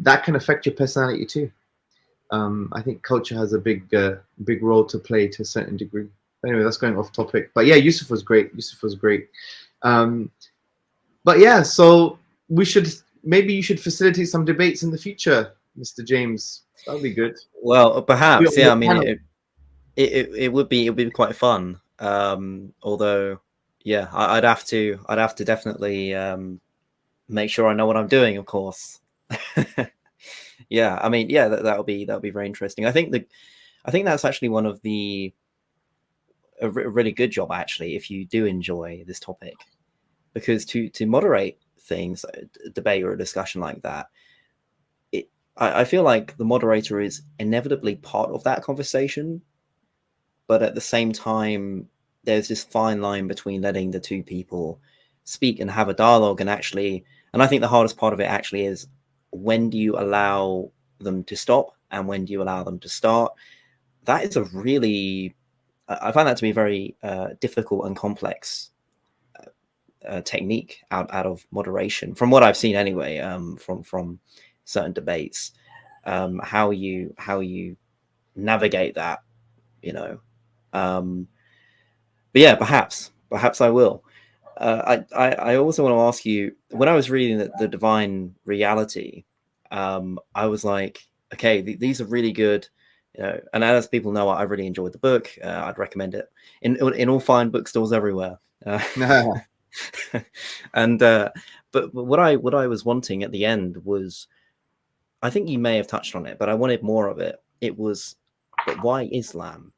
that can affect your personality too. I think culture has a big role to play to a certain degree. Anyway, that's going off topic, but yeah, Yusuf was great. But yeah, so maybe you should facilitate some debates in the future, Mr. James. That would be good. Well, perhaps, yeah. I mean, it would be quite fun. Although, yeah, I'd have to definitely make sure I know what I'm doing, of course. Yeah, I mean, yeah, that'll be very interesting. I think I think that's actually one of a really good job, actually, if you do enjoy this topic, because to moderate things, a debate or a discussion like that, I feel like the moderator is inevitably part of that conversation, but at the same time, there's this fine line between letting the two people speak and have a dialogue, and I think the hardest part of it actually is, when do you allow them to stop and when do you allow them to start? That is a really, I find that to be very difficult and complex technique out of moderation, from what I've seen anyway, from certain debates, how you navigate that, you know. But yeah, perhaps I will. I also want to ask you, when I was reading the Divine Reality, I was like, okay, these are really good, you know. And as people know, I really enjoyed the book. I'd recommend it in all fine bookstores everywhere. And but what I was wanting at the end was, I think you may have touched on it, but I wanted more of it. It was, but why Islam?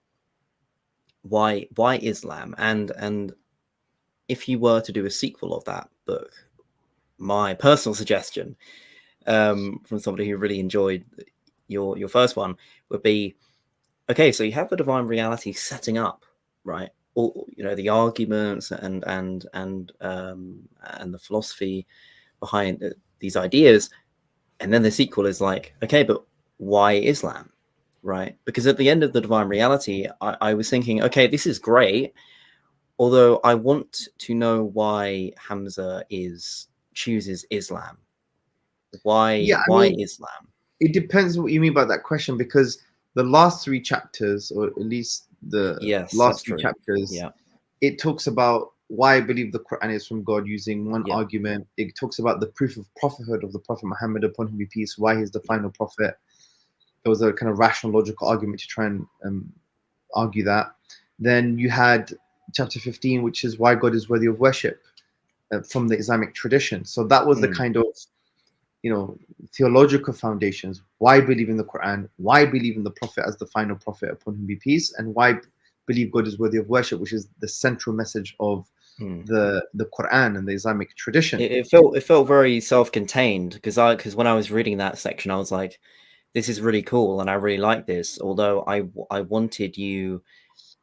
Why Islam? And if you were to do a sequel of that book, my personal suggestion, from somebody who really enjoyed your first one, would be, okay, so you have the Divine Reality setting up, right? All, you know, the arguments and the philosophy behind these ideas, and then the sequel is like, okay, but why Islam, right? Because at the end of the Divine Reality, I was thinking, okay, this is great, although I want to know why Hamza chooses Islam. Why Islam? It depends what you mean by that question, because the last 3 chapters, or at least the last 3 chapters, it talks about why I believe the Quran is from God, using one argument. It talks about the proof of prophethood of the Prophet Muhammad, upon whom be peace, why he's the final prophet. There was a kind of rational, logical argument to try and argue that. Then you had chapter 15, which is why God is worthy of worship, from the Islamic tradition. So that was the kind of, you know, theological foundations. Why believe in the Quran? Why believe in the Prophet as the final prophet, upon whom be peace? And why believe God is worthy of worship, which is the central message of the Quran and the Islamic tradition. It felt very self-contained, because when I was reading that section, I was like, this is really cool and I really like this. Although I wanted you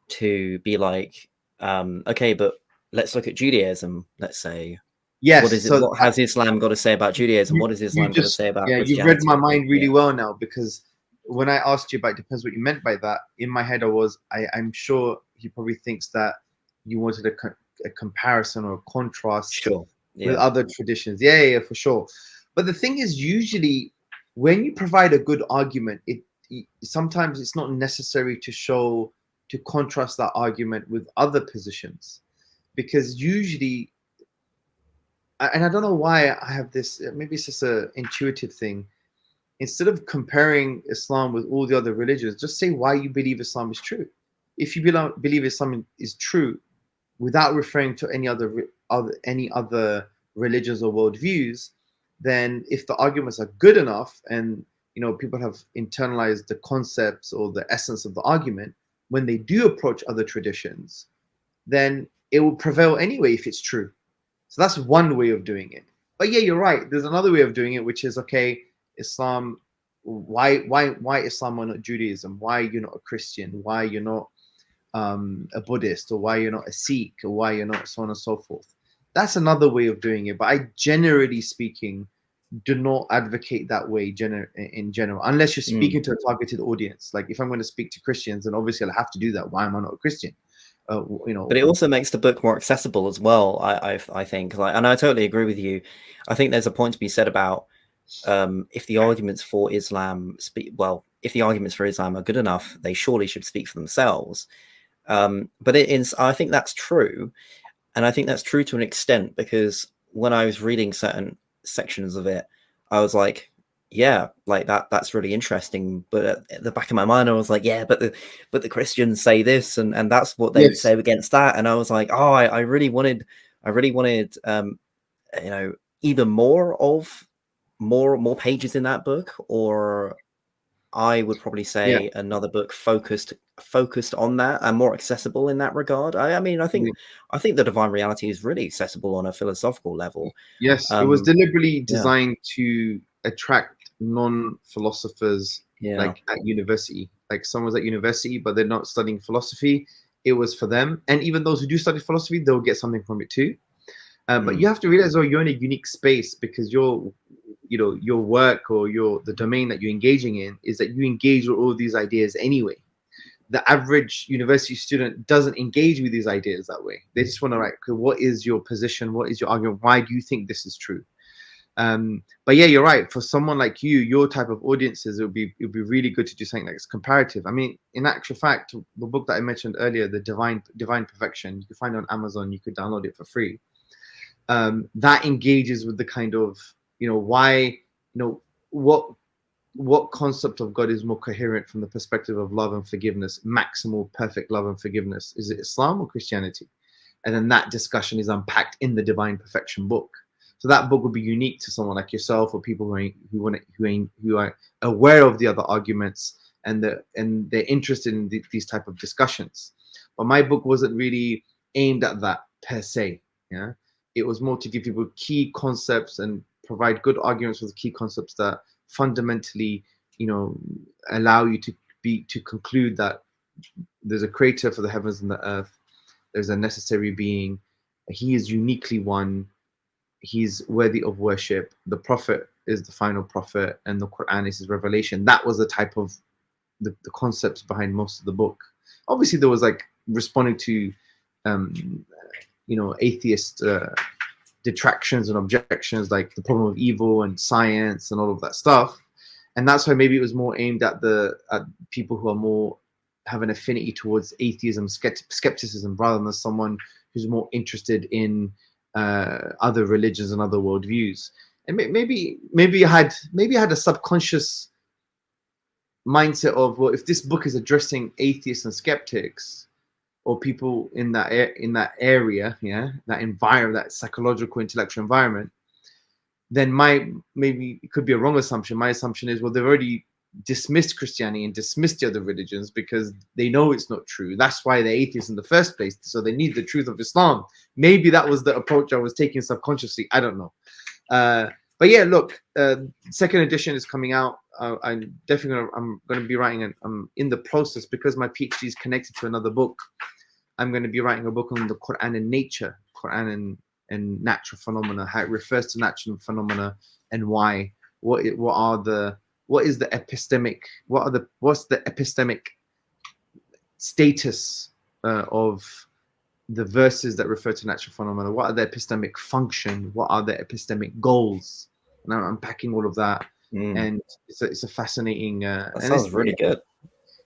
to be like, okay, but let's look at Judaism, let's say. Yes. What is it? What has Islam got to say about Judaism? What does Islam got to say about Christianity? You've read my mind really well now, because when I asked you about, it depends what you meant by that, in my head I'm sure he probably thinks that you wanted a comparison or a contrast with other traditions. Yeah, for sure. But the thing is, usually when you provide a good argument, sometimes it's not necessary to contrast that argument with other positions, because usually, and I don't know why I have this, maybe it's just an intuitive thing, instead of comparing Islam with all the other religions, just say why you believe Islam is true. If you believe Islam is true, without referring to any other religions or worldviews, then if the arguments are good enough, and you know, people have internalized the concepts or the essence of the argument, when they do approach other traditions, then it will prevail anyway if it's true. So that's one way of doing it. But yeah, you're right. There's another way of doing it, which is, okay, Islam, why Islam or not Judaism? Why you're not a Christian? Why you're not a Buddhist? Or why you're not a Sikh? Or why you're not so on and so forth? That's another way of doing it. But I, generally speaking, do not advocate that way in general, unless you're speaking to a targeted audience. Like if I'm going to speak to Christians, then obviously I'll have to do that. Why am I not a Christian? You know, but it also makes the book more accessible as well. I think, like, and I totally agree with you. I think there's a point to be said about if the arguments for Islam if the arguments for Islam are good enough, they surely should speak for themselves. But I think that's true, and I think that's true to an extent, because when I was reading certain sections of it, I was like, yeah, like that's really interesting. But at the back of my mind, I was like, yeah, but the Christians say this, and that's what they say against that. And I was like, oh, I really wanted, you know, either more pages in that book, or I would probably say another book focused on that and more accessible in that regard. I mean, I think the divine reality is really accessible on a philosophical level. Yes, it was deliberately Yeah. designed to attract non-philosophers, Yeah. like at university. Like someone's at university, but they're not studying philosophy. It was for them, and even those who do study philosophy, they'll get something from it too. But you have to realize, oh, you're in a unique space because your work or the domain that you're engaging in is that you engage with all these ideas anyway. The average university student doesn't engage with these ideas that way. They just want to write, okay, what is your position? What is your argument? Why do you think this is true? But yeah, you're right. For someone like you, your type of audiences, it would be really good to do something that's comparative. I mean, in actual fact, the book that I mentioned earlier, The Divine Perfection, you can find it on Amazon. You could download it for free. That engages with the kind of, why, what concept of God is more coherent from the perspective of love and forgiveness, maximal perfect love and forgiveness? Is it Islam or Christianity? And then that discussion is unpacked in the Divine Perfection book. So that book would be unique to someone like yourself or people who are aware of the other arguments and they're interested in these type of discussions. But my book wasn't really aimed at that per se. Yeah, it was more to give people key concepts and provide good arguments for the key concepts that fundamentally, allow you to conclude that there's a creator for the heavens and the earth. There's a necessary being. He is uniquely one. He's worthy of worship. The prophet is the final prophet, and the Quran is his revelation. That was the type of the concepts behind most of the book. Obviously, there was like responding to, atheist detractions and objections, like the problem of evil and science and all of that stuff. And that's why maybe it was more aimed at people who are more have an affinity towards atheism, skepticism, rather than someone who's more interested in other religions and other worldviews. And maybe I had a subconscious mindset of, well, if this book is addressing atheists and skeptics or people in that area, that environment, that psychological intellectual environment, then maybe it could be a wrong assumption. My assumption is, well, they've already dismissed Christianity and dismissed the other religions because they know it's not true. That's why they're atheists in the first place. So they need the truth of Islam. Maybe that was the approach I was taking subconsciously. I don't know. But yeah, look, second edition is coming out. I'm going to be writing, I'm in the process because my PhD is connected to another book. I'm going to be writing a book on the Quran and nature, Quran and natural phenomena, how it refers to natural phenomena and why. What's the epistemic status of the verses that refer to natural phenomena? What are the epistemic function? What are the epistemic goals? And I'm unpacking all of that, and it's a fascinating. That sounds really good.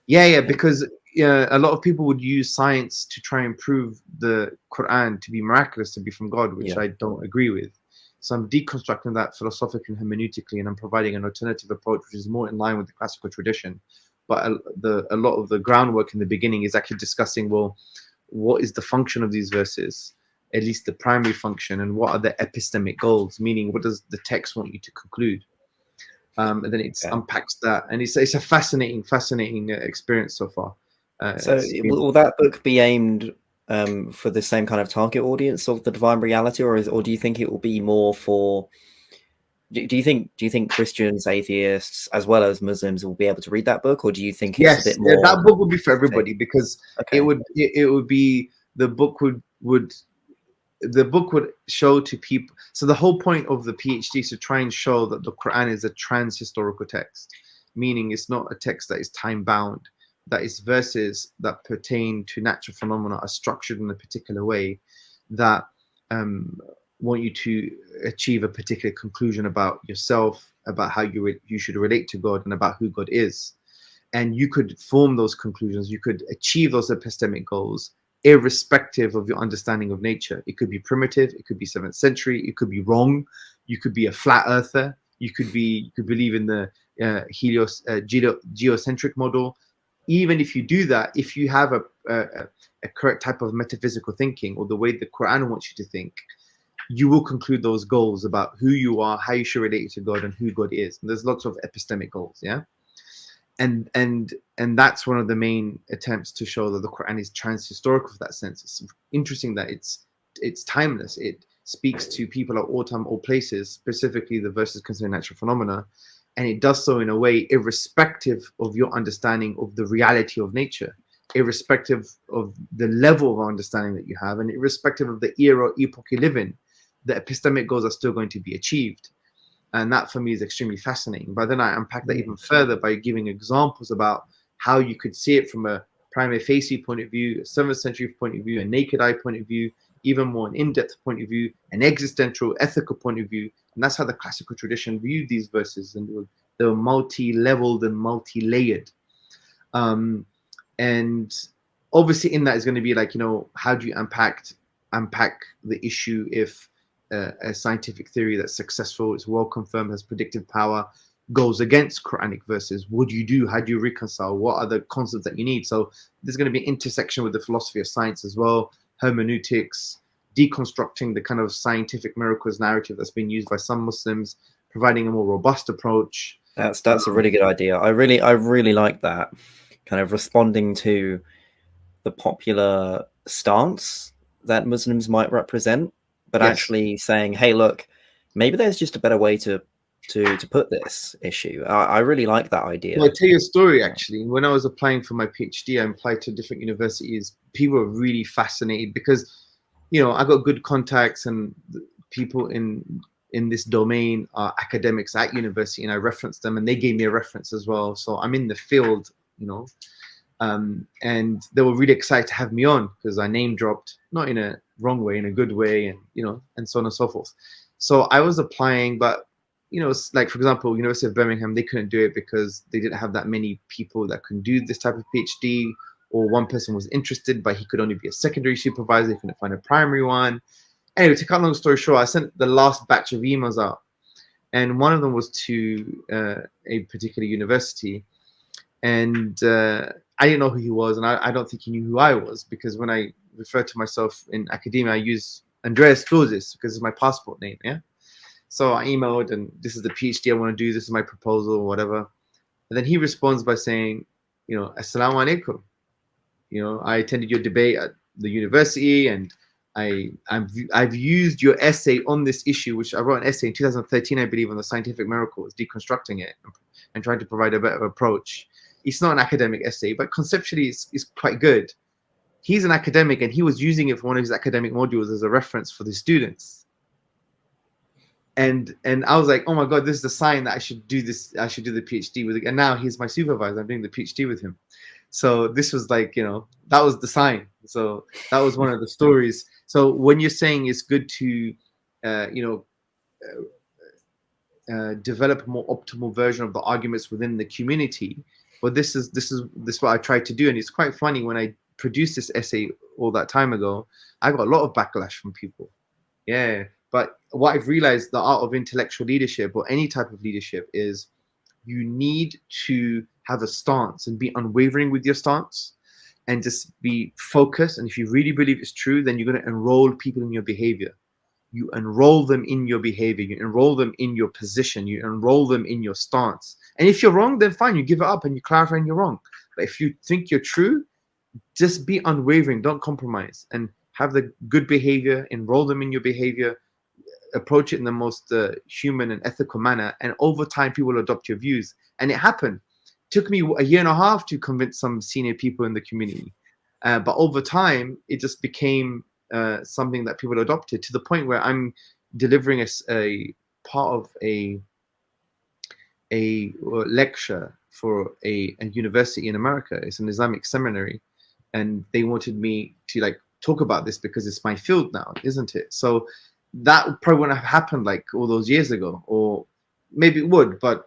Yeah, because a lot of people would use science to try and prove the Quran to be miraculous, to be from God, which I don't agree with. So I'm deconstructing that philosophically and hermeneutically, and I'm providing an alternative approach, which is more in line with the classical tradition. But a lot of the groundwork in the beginning is actually discussing, well, what is the function of these verses, at least the primary function, and what are the epistemic goals, meaning what does the text want you to conclude? And then it unpacks that, and it's a fascinating experience so far. So will that book be aimed for the same kind of target audience of the divine reality, or do you think it will be more for? Do you think Christians, atheists, as well as Muslims will be able to read that book, or do you think it's a bit more? That book would be for everybody because it would be the book would show to people. So the whole point of the PhD is to try and show that the Quran is a trans-historical text, meaning it's not a text that is time-bound, that its verses that pertain to natural phenomena are structured in a particular way that want you to achieve a particular conclusion about yourself, about how you should relate to God, and about who God is. And you could form those conclusions, you could achieve those epistemic goals irrespective of your understanding of nature. It could be primitive, it could be 7th century, it could be wrong, you could be a flat earther, you could believe in the geocentric model. Even if you do that, if you have a correct type of metaphysical thinking, or the way the Quran wants you to think, you will conclude those goals about who you are, how you should relate to God, and who God is. And there's lots of epistemic goals, and that's one of the main attempts to show that the Quran is trans-historical for that sense. It's interesting that it's timeless. It speaks to people at all time, all places, specifically the verses concerning natural phenomena, and it does so in a way irrespective of your understanding of the reality of nature, irrespective of the level of understanding that you have, and irrespective of the era or epoch you live in. The epistemic goals are still going to be achieved. And that for me is extremely fascinating. But then I unpack that even further by giving examples about how you could see it from a prima facie point of view, a 7th century point of view, a naked eye point of view, even more an in-depth point of view, an existential, ethical point of view. And that's how the classical tradition viewed these verses. And they were multi-leveled and multi-layered. And obviously in that is going to be like, how do you unpack the issue if a scientific theory that's successful, it's well confirmed, has predictive power, goes against Quranic verses? What do you do? How do you reconcile? What are the concepts that you need? So there's going to be intersection with the philosophy of science as well, hermeneutics, deconstructing the kind of scientific miracles narrative that's been used by some Muslims, providing a more robust approach. That's a really good idea. I really like that, kind of responding to the popular stance that Muslims might represent, but Yes. actually saying, hey, look, maybe there's just a better way to put this issue. I really like that idea. Well, I'll tell you a story, actually. When I was applying for my PhD, I applied to different universities. People were really fascinated because, I got good contacts, and people in this domain are academics at university, and I referenced them, and they gave me a reference as well. So I'm in the field, and they were really excited to have me on because I name dropped, not in a wrong way, in a good way, and and so on and so forth. So I was applying, but like for example, University of Birmingham, they couldn't do it because they didn't have that many people that can do this type of PhD, or one person was interested, but he could only be a secondary supervisor. They couldn't find a primary one. Anyway, to cut a long story short, I sent the last batch of emails out, and one of them was to a particular university, and I didn't know who he was, and I don't think he knew who I was, because when I refer to myself in academia, I use Andreas Tzortzis because it's my passport name, yeah? So I emailed, and this is the PhD I want to do, this is my proposal, or whatever. And then he responds by saying, Assalamu alaikum. I attended your debate at the university, and I've used your essay on this issue, which I wrote an essay in 2013, I believe, on the scientific miracles, deconstructing it and trying to provide a better approach. It's not an academic essay, but conceptually it's quite good. He's an academic, and he was using it for one of his academic modules as a reference for the students. And I was like, oh my God, this is the sign that I should do this. I should do the PhD with it. And now he's my supervisor. I'm doing the PhD with him. So this was like, that was the sign. So that was one of the stories. So when you're saying it's good to, develop a more optimal version of the arguments within the community, well, this is what I tried to do. And it's quite funny, when I produced this essay all that time ago, I got a lot of backlash from people. Yeah. But what I've realized, the art of intellectual leadership, or any type of leadership, is you need to have a stance and be unwavering with your stance, and just be focused. And if you really believe it's true, then you're going to enroll people in your behavior. You enroll them in your behavior. You enroll them in your position. You enroll them in your stance. And if you're wrong, then fine, you give it up and you clarify and you're wrong. But if you think you're true, just be unwavering. Don't compromise, and have the good behavior. Enroll them in your behavior. Approach it in the most human and ethical manner, and over time people will adopt your views. And it happened. It took me a year and a half to convince some senior people in the community, but over time it just became something that people adopted, to the point where I'm delivering a part of a lecture for a university in America. It's an Islamic seminary, and they wanted me to talk about this because it's my field now, isn't it? So that probably wouldn't have happened like all those years ago, or maybe it would, but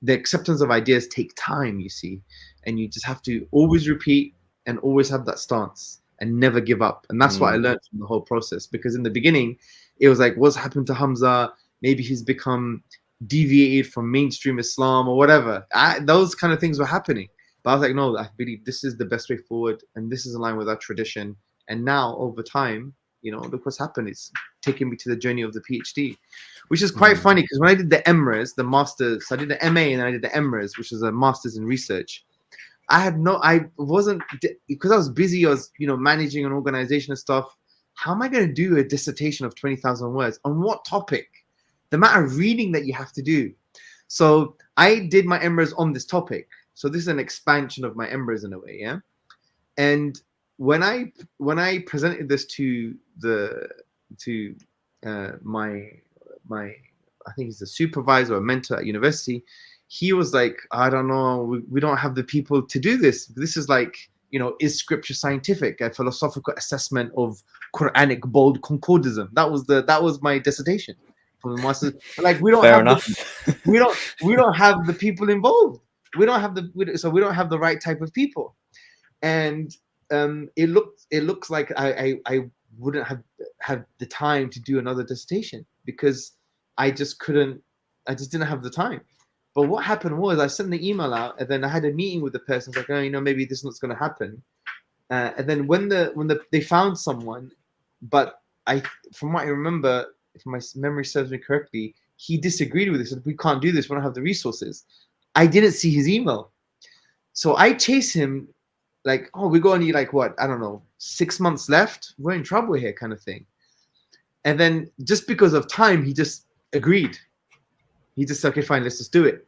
the acceptance of ideas take time, you see, and you just have to always repeat and always have that stance and never give up. And that's what I learned from the whole process, because in the beginning it was like, what's happened to Hamza? Maybe he's become deviated from mainstream Islam or whatever. Those kind of things were happening, but I was like, no, I believe this is the best way forward, and this is in line with our tradition. And now over time, you know, look what's happened. It's taken me to the journey of the PhD, which is quite funny because when I did the MRes, the master's, so I did the MA and I did the MRes, which is a master's in research. I wasn't, because I was busy, I was, you know, managing an organization and stuff. How am I going to do a dissertation of 20,000 words on what topic? The amount of reading that you have to do. So I did my MRes on this topic. So this is an expansion of my MRes in a way, yeah. And when I presented this to my I think he's a supervisor or mentor at university, he was like, I don't know, we don't have the people to do this. This is like, you know, is scripture scientific? A philosophical assessment of Quranic bold concordism. That was my dissertation for the master's. Like, we don't Fair have enough. we don't have the people involved. We don't have the right type of people. And it looks like I wouldn't have the time to do another dissertation because I just didn't have the time. But what happened was I sent the email out, and then I had a meeting with the person. Like, oh, you know, maybe this is not going to happen. And then when they found someone, but from what I remember, if my memory serves me correctly, he disagreed with this. Said, we can't do this. We don't have the resources. I didn't see his email, so I chased him. Like, oh, we're going to need like what? I don't know, 6 months left. We're in trouble here, kind of thing. And then just because of time, he just agreed. He just said, okay, fine, let's just do it.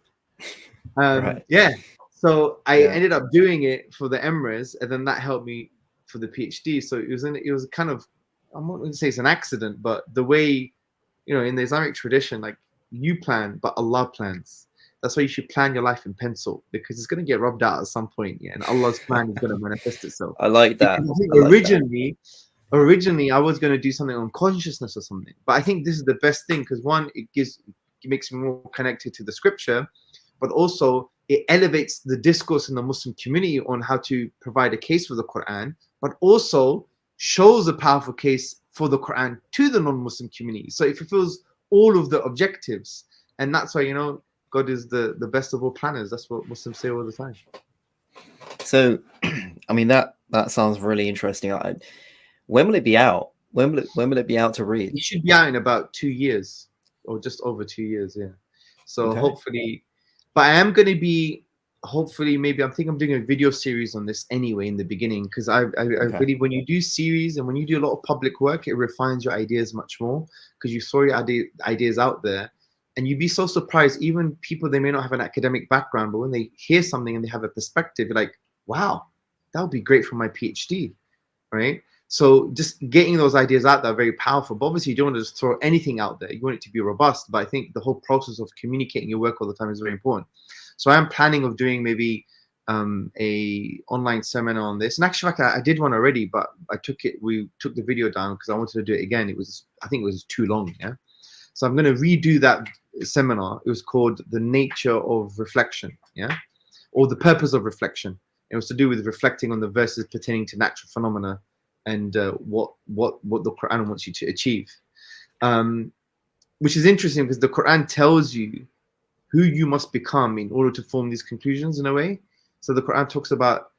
Right. Yeah. So I ended up doing it for the MRes, and then that helped me for the PhD. So it was kind of, I'm not going to say it's an accident, but the way, you know, in the Islamic tradition, like you plan, but Allah plans. That's why you should plan your life in pencil, because it's going to get rubbed out at some point. Yeah, and Allah's plan is going to manifest itself. I like that. Originally, I was going to do something on consciousness or something, but I think this is the best thing because one, it makes me more connected to the scripture, but also it elevates the discourse in the Muslim community on how to provide a case for the Quran, but also shows a powerful case for the Quran to the non-Muslim community. So it fulfills all of the objectives, and that's why, you know, God is the best of all planners. That's what Muslims say all the time. So, I mean, that sounds really interesting. When will it be out? When will it be out to read? It should be out in about 2 years, or just over 2 years. Yeah. So hopefully, but I am going to be, hopefully, maybe I'm doing a video series on this anyway in the beginning, because I believe when you do series and when you do a lot of public work, it refines your ideas much more because you throw your ideas out there. And you'd be so surprised, even people, they may not have an academic background, but when they hear something and they have a perspective, you're like, wow, that would be great for my PhD, right? So just getting those ideas out there are very powerful. But obviously, you don't want to just throw anything out there. You want it to be robust. But I think the whole process of communicating your work all the time is very important. So I'm planning of doing maybe a online seminar on this. And actually, I did one already, but we took the video down because I wanted to do it again. I think it was too long, yeah? So I'm going to redo that seminar. It was called The Nature of Reflection, yeah, or The Purpose of Reflection. It was to do with reflecting on the verses pertaining to natural phenomena and what the Quran wants you to achieve, which is interesting because the Quran tells you who you must become in order to form these conclusions in a way. So the Quran talks about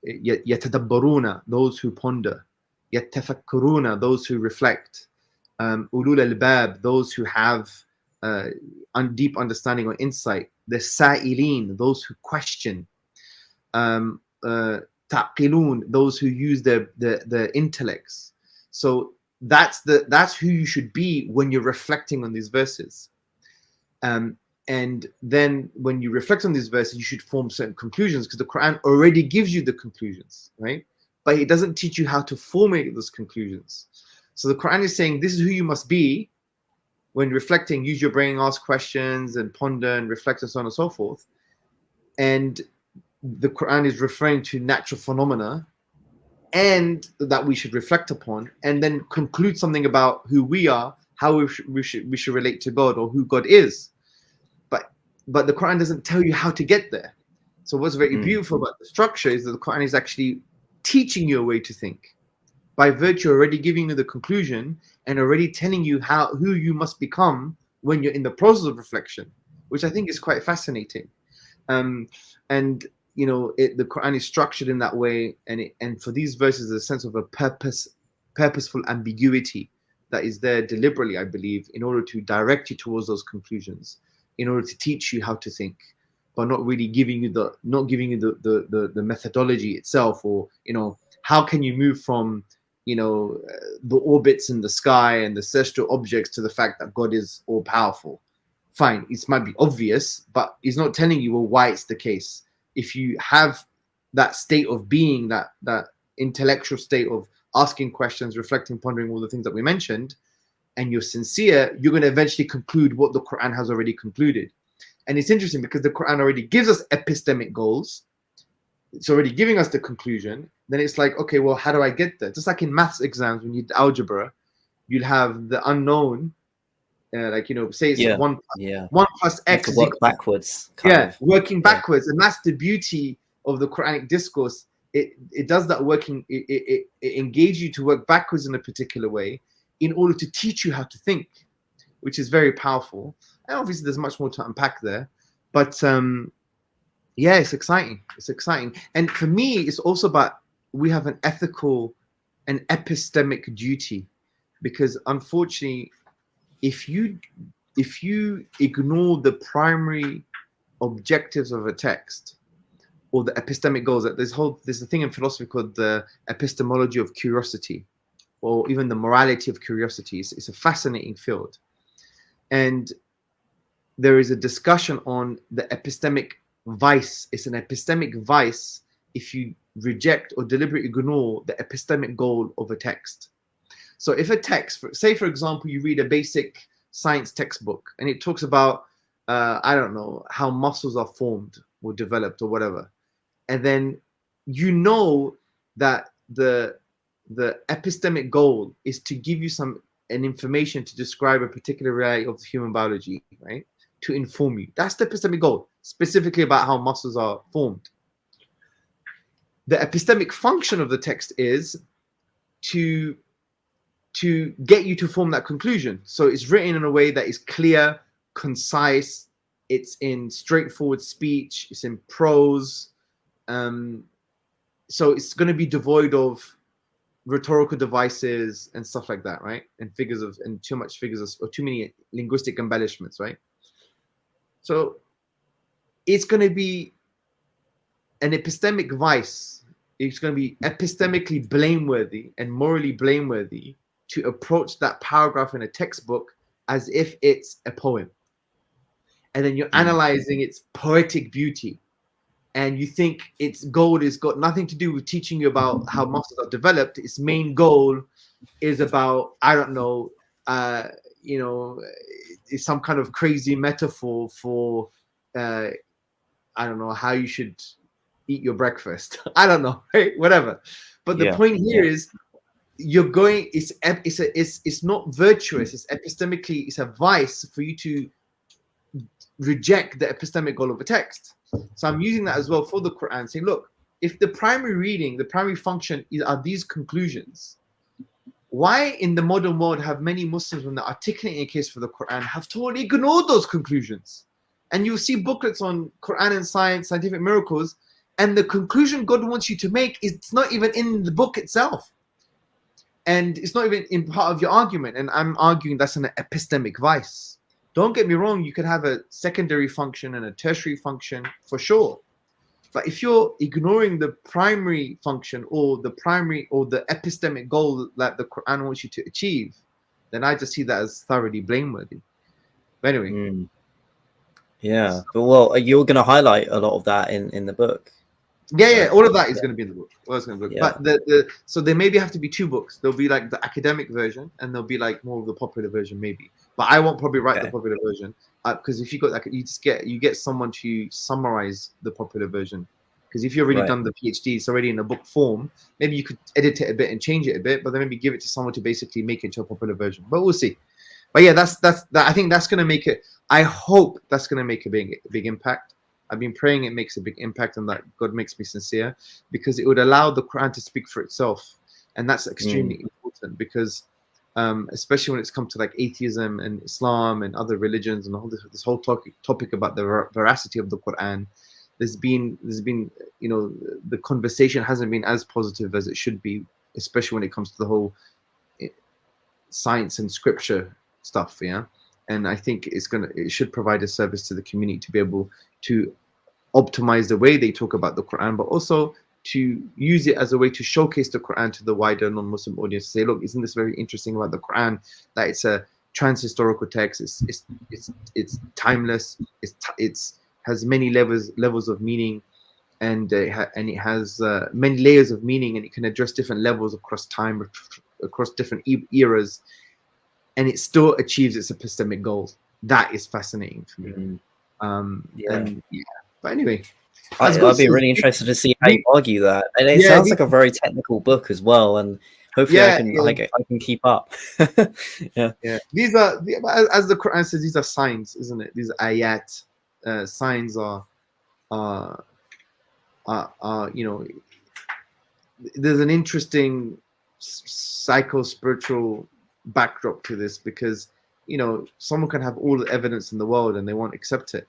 yatadabbaruna, those who ponder, yatafakkuruna, those who reflect, ulul albab, those who have deep understanding or insight, the sa'ilin, those who question, taqilun, those who use their intellects. So that's who you should be when you're reflecting on these verses. And then when you reflect on these verses, you should form certain conclusions because the Quran already gives you the conclusions, right? But it doesn't teach you how to formulate those conclusions. So the Quran is saying this is who you must be when reflecting. Use your brain, ask questions, and ponder and reflect, and so on and so forth. And the Quran is referring to natural phenomena and that we should reflect upon, and then conclude something about who we are, how we should relate to God, or who God is. But the Quran doesn't tell you how to get there. So what's very beautiful about the structure is that the Quran is actually teaching you a way to think, by virtue already giving you the conclusion and already telling you who you must become when you're in the process of reflection, which I think is quite fascinating. And you know, the Quran is structured in that way, and for these verses, there's a sense of a purpose purposeful ambiguity that is there deliberately, I believe, in order to direct you towards those conclusions, in order to teach you how to think, but not really giving you the methodology itself, or how can you move from the orbits in the sky and the celestial objects to the fact that God is all powerful. Fine, it might be obvious, but he's not telling you why it's the case. If you have that state of being, that intellectual state of asking questions, reflecting, pondering all the things that we mentioned, and you're sincere, you're going to eventually conclude what the Quran has already concluded. And it's interesting because the Quran already gives us epistemic goals. It's already giving us the conclusion. Then it's like, okay, well, how do I get there? Just like in maths exams, when you do algebra, you'll have the unknown, say it's 1 plus x. To work backwards. Working backwards. And that's the beauty of the Quranic discourse. It does that working, it engages you to work backwards in a particular way in order to teach you how to think, which is very powerful. And obviously there's much more to unpack there. But it's exciting. It's exciting. And for me, it's also about, we have an ethical and epistemic duty, because unfortunately, if you ignore the primary objectives of a text or the epistemic goals, there's a thing in philosophy called the epistemology of curiosity, or even the morality of curiosity. It's a fascinating field. And there is a discussion on the epistemic vice. It's an epistemic vice if you reject or deliberately ignore the epistemic goal of a text. So if a text, say for example, you read a basic science textbook and it talks about, I don't know, how muscles are formed or developed or whatever, and then that the epistemic goal is to give you an information to describe a particular reality of human biology, right? To inform you. That's the epistemic goal, specifically about how muscles are formed. The epistemic function of the text is to get you to form that conclusion. So it's written in a way that is clear, concise, it's in straightforward speech, it's in prose. So it's going to be devoid of rhetorical devices and stuff like that, right? And too much figures or too many linguistic embellishments, right? So it's going to be an epistemic vice. It's going to be epistemically blameworthy and morally blameworthy to approach that paragraph in a textbook as if it's a poem. And then you're analyzing its poetic beauty. And you think its goal has got nothing to do with teaching you about how muscles are developed. Its main goal is about, I don't know, it's some kind of crazy metaphor for, I don't know, how you should eat your breakfast. I don't know, right? Whatever. But the point here is, it's not virtuous. It's epistemically, it's a vice for you to reject the epistemic goal of a text. So I'm using that as well for the Quran, saying, look, if the primary reading, the primary function are these conclusions, why in the modern world have many Muslims, when they're articulating a case for the Quran, have totally ignored those conclusions? And you'll see booklets on Quran and science, scientific miracles, and the conclusion God wants you to make is not even in the book itself. And it's not even in part of your argument. And I'm arguing that's an epistemic vice. Don't get me wrong, you can have a secondary function and a tertiary function for sure. But if you're ignoring the primary function or the epistemic goal that the Quran wants you to achieve, then I just see that as thoroughly blameworthy. But anyway. Yeah. But well, you're going to highlight a lot of that in the book. Yeah, all of that is going to be in the book. But so there maybe have to be two books. There'll be like the academic version, and there'll be like more of the popular version, maybe. But I won't probably write the popular version, because if you got that, you get someone to summarize the popular version. Because if you've already done the PhD, it's already in a book form. Maybe you could edit it a bit and change it a bit, but then maybe give it to someone to basically make it into a popular version. But we'll see. But yeah, that's I think that's going to make it. I hope that's going to make a big impact. I've been praying it makes a big impact, and that God makes me sincere, because it would allow the Quran to speak for itself, and that's extremely important. Because especially when it's come to like atheism and Islam and other religions and all this whole topic about the veracity of the Quran, there's been the conversation hasn't been as positive as it should be, especially when it comes to the whole science and scripture stuff, yeah. And I think it should provide a service to the community to be able to optimize the way they talk about the Quran, but also to use it as a way to showcase the Quran to the wider non-Muslim audience. Say, look, isn't this very interesting about the Quran? That it's a trans-historical text. It's timeless. It's has many levels of meaning, and it has many layers of meaning, and it can address different levels across time, across different eras, and it still achieves its epistemic goals. That is fascinating for me. And yeah. But anyway, I'd be really interested to see how you argue that. And it sounds like a very technical book as well. And hopefully I can keep up. Yeah. These are, as the Quran says, these are signs, isn't it? These ayat. Signs are, you know, there's an interesting psycho-spiritual backdrop to this, because, you know, someone can have all the evidence in the world and they won't accept it.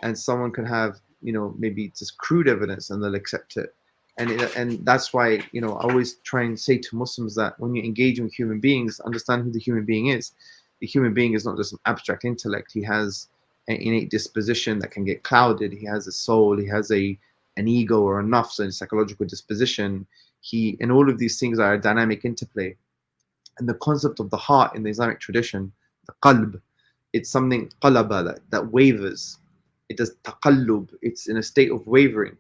And someone can have, you know, maybe just crude evidence and they'll accept it. And that's why, you know, I always try and say to Muslims that when you're engaging with human beings, understand who the human being is. The human being is not just an abstract intellect. He has an innate disposition that can get clouded. He has a soul. He has an ego or a nafs, a psychological disposition. And all of these things are a dynamic interplay. And the concept of the heart in the Islamic tradition, the qalb, it's something qalaba, that wavers. It does taqallub. It's in a state of wavering.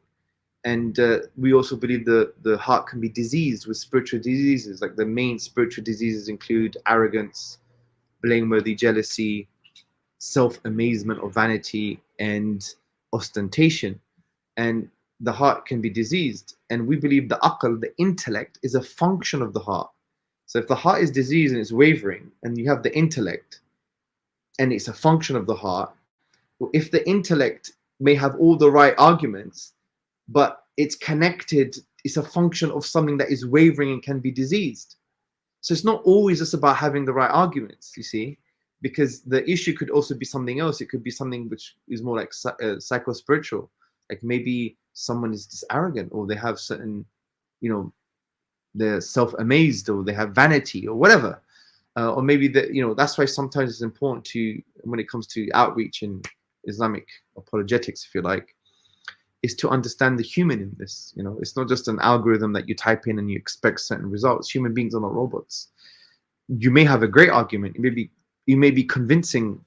And we also believe the heart can be diseased with spiritual diseases. Like the main spiritual diseases include arrogance, blameworthy jealousy, self-amazement or vanity, and ostentation. And the heart can be diseased. And we believe the aql, the intellect, is a function of the heart. So if the heart is diseased and it's wavering, and you have the intellect, and it's a function of the heart, well, if the intellect may have all the right arguments, but it's connected, it's a function of something that is wavering and can be diseased. So it's not always just about having the right arguments, you see, because the issue could also be something else. It could be something which is more like psycho-spiritual. Like maybe someone is just arrogant, or they have certain, you know, they're self-amazed, or they have vanity, or whatever. Or maybe that, you know, that's why sometimes it's important to, when it comes to outreach and Islamic apologetics, if you like, is to understand the human in this. You know, it's not just an algorithm that you type in and you expect certain results. Human beings are not robots. You may have a great argument. You may be convincing.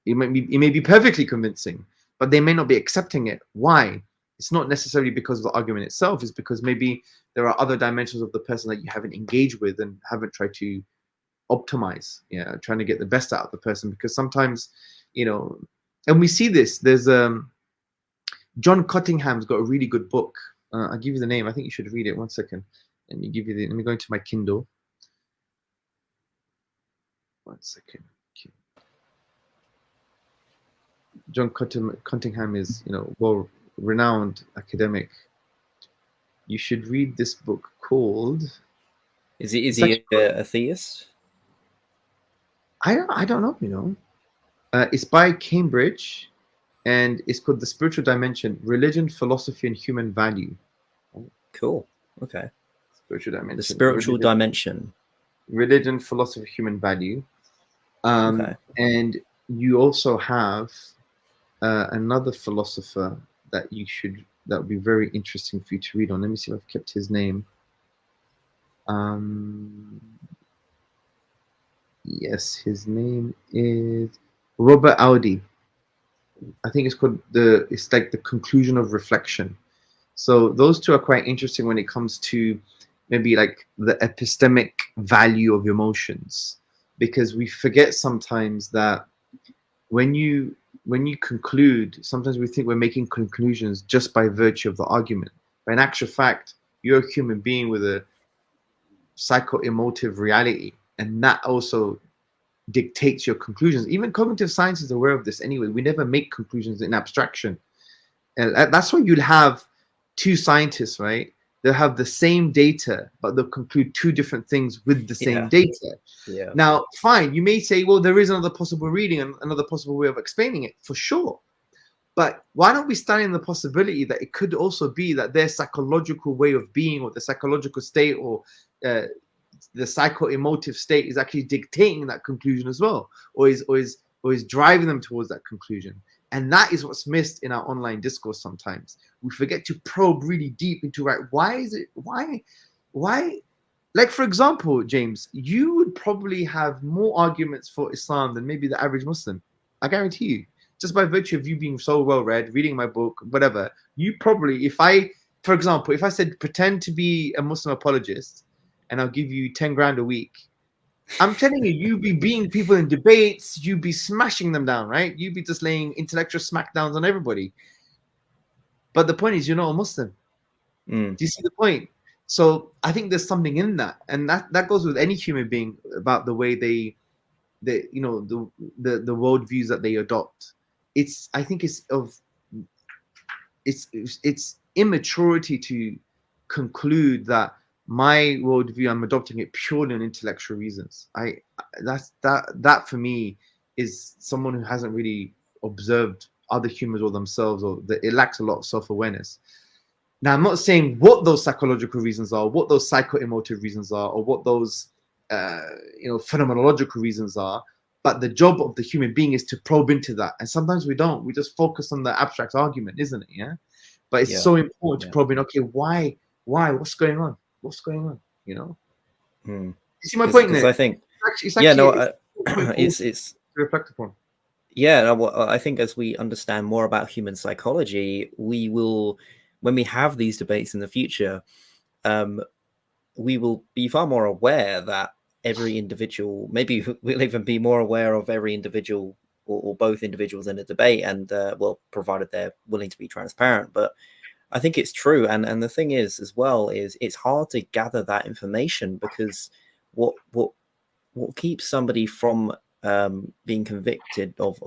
It may be perfectly convincing, but they may not be accepting it. Why? It's not necessarily because of the argument itself. It's because maybe there are other dimensions of the person that you haven't engaged with and haven't tried to optimize. Yeah, trying to get the best out of the person. Because sometimes, you know, and we see this. There's John Cottingham's got a really good book. I'll give you the name. I think you should read it. 1 second. Let me go into my Kindle. 1 second. Okay. John Cottingham is, you know, well-renowned academic. You should read this book called. Is he a theist? I don't know. You know, it's by Cambridge. And it's called The Spiritual Dimension, Religion, Philosophy, and Human Value. Cool. Okay. Spiritual Dimension. The Spiritual Dimension. Religion, Philosophy, Human Value. Okay. And you also have another philosopher that would be very interesting for you to read on. Let me see if I've kept his name. Yes, his name is Robert Audi. I think it's called it's like the conclusion of reflection. So those two are quite interesting when it comes to maybe like the epistemic value of emotions, because we forget sometimes that when you conclude, sometimes we think we're making conclusions just by virtue of the argument. But in actual fact, you're a human being with a psycho-emotive reality, and that also dictates your conclusions. Even cognitive science is aware of this anyway. We never make conclusions in abstraction. And that's why you'll have two scientists, right? They'll have the same data, but they'll conclude two different things with the same data. Yeah. Now, fine, you may say, well, there is another possible reading and another possible way of explaining it, for sure. But why don't we stand in the possibility that it could also be that their psychological way of being, or the psychological state, or the psycho-emotive state is actually dictating that conclusion as well, or is driving them towards that conclusion. And that is what's missed in our online discourse sometimes. We forget to probe really deep into, right, why is it, why, like, for example, James, you would probably have more arguments for Islam than maybe the average Muslim. I guarantee you. Just by virtue of you being so well read, reading my book, whatever, you probably, for example, if I said pretend to be a Muslim apologist and I'll give you 10 grand a week, I'm telling you, you'd be beating people in debates, you'd be smashing them down, right? You'd be just laying intellectual smackdowns on everybody. But the point is, you're not a Muslim. Do you see the point? So I think there's something in that, and that goes with any human being about the way they you know, the worldviews that they adopt. I think it's immaturity to conclude that my worldview, I'm adopting it purely on intellectual reasons. That for me is someone who hasn't really observed other humans or themselves, or that it lacks a lot of self-awareness. Now, I'm not saying what those psychological reasons are, what those psycho-emotive reasons are, or what those phenomenological reasons are, but the job of the human being is to probe into that. And sometimes we don't. We just focus on the abstract argument, isn't it? Yeah. But it's so important to probe in. Okay, why? What's going on? What's going on? You know. You see my point there? I think it's to reflect upon. Yeah, I think as we understand more about human psychology, we will, when we have these debates in the future, we will be far more aware that every individual, maybe we'll even be more aware of every individual or both individuals in a debate, and well, provided they're willing to be transparent. But I think it's true. And the thing is, as well, is it's hard to gather that information, because what keeps somebody from being convicted of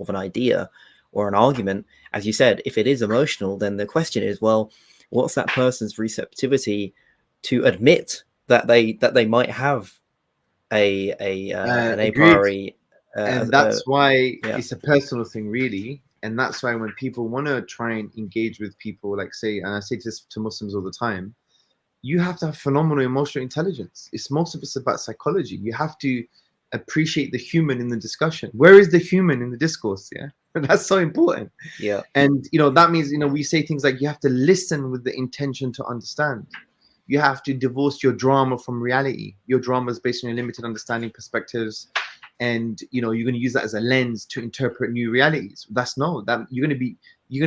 an idea or an argument, as you said, if it is emotional, then the question is, well, what's that person's receptivity to admit that they might have an a priori, and that's why it's a personal thing, really. And that's why when people want to try and engage with people, like, say, and I say this to Muslims all the time, you have to have phenomenal emotional intelligence. Most of it's about psychology. You have to appreciate the human in the discussion. Where is the human in the discourse? Yeah. And that's so important. Yeah. And that means we say things like you have to listen with the intention to understand. You have to divorce your drama from reality. Your drama is based on your limited understanding, perspectives, and you're going to use that as a lens to interpret new realities. That you're going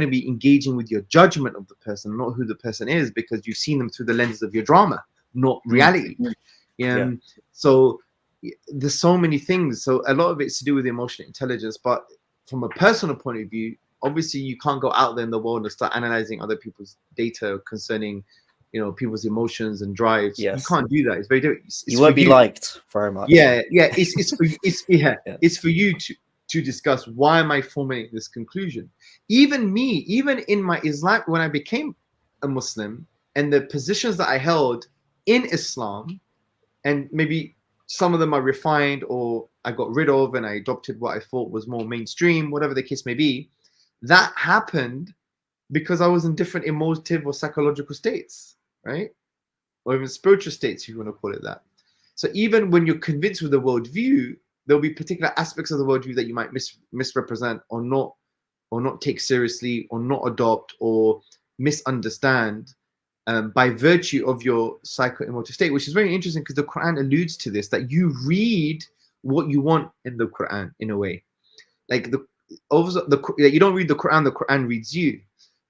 to be engaging with your judgment of the person, not who the person is, because you've seen them through the lenses of your drama, not reality. So there's so many things. So a lot of it's to do with emotional intelligence, but from a personal point of view, obviously you can't go out there in the world and start analyzing other people's data concerning people's emotions and drives. You can't do that. It's very difficult. You won't be liked very much. It's for you to discuss, why am I forming this conclusion. Even in my Islam, when I became a Muslim, and the positions that I held in Islam, and maybe some of them are refined or I got rid of and I adopted what I thought was more mainstream, whatever the case may be, that happened because I was in different emotive or psychological states, right? Or even spiritual states, if you want to call it that. So even when you're convinced with the worldview, there'll be particular aspects of the worldview that you might misrepresent or not take seriously, or not adopt, or misunderstand by virtue of your psycho-emotive state, which is very interesting because the Quran alludes to this, that you read what you want in the Quran in a way. Like you don't read the Quran reads you.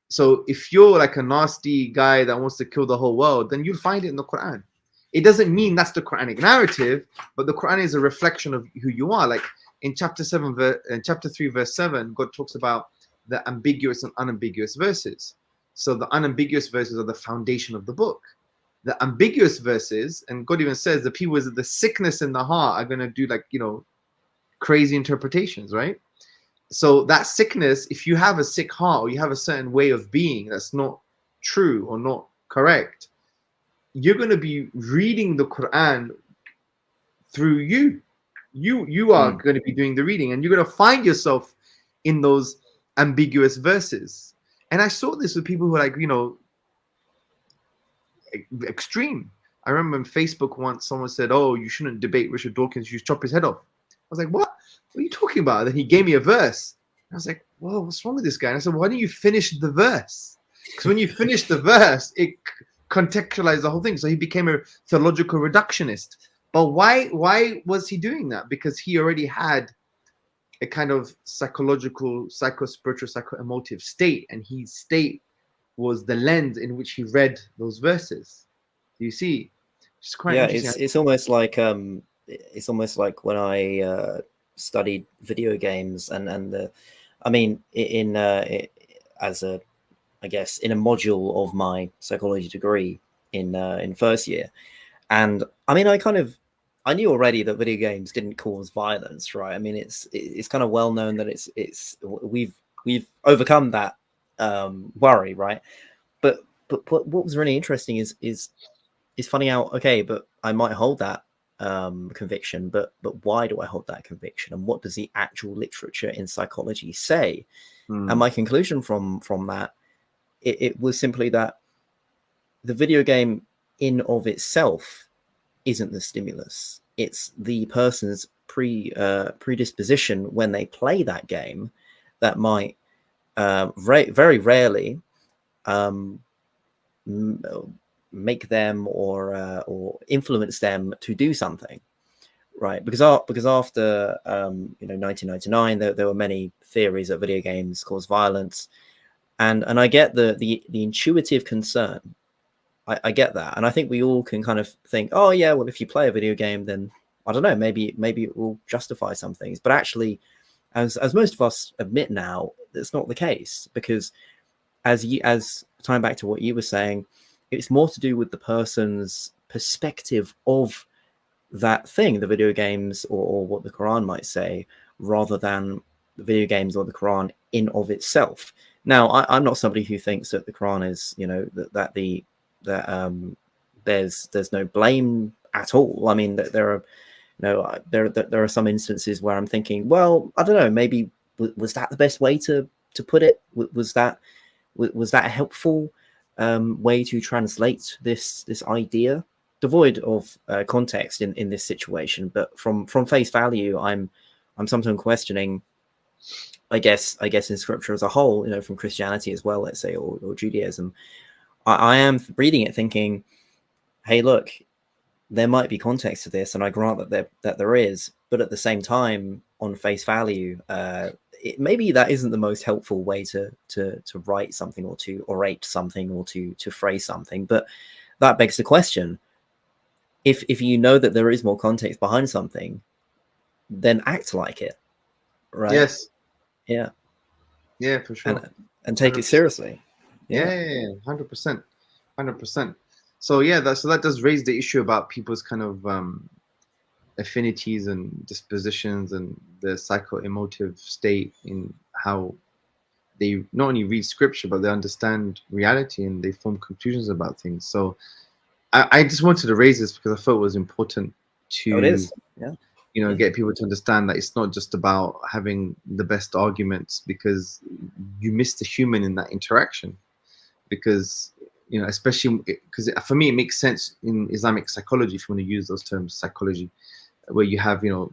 So if you're like a nasty guy that wants to kill the whole world, then you'll find it in the Quran. It doesn't mean that's the Quranic narrative, but the Quran is a reflection of who you are. Like in chapter 3, verse 7, God talks about the ambiguous and unambiguous verses. So the unambiguous verses are the foundation of the book. The ambiguous verses, and God even says the people with the sickness in the heart are going to do crazy interpretations, right? So that sickness, if you have a sick heart or you have a certain way of being that's not true or not correct, you're going to be reading the Quran through you. You are going to be doing the reading, and you're going to find yourself in those ambiguous verses. And I saw this with people who are extreme. I remember on Facebook once someone said, "Oh, you shouldn't debate Richard Dawkins. You should chop his head off." I was like, "What? What are you talking about?" And then he gave me a verse. I was like, "Whoa, what's wrong with this guy?" And I said, "Why don't you finish the verse? Because when you finish the verse, it contextualized the whole thing." So he became a theological reductionist. But why was he doing that? Because he already had a kind of psychological, psycho-spiritual, psycho-emotive state, and his state was the lens in which he read those verses. Do you see? It's quite interesting. It's almost like when I studied video games and the, I mean, as a, I guess, in a module of my psychology degree in first year, and I mean, I knew already that video games didn't cause violence, right? I mean, it's kind of well known that we've overcome that worry, right? But what was really interesting is finding out, okay, but I might hold that conviction, but why do I hold that conviction, and what does the actual literature in psychology say? And my conclusion from that, it was simply that the video game in of itself isn't the stimulus. It's the person's predisposition when they play that game that might very rarely make them or influence them to do something, right? Because after 1999, there were many theories that video games cause violence, and I get the intuitive concern. I get that, and I think we all can kind of think, oh yeah, well, if you play a video game, then I don't know, maybe it will justify some things. But actually, as most of us admit now, that's not the case, because as tying back to what you were saying, it's more to do with the person's perspective of that thing, the video games or what the Quran might say, rather than the video games or the Quran in of itself. Now, I'm not somebody who thinks that the Quran is, that there's no blame at all. I mean, that there are some instances where I'm thinking, well, I don't know, maybe was that the best way to put it? Was that a helpful way to translate this idea, devoid of context in this situation? But from face value, I'm sometimes questioning, I guess in scripture as a whole, from Christianity as well, let's say, or Judaism. I am reading it thinking, hey, look, there might be context to this, and I grant that there is, but at the same time, on face value, maybe that isn't the most helpful way to write something, or to orate something, or to phrase something. But that begs the question: if you know that there is more context behind something, then act like it, right? Yes. Yeah. Yeah, for sure. And take 100%. It seriously. Yeah, 100%. So yeah, that does raise the issue about people's kind of affinities and dispositions and the psycho-emotive state in how they not only read scripture, but they understand reality and they form conclusions about things. So I just wanted to raise this because I thought it was important to get people to understand that it's not just about having the best arguments, because you miss the human in that interaction. Because especially because for me it makes sense in Islamic psychology, if you want to use those terms, psychology, where you have the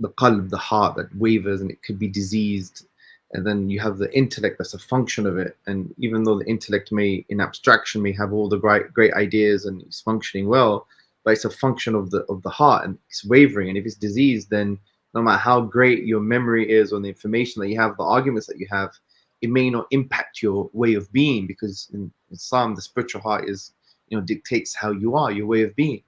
qalb, the heart, that wavers and it could be diseased, and then you have the intellect that's a function of it. And even though the intellect may in abstraction may have all the great ideas and it's functioning well, but it's a function of the heart, and it's wavering. And if it's diseased, then no matter how great your memory is on the information that you have, the arguments that you have, it may not impact your way of being, because in Islam, the spiritual heart is, dictates how you are, your way of being.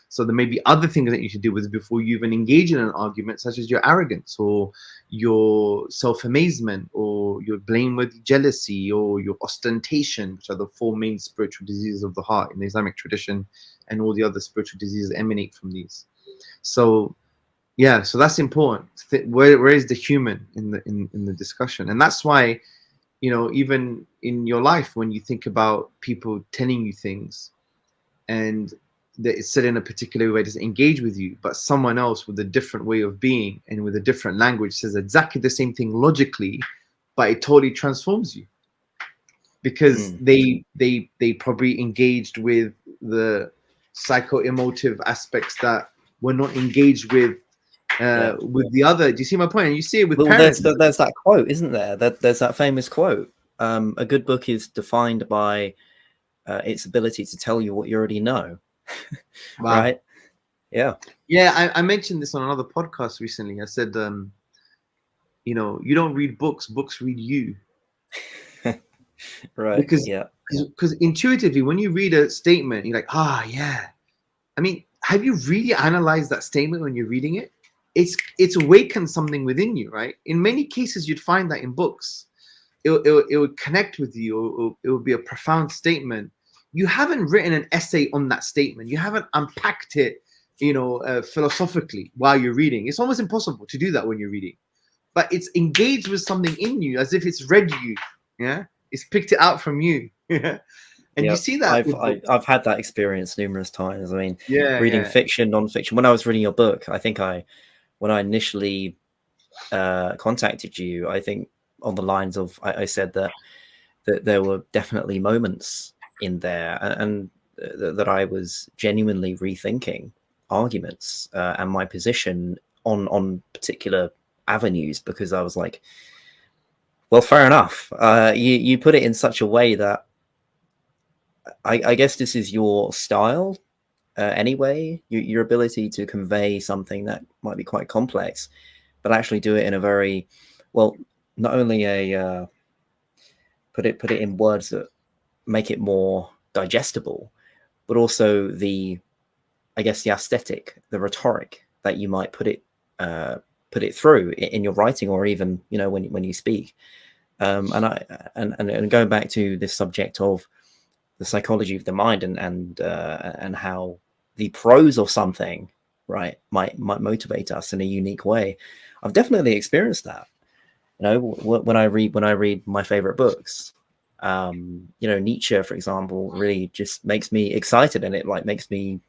So there may be other things that you should deal with before you even engage in an argument, such as your arrogance or your self-amazement or your blameworthy jealousy or your ostentation, which are the 4 main spiritual diseases of the heart in the Islamic tradition, and all the other spiritual diseases emanate from these. So yeah, so that's important. Where is the human in the discussion? And that's why, even in your life, when you think about people telling you things and it's said in a particular way, doesn't engage with you, but someone else with a different way of being and with a different language says exactly the same thing logically, but it totally transforms you, because they probably engaged with the psycho-emotive aspects that we're not engaged with the other. Do you see my point? And you see it with parents. There's that quote, isn't there? There's that famous quote. A good book is defined by its ability to tell you what you already know. Wow. Right? Yeah. Yeah, I mentioned this on another podcast recently. I said, you know, you don't read books, books read you. Right. Because intuitively, when you read a statement, you're like, yeah. I mean, have you really analyzed that statement when you're reading it? It's awakened something within you, right? In many cases, you'd find that in books. It would connect with you. It would be a profound statement. You haven't written an essay on that statement. You haven't unpacked it, you know, philosophically while you're reading. It's almost impossible to do that when you're reading. But it's engaged with something in you as if it's read you. Yeah, it's picked it out from you. And you see that I've had that experience numerous times. I mean, reading fiction, non-fiction. When I was reading your book, I think when I initially contacted you, I think on the lines of I said that there were definitely moments in there and that I was genuinely rethinking arguments and my position on particular avenues, because I was like, well, fair enough. You put it in such a way that I guess this is your style anyway, your ability to convey something that might be quite complex, but actually do it in a very, well, not only put it in words that make it more digestible, but also the aesthetic, the rhetoric that you might put it through in your writing, or even, you know, when you speak. And going back to this subject of the psychology of the mind and how the prose of something, right, might motivate us in a unique way. I've definitely experienced that. You know, when I read my favorite books, you know, Nietzsche, for example, really just makes me excited, and it like makes me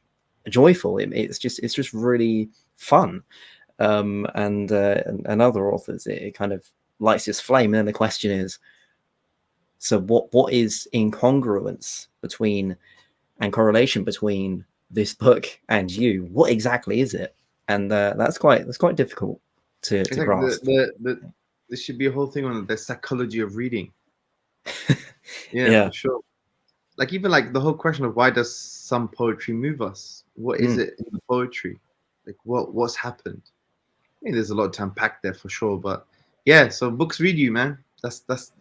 joyful. It's just really fun. And other authors, it kind of lights this flame. And then the question is, so what is incongruence between and correlation between this book and you? What exactly is it? And that's quite difficult to grasp. There should be a whole thing on the psychology of reading. Yeah, for sure. Like even like the whole question of why does some poetry move us? What is it in the poetry? Like what's happened? I mean, there's a lot to unpack there for sure, but yeah. So books read you, man. That's.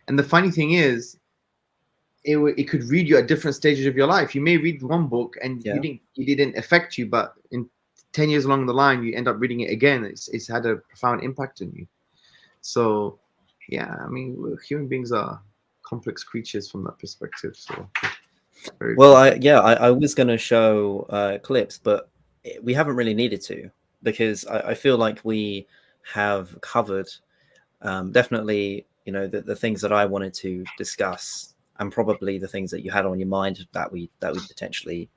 And the funny thing is, it could read you at different stages of your life. You may read one book and it didn't affect you, but in 10 years along the line, you end up reading it again. It's had a profound impact on you. So yeah, I mean, human beings are complex creatures from that perspective. So well, I was going to show clips, but we haven't really needed to, because I feel like we have covered definitely, you know, the things that I wanted to discuss, and probably the things that you had on your mind that we potentially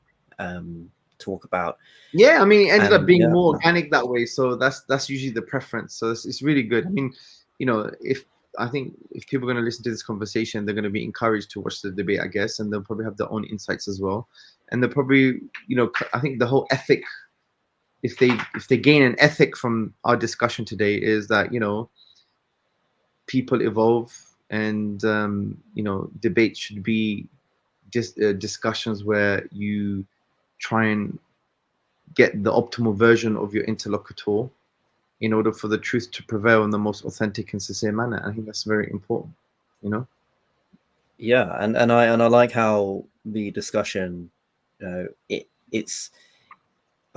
talk about. Yeah, I mean, it ended up being more organic that way. So that's usually the preference. So it's really good. I mean, you know, I think if people are going to listen to this conversation, they're going to be encouraged to watch the debate, I guess, and they'll probably have their own insights as well. And they'll probably, you know, I think the whole ethic, if they gain an ethic from our discussion today, is that, you know, people evolve, and you know, debate should be just discussions where you try and get the optimal version of your interlocutor in order for the truth to prevail in the most authentic and sincere manner. I think that's very important, you know. Yeah, and I like how the discussion, you know, it's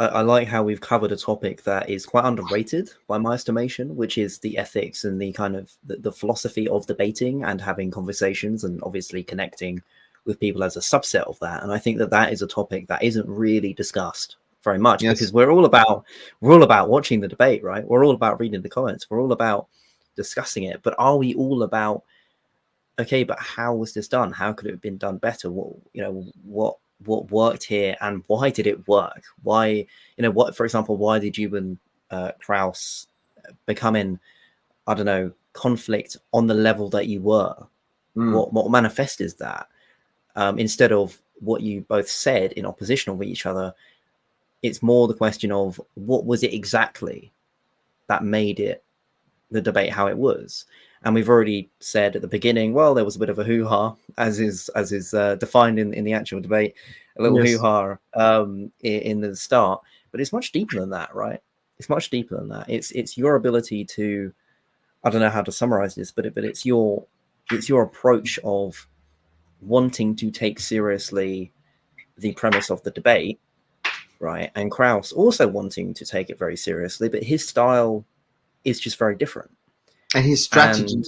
I like how we've covered a topic that is quite underrated by my estimation, which is the ethics and the kind of the philosophy of debating and having conversations, and obviously connecting with people as a subset of that. And I think that is a topic that isn't really discussed very much, because we're all about watching the debate, right? We're all about reading the comments. We're all about discussing it. But are we all about, okay, but how was this done? How could it have been done better? What worked here, and why did it work? Why, you know, what, for example, why did you and Krauss become in, I don't know, conflict on the level that you were? What manifested that, instead of what you both said in opposition of each other. It's more the question of what was it exactly that made it the debate how it was. And we've already said at the beginning, well, there was a bit of a hoo-ha, as is defined in the actual debate, a little hoo-ha in the start. But it's much deeper than that, right? It's much deeper than that. It's your ability to, I don't know how to summarize this, but it's your approach of wanting to take seriously the premise of the debate, right? And Krauss also wanting to take it very seriously, but his style is just very different. And his strategy,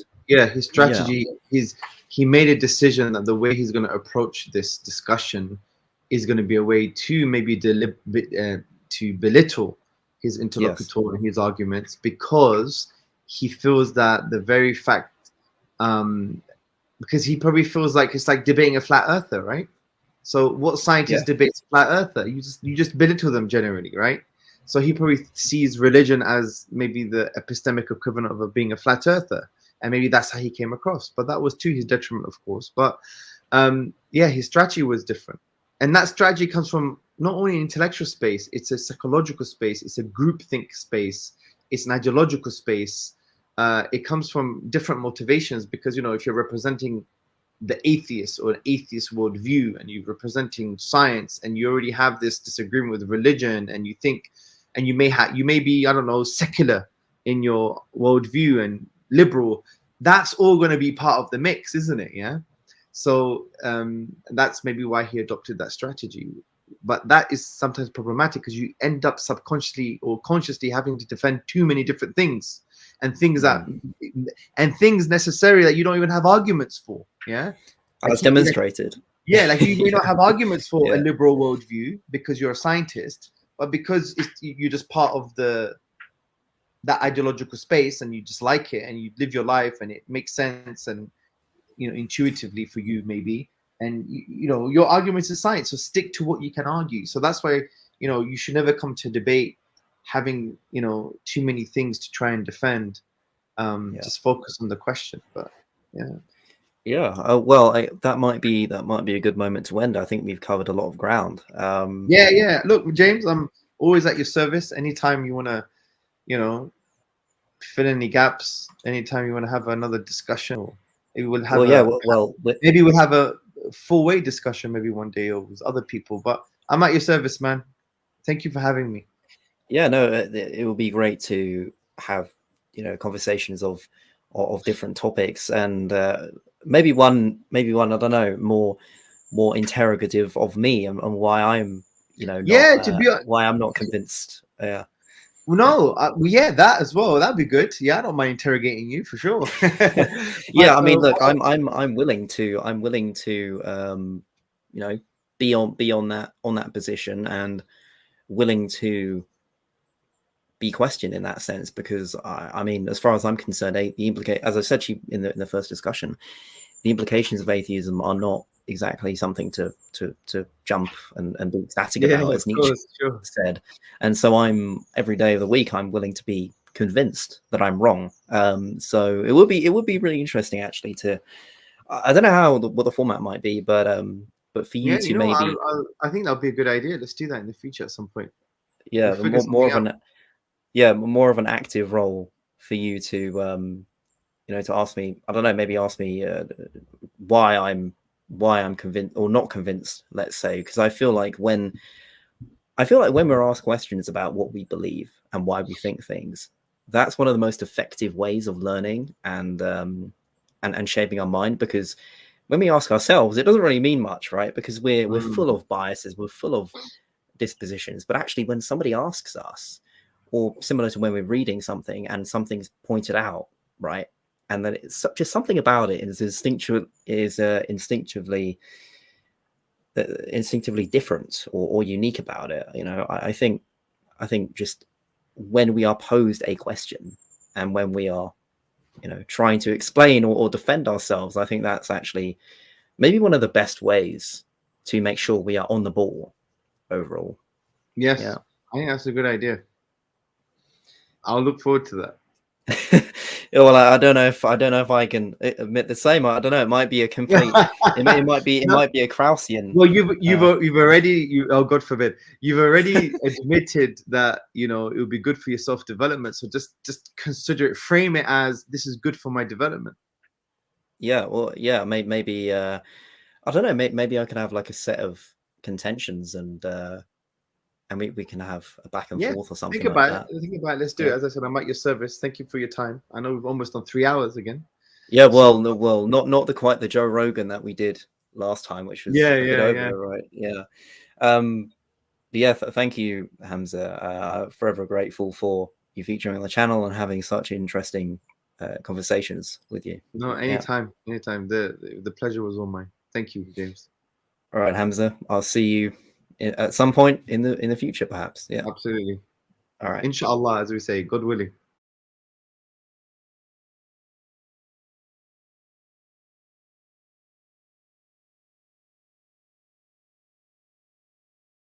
he made a decision that the way he's going to approach this discussion is going to be a way to maybe to belittle his interlocutor and his arguments, because he feels that the very fact, because he probably feels like it's like debating a flat earther, right? So what scientist debates a flat earther? You just belittle them generally, right? So he probably sees religion as maybe the epistemic equivalent of being a flat earther. And maybe that's how he came across. But that was to his detriment, of course. But his strategy was different. And that strategy comes from not only an intellectual space, it's a psychological space, it's a groupthink space, it's an ideological space. It comes from different motivations, because, if you're representing the atheist or an atheist worldview, and you're representing science, and you already have this disagreement with religion, and you think, and you may be, I don't know, secular in your worldview and liberal, that's all going to be part of the mix, isn't it? Yeah. So that's maybe why he adopted that strategy. But that is sometimes problematic, because you end up subconsciously or consciously having to defend too many different things, and things necessary that you don't even have arguments for. Yeah. As demonstrated. Like you may not have arguments for a liberal worldview because you're a scientist, but because you're just part of that ideological space, and you just like it, and you live your life, and it makes sense, and intuitively for you maybe, and your arguments is science, so stick to what you can argue. So that's why you should never come to debate having too many things to try and defend. Just focus on the question. But that might be a good moment to end. I think we've covered a lot of ground. Look, James, I'm always at your service. Anytime you want to fill in any gaps, anytime you want to have another discussion, or maybe we'll have maybe we'll have a full-way discussion maybe one day, or with other people. But I'm at your service, man. Thank you for having me. It will be great to have conversations of different topics, and maybe one I don't know, more interrogative of me and why I'm why I'm not convinced. That as well, that'd be good. I don't mind interrogating you for sure. I mean, look, I'm willing to be on that position, and willing to be questioned in that sense, because I mean, as far as I'm concerned, as I said in the first discussion, the implications of atheism are not exactly something to jump and be ecstatic about, as Nietzsche said. And so every day of the week I'm willing to be convinced that I'm wrong. So it would be really interesting actually I don't know what the format might be, but for you to maybe I think that would be a good idea. Let's do that in the future at some point. More of an active role for you to to ask me, I don't know, maybe ask me why I'm convinced or not convinced, let's say, because I feel like when we're asked questions about what we believe and why we think things, that's one of the most effective ways of learning and shaping our mind. Because when we ask ourselves, it doesn't really mean much, right? Because we're full of biases, we're full of dispositions. But actually, when somebody asks us, or similar to when we're reading something and something's pointed out, right, and then it's just something about it is instinctively different or unique about it. I think just when we are posed a question, and when we are trying to explain or defend ourselves, I think that's actually maybe one of the best ways to make sure we are on the ball overall. Yes, I think that's a good idea. I'll look forward to that. Yeah, well, I don't know if I can admit the same. I don't know. It might be a complete. It might be. It No. might be a Kraussian. Well, you've already oh God forbid, you've already admitted that it would be good for your self development. So just consider it, frame it as this is good for my development. Yeah. Well. Yeah. Maybe. I don't know. Maybe I could have like a set of contentions, and we can have a back and forth or something Think like about that. it. Think about it. Let's do it. As I said, I'm at your service. Thank you for your time. I know we've almost done 3 hours again. Yeah. Well, no, well, not quite the Joe Rogan that we did last time, which was a bit over, right? Yeah. Yeah. Thank you, Hamza. Forever grateful for you featuring on the channel and having such interesting conversations with you. No, anytime. The pleasure was all mine. Thank you, James. All right, Hamza. I'll see you at some point in the future, perhaps. Yeah. Absolutely. All right. Inshallah, as we say, God willing.